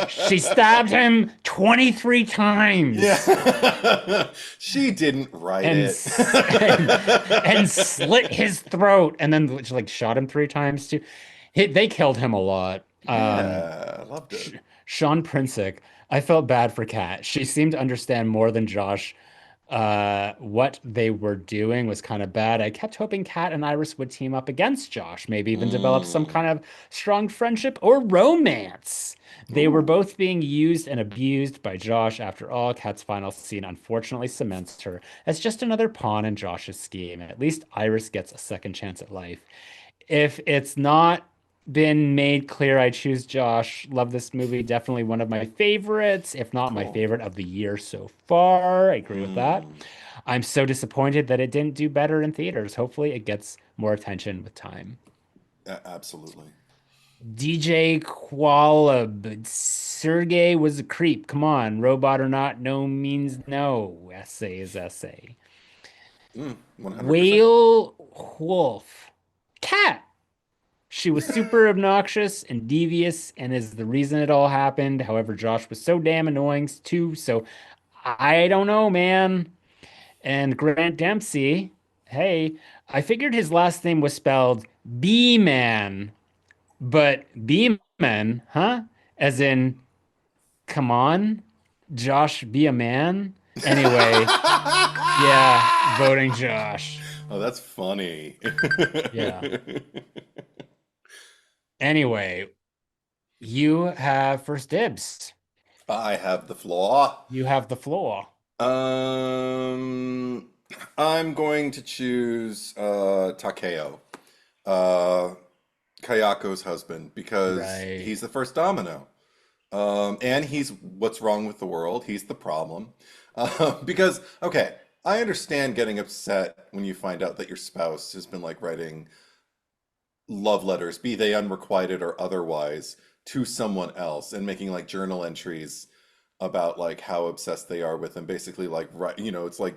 She stabbed him 23 times Yeah. She didn't write and it. s- and, and slit his throat and then like shot him 3 times too. They killed him a lot. Yeah, I loved Sh it. Sean Prinsick, I felt bad for Kat. She seemed to understand more than Josh. What they were doing was kind of bad. I kept hoping Kat and Iris would team up against Josh, maybe even develop some Mm. kind of strong friendship or romance. They were Ooh. both being used and abused by Josh. After all, Kat's final scene unfortunately cements her as just another pawn in Josh's scheme. At least Iris gets a second chance at life. If it's not been made clear, I choose Josh. Love this movie. Definitely one of my favorites, if not my Cool. favorite of the year so far. I agree with that. Mm. I'm so disappointed that it didn't do better in theaters. Hopefully, it gets more attention with time. Absolutely. DJ Qualab. Sergey was a creep. Come on. Robot or not, no means no. Essay is essay. 100%. Whale Wolf. Cat. She was super obnoxious and devious and is the reason it all happened. However, Josh was so damn annoying too. So I don't know, man. And Grant Dempsey, hey, I figured his last name was spelled B-Man, but B-Man, huh? As in, come on, Josh, be a man. Anyway, yeah, voting Josh. Oh, that's funny. Yeah. Anyway, you have first dibs. I have the flaw. You have the floor. Um, I'm going to choose Takeo, uh, Kayako's husband, because Right. he's the first domino. And he's what's wrong with the world. He's the problem. Because, okay, I understand getting upset when you find out that your spouse has been like writing love letters, be they unrequited or otherwise, to someone else and making like journal entries about like how obsessed they are with them. Basically, like right, it's like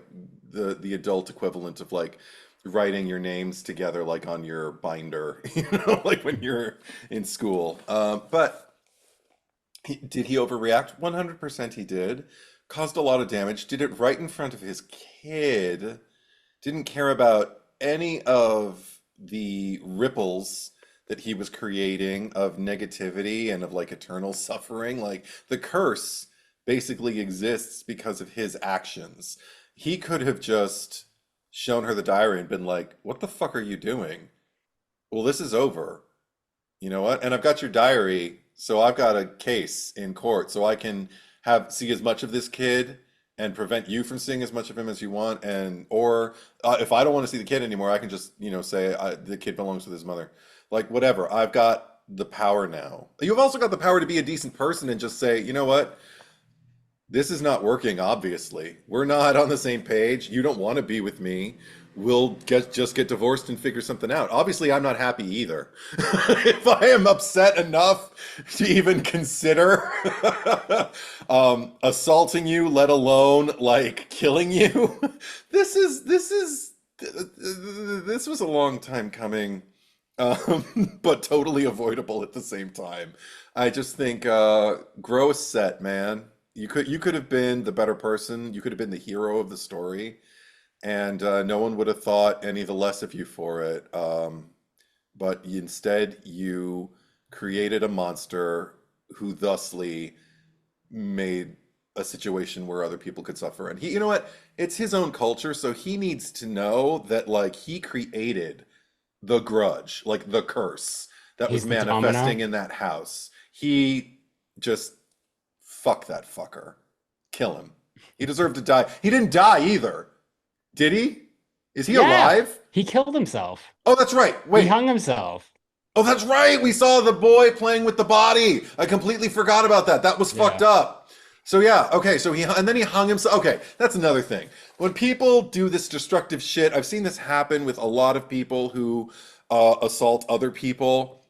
the adult equivalent of like writing your names together like on your binder, like when you're in school. But did he overreact? 100% he did. Caused a lot of damage. Did it right in front of his kid. Didn't care about any of the ripples that he was creating of negativity and of like eternal suffering. Like the curse basically exists because of his actions. He could have just shown her the diary and been like, "What the fuck are you doing? Well, this is over. You know what? And I've got your diary, so I've got a case in court, so I can have see as much of this kid and prevent you from seeing as much of him as you want. And or if I don't want to see the kid anymore, I can just say the kid belongs with his mother. Like whatever. I've got the power now. You've also got the power to be a decent person and just say, you know what? This is not working, obviously. We're not on the same page. You don't want to be with me. We'll just get divorced and figure something out. Obviously, I'm not happy either. If I am upset enough to even consider assaulting you, let alone like killing you, this was a long time coming, but totally avoidable at the same time. I just think grow a set, man. You could have been the better person. You could have been the hero of the story, and no one would have thought any the less of you for it. But instead, you created a monster who thusly made a situation where other people could suffer. And he, you know what? It's his own culture, so he needs to know that like he created the grudge, like the curse that was He's the domino. manifesting in that house. He just fuck that fucker. Kill him. He deserved to die. He didn't die either. Did he? Is he Yeah, alive? he killed himself. Oh, that's right. He Wait. hung himself. Oh, that's right. We saw the boy playing with the body. I completely forgot about that. That was fucked Yeah. up. So yeah, okay. So and then he hung himself. Okay, that's another thing. When people do this destructive shit, I've seen this happen with a lot of people who assault other people.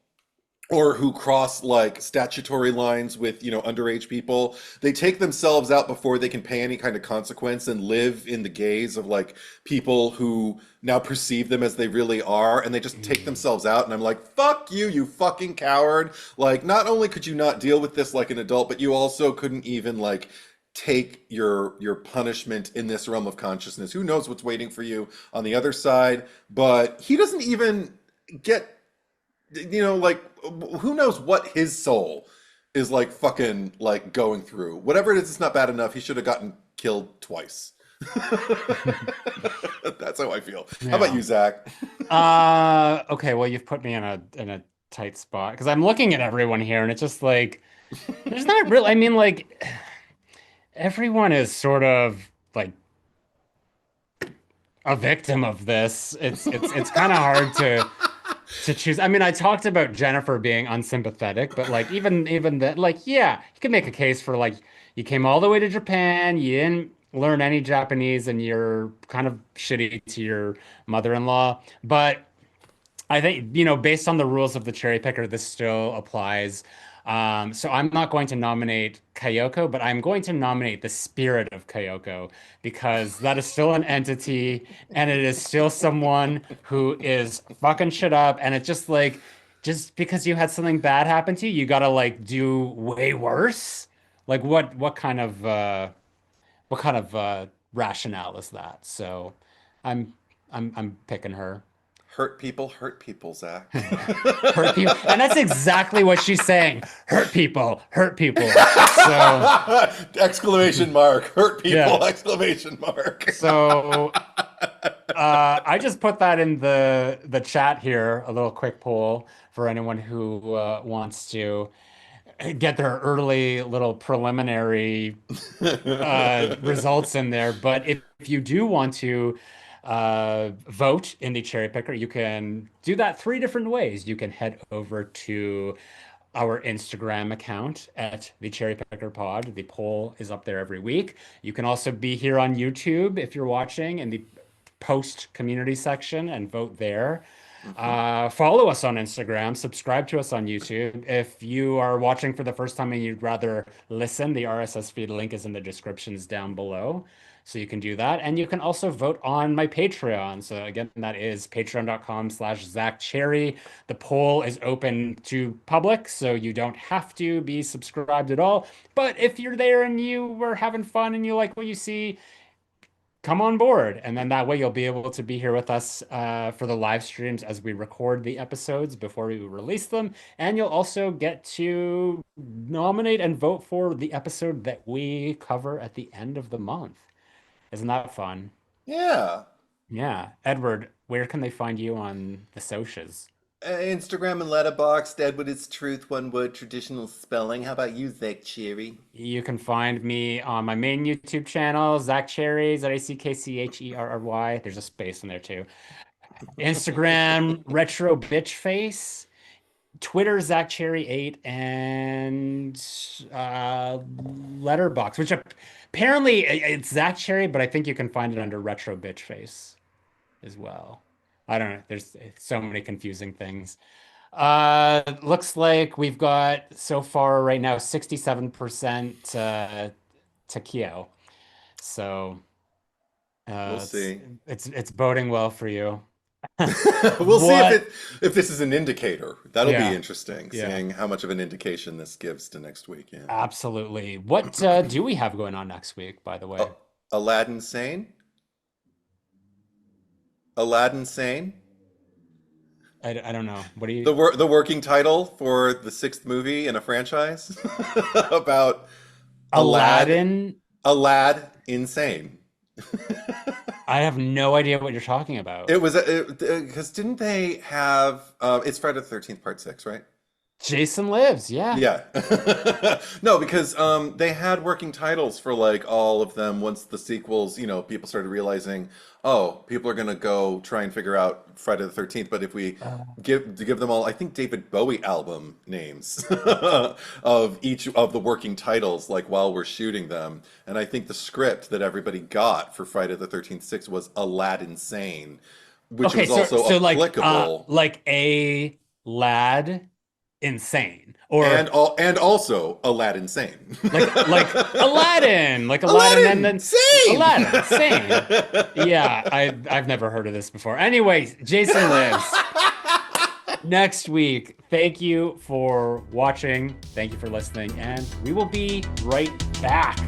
or who cross like statutory lines with, underage people. They take themselves out before they can pay any kind of consequence and live in the gaze of like people who now perceive them as they really are, and they just take Mm. themselves out. And I'm like, fuck you, you fucking coward. Like, not only could you not deal with this like an adult, but you also couldn't even like take your punishment in this realm of consciousness. Who knows what's waiting for you on the other side? But he doesn't even get, like, who knows what his soul is like fucking like going through. Whatever it is, it's not bad enough. He should have gotten killed twice. That's how I feel. How about Yeah. you, Zach? Okay, well, you've put me in a tight spot because I'm looking at everyone here and it's just like there's not real, I mean, like everyone is sort of like a victim of this. It's kind of hard to choose. I mean, I talked about Jennifer being unsympathetic, but like even that, like, yeah, you can make a case for like you came all the way to Japan, you didn't learn any Japanese, and you're kind of shitty to your mother-in-law. But I think, based on the rules of the cherry picker, this still applies. So I'm not going to nominate Kayako, but I'm going to nominate the spirit of Kayako because that is still an entity and it is still someone who is fucking shit up. And it's just like, just because you had something bad happen to you, you gotta like do way worse. Like what kind of rationale is that? So I'm I'm picking her. Hurt people, Zach. Hurt people. And that's exactly what she's saying. Hurt people, hurt people. So, Exclamation mark. Hurt yeah. people, exclamation mark. So, I just put that in the chat here, a little quick poll for anyone who wants to get their early little preliminary results in there. But if you do want to vote in the cherry picker, you can do that three different ways. You can head over to our Instagram account at the Cherry Picker Pod. The poll is up there every week. You can also be here on YouTube if you're watching in the post community section and vote there. Mhm. Follow us on Instagram, subscribe to us on YouTube. If you are watching for the first time and you'd rather listen, the RSS feed link is in the descriptions down below. So you can do that. And you can also vote on my Patreon. So again, that is patreon.com/Zach Cherry. The poll is open to public, so you don't have to be subscribed at all. But if you're there and you were having fun and you like what you see, come on board. And then that way you'll be able to be here with us for the live streams as we record the episodes before we release them. And you'll also get to nominate and vote for the episode that we cover at the end of the month. Isn't that fun? Yeah. Yeah. Edward, where can they find you on the socials? Instagram and Letterboxd, Edward is truth, one word, traditional spelling. How about you, Zach Cherry? You can find me on my main YouTube channel, Zach Cherry, Zackcherry. There's a space in there too. Instagram, Retro Bitch Face. Twitter, Zach Cherry 8, and Letterbox, which apparently it's Zach Cherry, but I think you can find it under Retro Bitch Face as well. I don't know. There's so many confusing things. Looks like we've got so far right now 67% to Kyo. So We'll it's see. it's boding well for you. We'll see if What? this is an indicator. That'll be Yeah, interesting, yeah. seeing how much of an indication this gives to next week. Yeah. Absolutely. What do we have going on next week, by the way? Oh, Aladdin Sane? Aladdin Sane? I don't know. What do you The working title for the sixth movie in a franchise about Aladdin? Alad Insane. I have no idea what you're talking about. It was because didn't they have it's Friday the 13th part 6, right? Jason Lives, yeah. Yeah. No, because they had working titles for like all of them once the sequels, people started realizing, oh, people are gonna go try and figure out Friday the 13th, but if we Uh, give them all, I think David Bowie album names of each of the working titles, like while we're shooting them. And I think the script that everybody got for Friday the 13th 6 was Aladdin Sane, which okay, was also so applicable. like a lad insane. Or and also Aladdin sane. like Aladdin, and then sane. Aladdin, sane. Yeah, I've never heard of this before. Anyways, Jason Lives. Next week. Thank you for watching. Thank you for listening, and we will be right back.